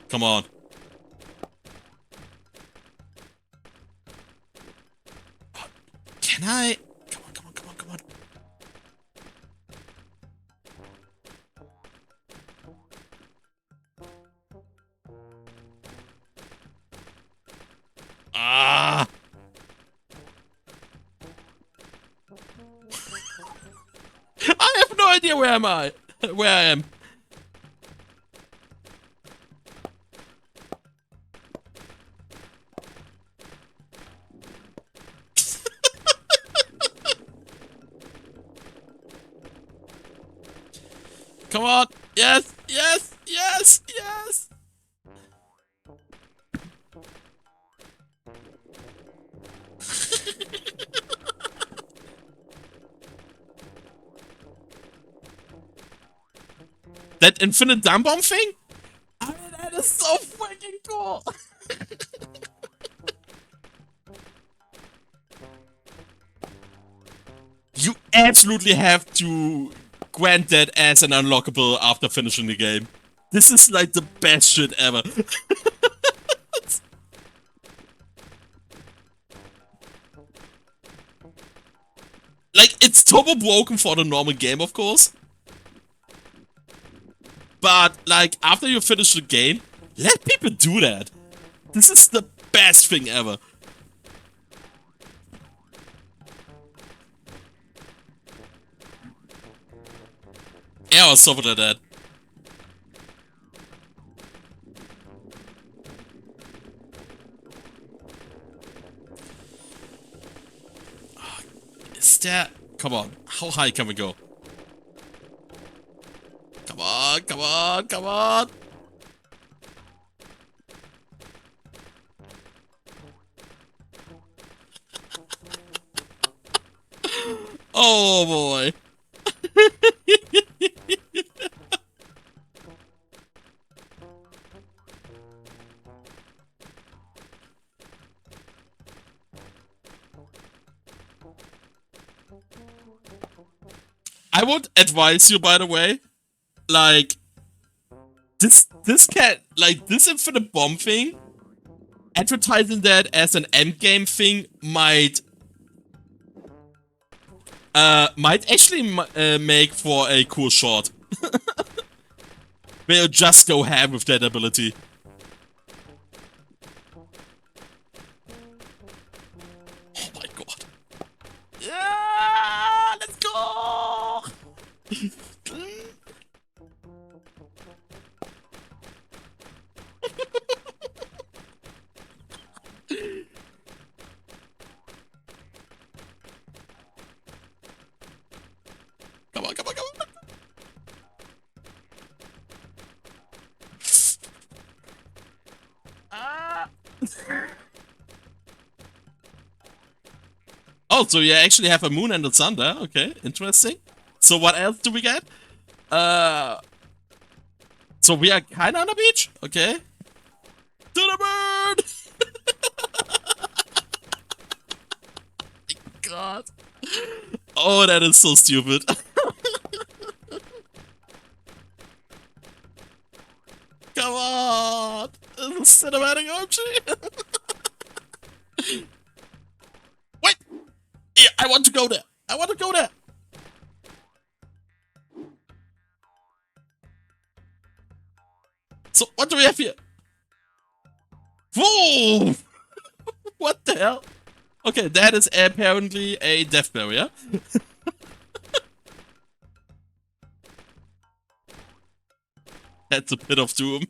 [SPEAKER 1] Come on. Can I? Come on, come on, come on, come on. Ah! no idea where am I. Where I am. Come on! Yes! Yes! Yes! Yes! That infinite dungbomb thing? I mean, that is so freaking cool! You absolutely have to grant that as an unlockable after finishing the game. This is like the best shit ever. Like, it's turbo broken for the normal game, of course. But, like, after you finish the game, let people do that. This is the best thing ever. Yeah, I was so at that. Is that... Come on, how high can we go? Come on, come on, come on! Oh boy! I would advise you, by the way, like, this infinite bomb thing, advertising that as an endgame thing might actually make for a cool shot. Where you just go ham with that ability. Oh my god. Yeah, let's go! Come on, come on, come on. Oh, so you actually have a moon and a sun there. Okay, interesting. So what else do we get? So we are kinda on the beach? Okay. To the bird! God. Oh, that is so stupid. Come on! This is cinematic option! Wait! Yeah, I want to go there! I want to go there! So, what do we have here? Whoa! What the hell? Okay, that is apparently a death barrier. That's a bit of doom.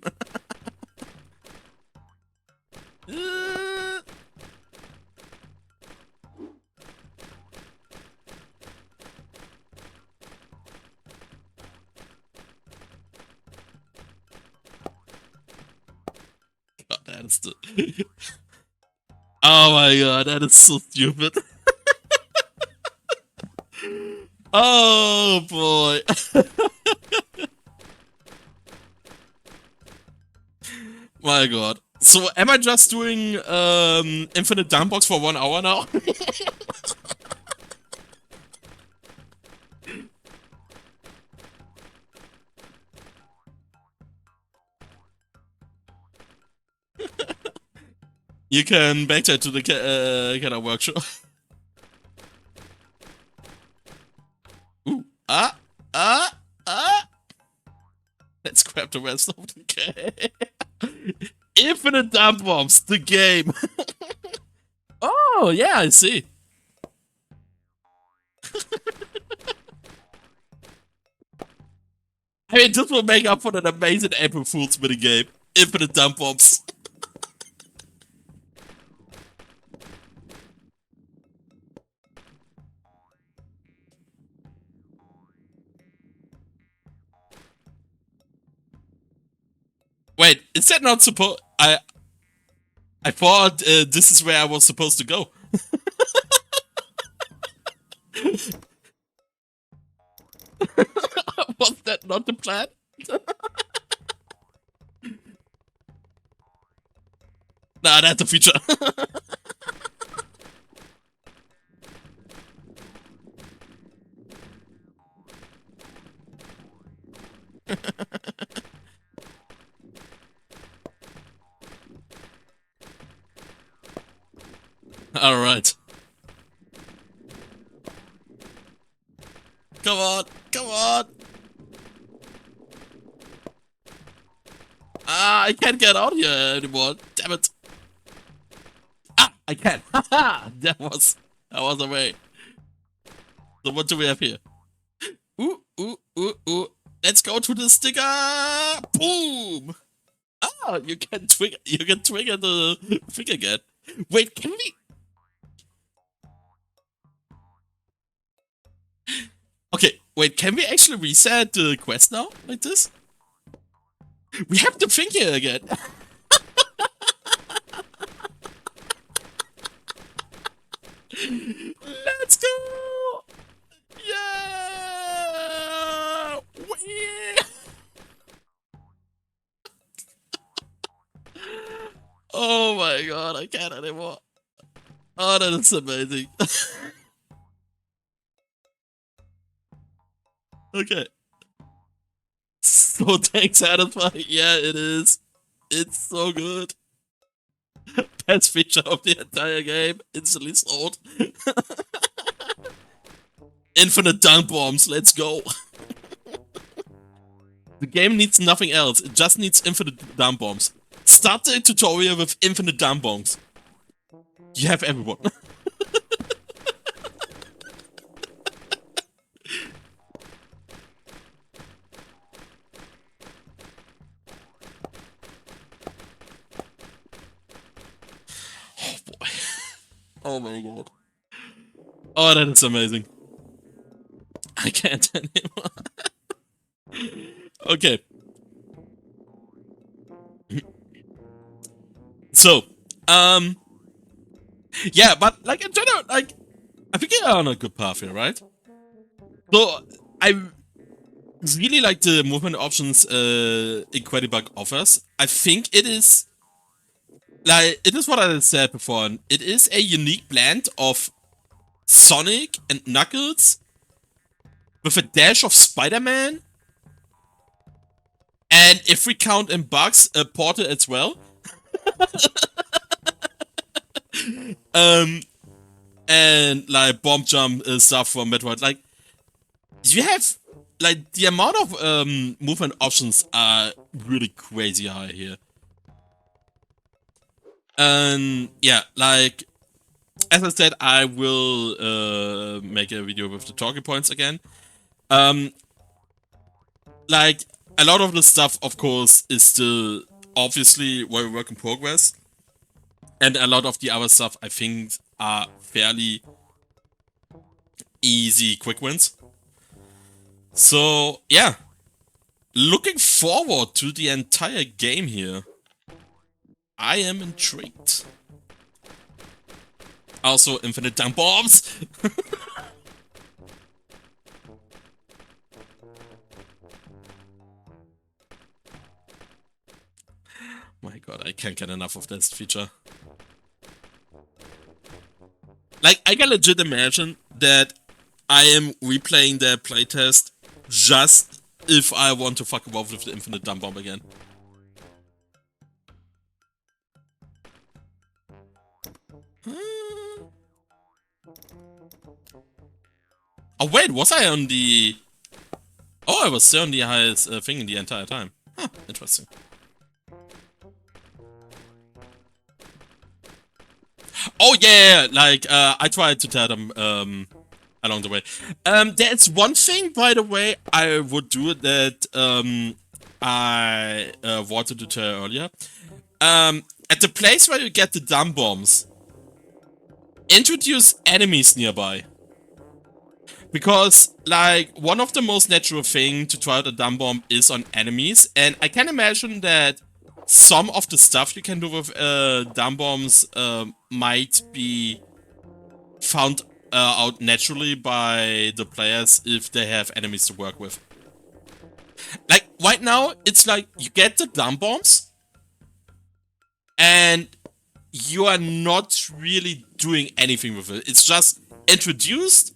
[SPEAKER 1] God, that is the... Oh my god, that is so stupid. Oh boy. My god. So am I just doing infinite dumbox for 1 hour now? You can backtrack to the kind of workshop. Ooh, let's grab the rest of the game. Infinite dungbomb, the game. Oh, yeah, I see. I mean, this will make up for an amazing April Fool's minigame. Infinite dungbomb. Wait, is that not supposed? I thought this is where I was supposed to go. Was that not the plan? Nah, that's a feature. All right. Come on, come on. Ah, I can't get out here anymore. Damn it. Ah, I can. Haha, that was a way. So what do we have here? Ooh, ooh, ooh, ooh. Let's go to the sticker. Boom. Ah, you can trigger the thing again. Wait, can we? Okay, wait, can we actually reset the quest now, like this? We have the thing here again. Let's go! Yeah! Oh my god, I can't anymore. Oh, that is amazing. Okay. So dang satisfying. Yeah, it is. It's so good. Best feature of the entire game. Instantly sold. Infinite dungbombs. Let's go. The game needs nothing else. It just needs infinite dungbombs. Start the tutorial with infinite dungbombs. You have everyone. Oh my god. Oh, that is amazing. I can't anymore. Okay. So, yeah, but like in general, like, I think you're on a good path here, right? So, I really like the movement options Incredibug offers. I think it is what I said before. It is a unique blend of Sonic and Knuckles with a dash of Spider-Man, and if we count in bugs, Portal as well. And like bomb jump stuff from Metroid. Like, you have like the amount of movement options are really crazy high here. And yeah, like, as I said, I will make a video with the talking points again. Like, a lot of the stuff, of course, is still obviously very work in progress. And a lot of the other stuff, I think, are fairly easy quick wins. So, yeah. Looking forward to the entire game here. I am intrigued. Also, infinite dungbombs. My god, I can't get enough of this feature. Like, I can legit imagine that I am replaying the playtest just if I want to fuck around with the infinite dungbomb again. Oh wait, was I on the... Oh, I was still on the highest thing the entire time. Huh, interesting. Oh yeah, like, I tried to tell them a along the way. There's one thing, by the way, I would do that I wanted to tell earlier. At the place where you get the dungbombs, introduce enemies nearby. Because, like, one of the most natural thing to try out a dungbomb is on enemies, and I can imagine that some of the stuff you can do with dungbombs might be found out naturally by the players if they have enemies to work with. Like, right now, it's like, you get the dungbombs, and you are not really doing anything with it. It's just introduced,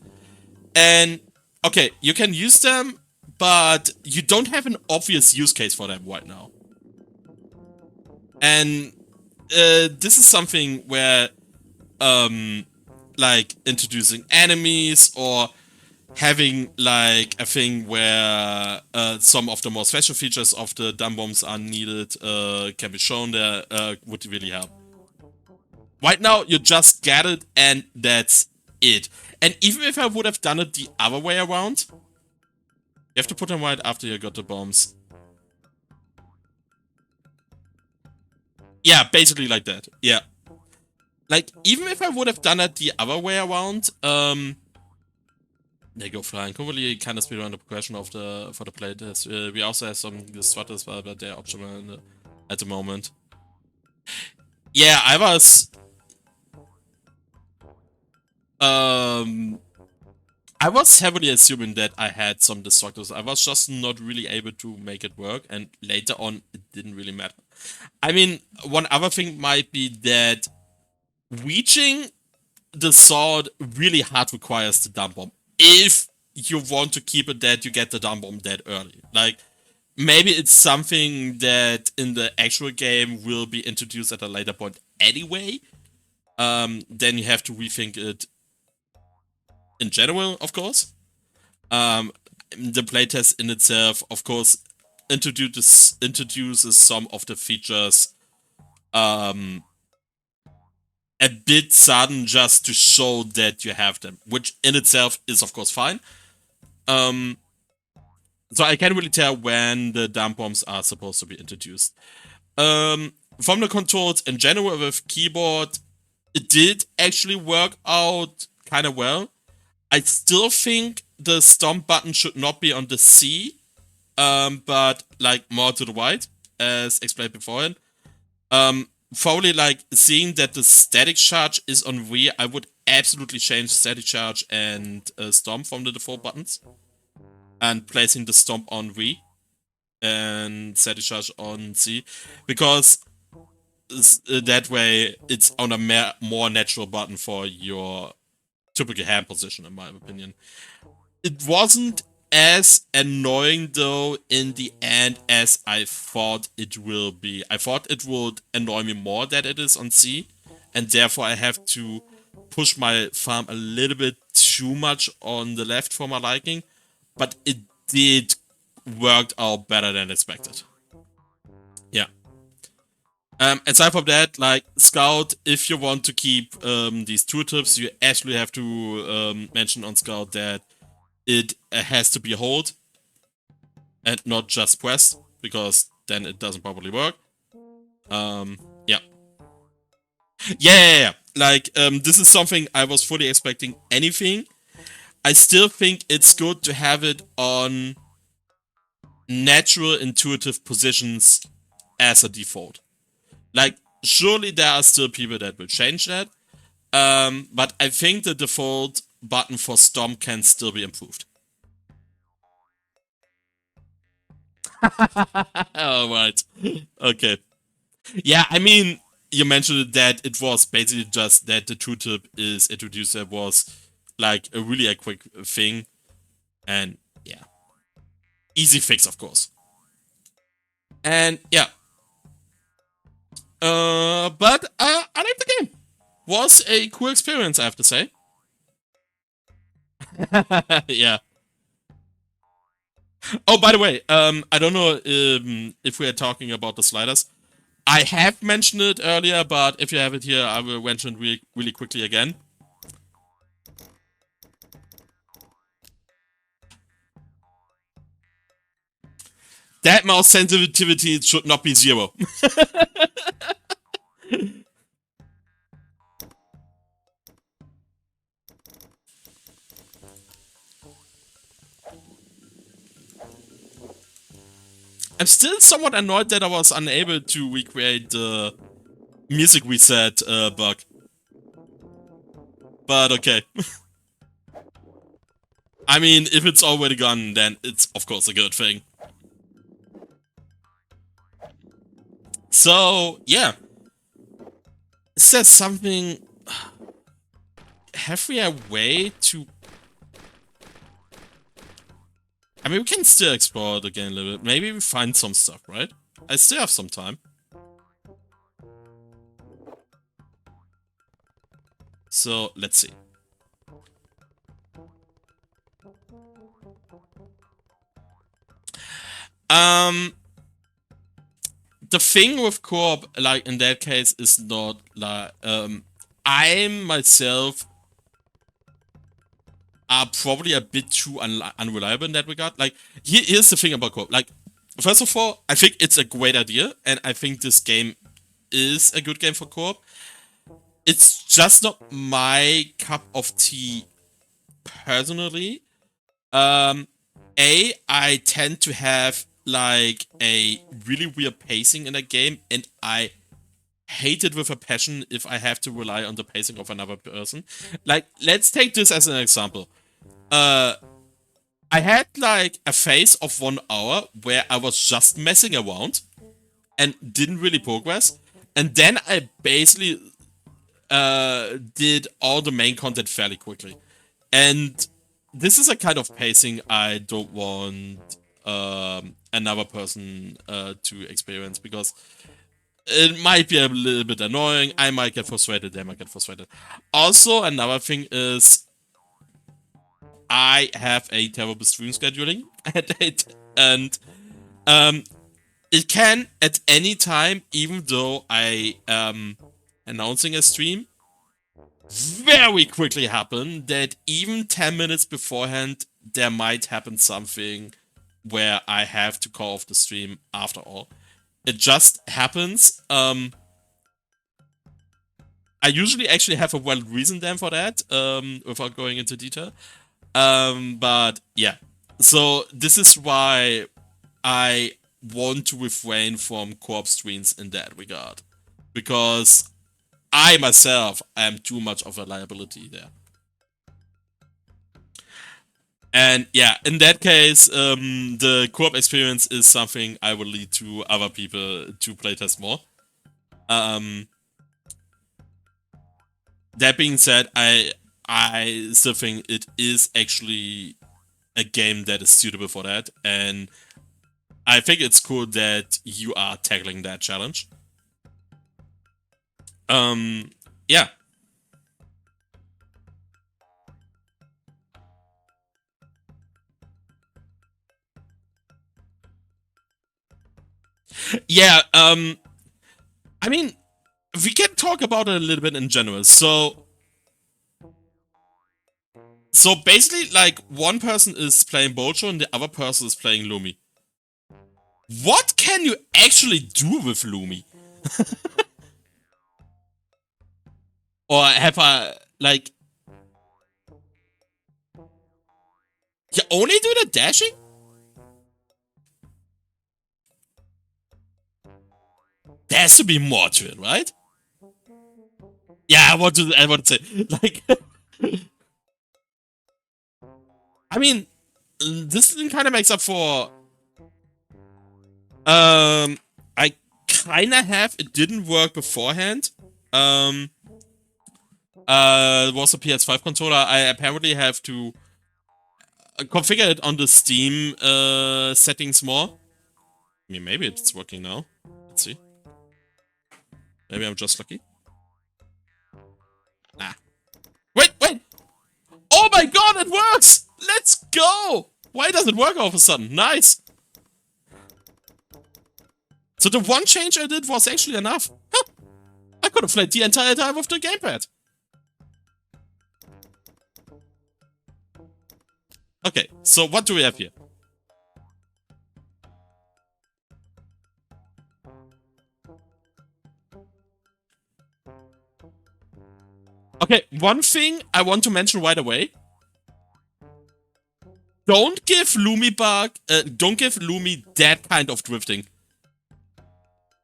[SPEAKER 1] and, okay, you can use them, but you don't have an obvious use case for them right now. And this is something where, like, introducing enemies or having, like, a thing where some of the more special features of the dungbombs are needed can be shown there would really help. Right now, you just get it, and that's it. And even if I would have done it the other way around, you have to put them right after you got the bombs. Yeah, basically like that. Yeah. Like, even if I would have done it the other way around, they go flying. Hopefully, kind of speedrun the progression of for the playtest. We also have some strutters, but they're optional at the moment. Yeah, I was heavily assuming that I had some destructors. I was just not really able to make it work, and later on, it didn't really matter. I mean, one other thing might be that reaching the sword really hard requires the dungbomb. If you want to keep it dead, you get the dungbomb dead early. Like, maybe it's something that in the actual game will be introduced at a later point anyway. Then you have to rethink it in general, of course. The playtest in itself, of course, introduces some of the features a bit sudden just to show that you have them, which in itself is, of course, fine. So I can't really tell when the dungbombs are supposed to be introduced. From the controls in general with keyboard, it did actually work out kind of well. I still think the stomp button should not be on the C, but like more to the right, as explained beforehand. Probably like seeing that the static charge is on V, I would absolutely change static charge and stomp from the default buttons, and placing the stomp on V and static charge on C, because that way it's on a more natural button for your typical hand position, in my opinion. It wasn't as annoying, though, in the end as I thought it will be. I thought it would annoy me more that it is on C, and therefore I have to push my thumb a little bit too much on the left for my liking, but it did work out better than expected. Yeah. Aside from that, like, Scout, if you want to keep these tooltips, you actually have to mention on Scout that it has to be hold and not just press, because then it doesn't properly work. Yeah. Yeah. Like, this is something I was fully expecting anything. I still think it's good to have it on natural intuitive positions as a default. Like, surely there are still people that will change that, but I think the default button for Stomp can still be improved. Alright. Okay. Yeah, I mean, you mentioned that it was basically just that the tooltip is introduced. That was like a quick thing. And yeah. Easy fix, of course. And yeah. But I liked the game. Was a cool experience, I have to say. Yeah. Oh, by the way, I don't know if we are talking about the sliders. I have mentioned it earlier, but if you have it here, I will mention it really quickly again. That mouse sensitivity should not be 0. I'm still somewhat annoyed that I was unable to recreate the music reset bug. But okay. I mean, if it's already gone, then it's of course a good thing. So, yeah. Is there something... Have we a way to... I mean, we can still explore it again a little bit. Maybe we find some stuff, right? I still have some time. So, let's see. The thing with Coop, like, in that case, is not, like, I myself are probably a bit too unreliable in that regard. Like, here's the thing about Coop. Like, first of all, I think it's a great idea, and I think this game is a good game for Coop. It's just not my cup of tea personally. I tend to have like a really weird pacing in a game, and I hate it with a passion if I have to rely on the pacing of another person. Like, let's take this as an example. I had like a phase of 1 hour where I was just messing around and didn't really progress, and then I basically did all the main content fairly quickly. And this is a kind of pacing I don't want another person to experience, because it might be a little bit annoying. I might get frustrated, they might get frustrated. Also, another thing is I have a terrible stream scheduling and it can at any time, even though I am announcing a stream, very quickly happen that even 10 minutes beforehand there might happen something where I have to call off the stream after all. It just happens. I usually actually have a well reason then for that, without going into detail. But yeah. So this is why I want to refrain from co-op streams in that regard. Because I myself am too much of a liability there. And yeah, in that case, the co-op experience is something I will lead to other people to playtest more. That being said, I still think it is actually a game that is suitable for that, and I think it's cool that you are tackling that challenge. Yeah. Yeah, I mean, we can talk about it a little bit in general. So basically, like, one person is playing Bojo and the other person is playing Lumi. What can you actually do with Lumi? Or have I, like... You only do the dashing? There has to be more to it, right? Yeah, I want to say, like... I mean, this kind of makes up for... I kind of have... It didn't work beforehand. It was a PS5 controller. I apparently have to configure it on the Steam settings more. I mean, maybe it's working now. Let's see. Maybe I'm just lucky. Nah. Wait! Oh my god, it works! Let's go! Why does it work all of a sudden? Nice! So the one change I did was actually enough. Huh. I could have played the entire time with the gamepad. Okay, so what do we have here? one thing I want to mention right away. Don't give Lumi that kind of drifting.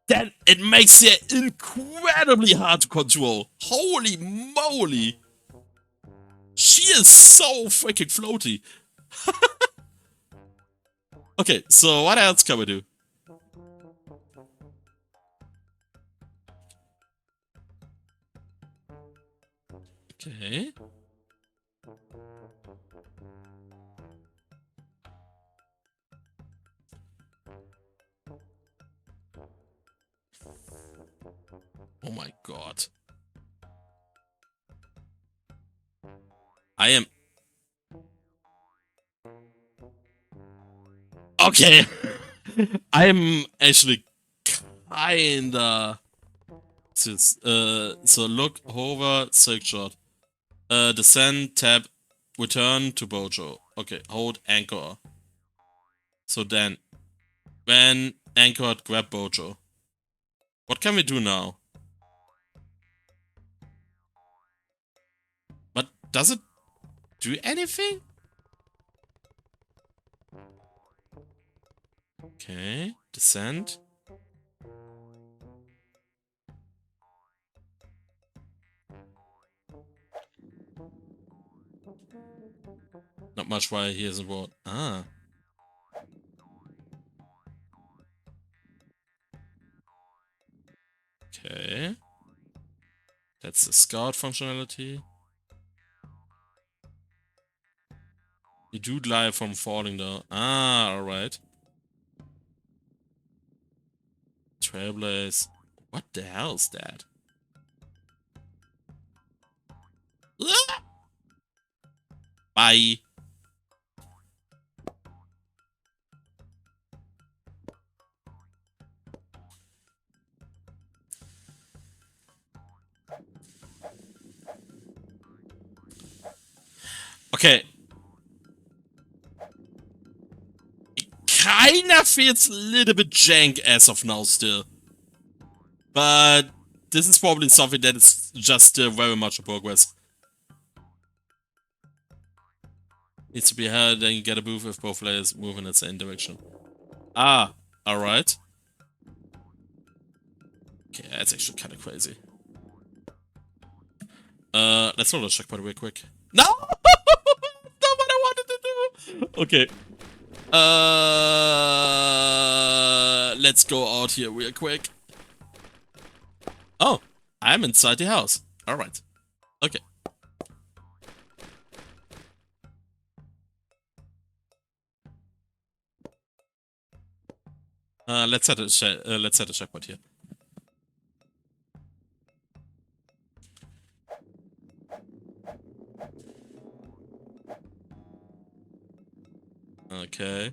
[SPEAKER 1] That it makes it incredibly hard to control. Holy moly. She is so freaking floaty. Okay, so what else can we do? Okay. Oh my god. I am... Okay. I'm actually kinda... So look, hover, Silkshot. Descend, tab, return to Bojo. Okay, hold anchor. So then, when anchored, grab Bojo. What can we do now? But does it do anything? Okay, descend. Not much why he isn't what. Ah. Okay. That's the scout functionality. You do glide from falling though. Ah, alright. Trailblaze. What the hell is that? Ah! Bye. Okay. It kinda feels a little bit jank as of now still. But this is probably something that is just still very much in progress. Needs to be held, then you get a move if both players move in the same direction. Ah, alright. Okay, that's actually kind of crazy. Let's roll a checkpoint real quick. No! That's not what I wanted to do! Okay. Let's go out here real quick. Oh, I'm inside the house. Alright. Okay. Let's set a checkpoint here. Okay.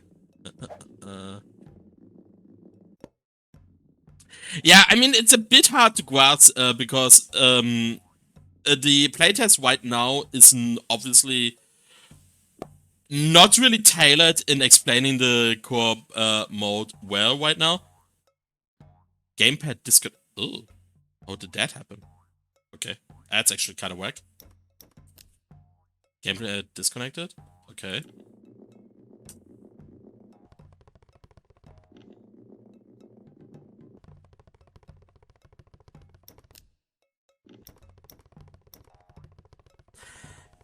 [SPEAKER 1] Yeah, I mean, it's a bit hard to grasp because the playtest right now is obviously not really tailored in explaining the co-op mode well right now. Gamepad disconnect. Oh, how did that happen? Okay, that's actually kind of whack. Gamepad disconnected. Okay.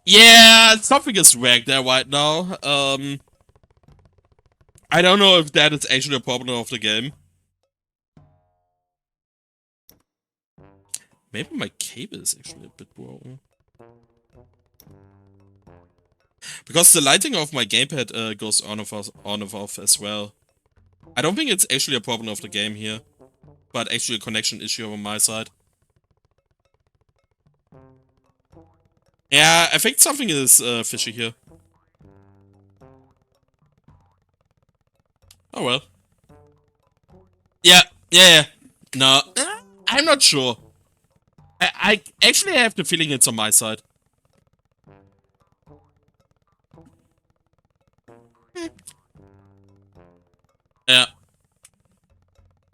[SPEAKER 1] Yeah, something is whack there right now. I don't know if that is actually a problem of the game. Maybe my cable is actually a bit broken. Because the lighting of my gamepad goes on and off as well. I don't think it's actually a problem of the game here, but actually a connection issue on my side. Yeah, I think something is fishy here. Oh well. Yeah. No, I'm not sure. I actually have the feeling it's on my side. Yeah.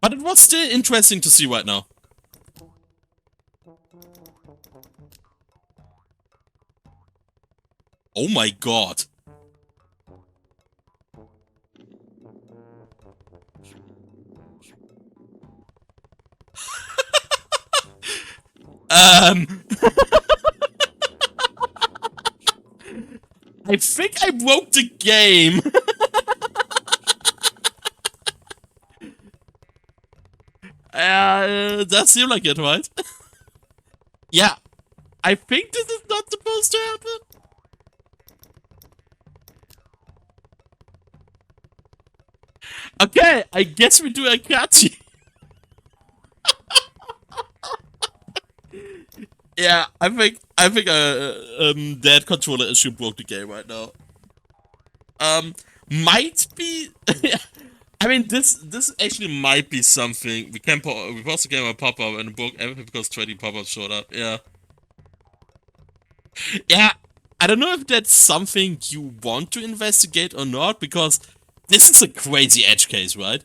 [SPEAKER 1] But it was still interesting to see right now. Oh my god. I think I broke the game. That seemed like it, right? Yeah, I think this is not supposed to happen. Okay, I guess we do a cutscene. Yeah, I think that controller issue broke the game right now. Might be. I mean, this actually might be something we can we paused the game a pop up and it broke everything because 20 pop ups showed up. Yeah, yeah. I don't know if that's something you want to investigate or not because this is a crazy edge case, right?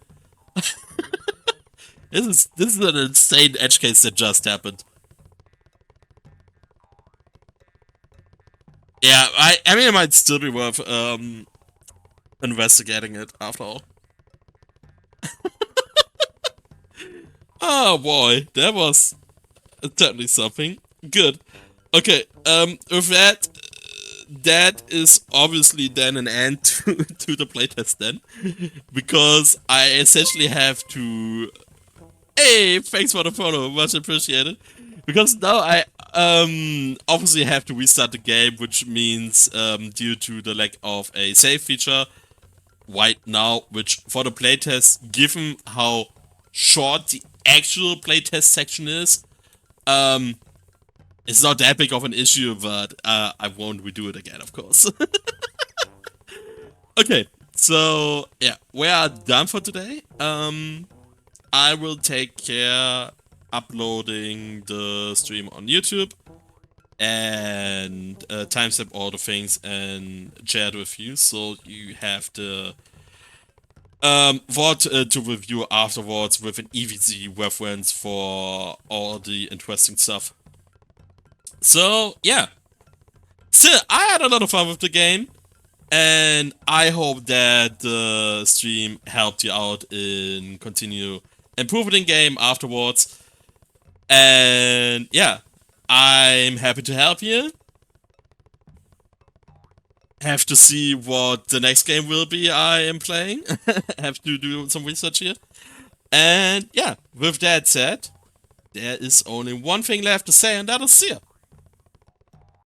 [SPEAKER 1] This is an insane edge case that just happened. Yeah, I mean it might still be worth investigating it after all. Oh boy, that was certainly something. Good. Okay, with that, that is obviously then an end to the playtest then. Because I essentially have to... Hey, thanks for the follow, much appreciated. Because now I obviously have to restart the game, which means due to the lack of a save feature right now, which for the playtest, given how short the actual playtest section is, it's not that big of an issue, but I won't redo it again, of course. Okay, so yeah, we are done for today. I will take care uploading the stream on YouTube and timestamp all the things and share it with you, so you have the what to review afterwards with an easy reference for all the interesting stuff. So yeah, still I had a lot of fun with the game, and I hope that the stream helped you out in continue improving the game afterwards. And yeah, I'm happy to help you. Have to see what the next game will be I am playing. Have to do some research here. And yeah, with that said, there is only one thing left to say, and that is see ya.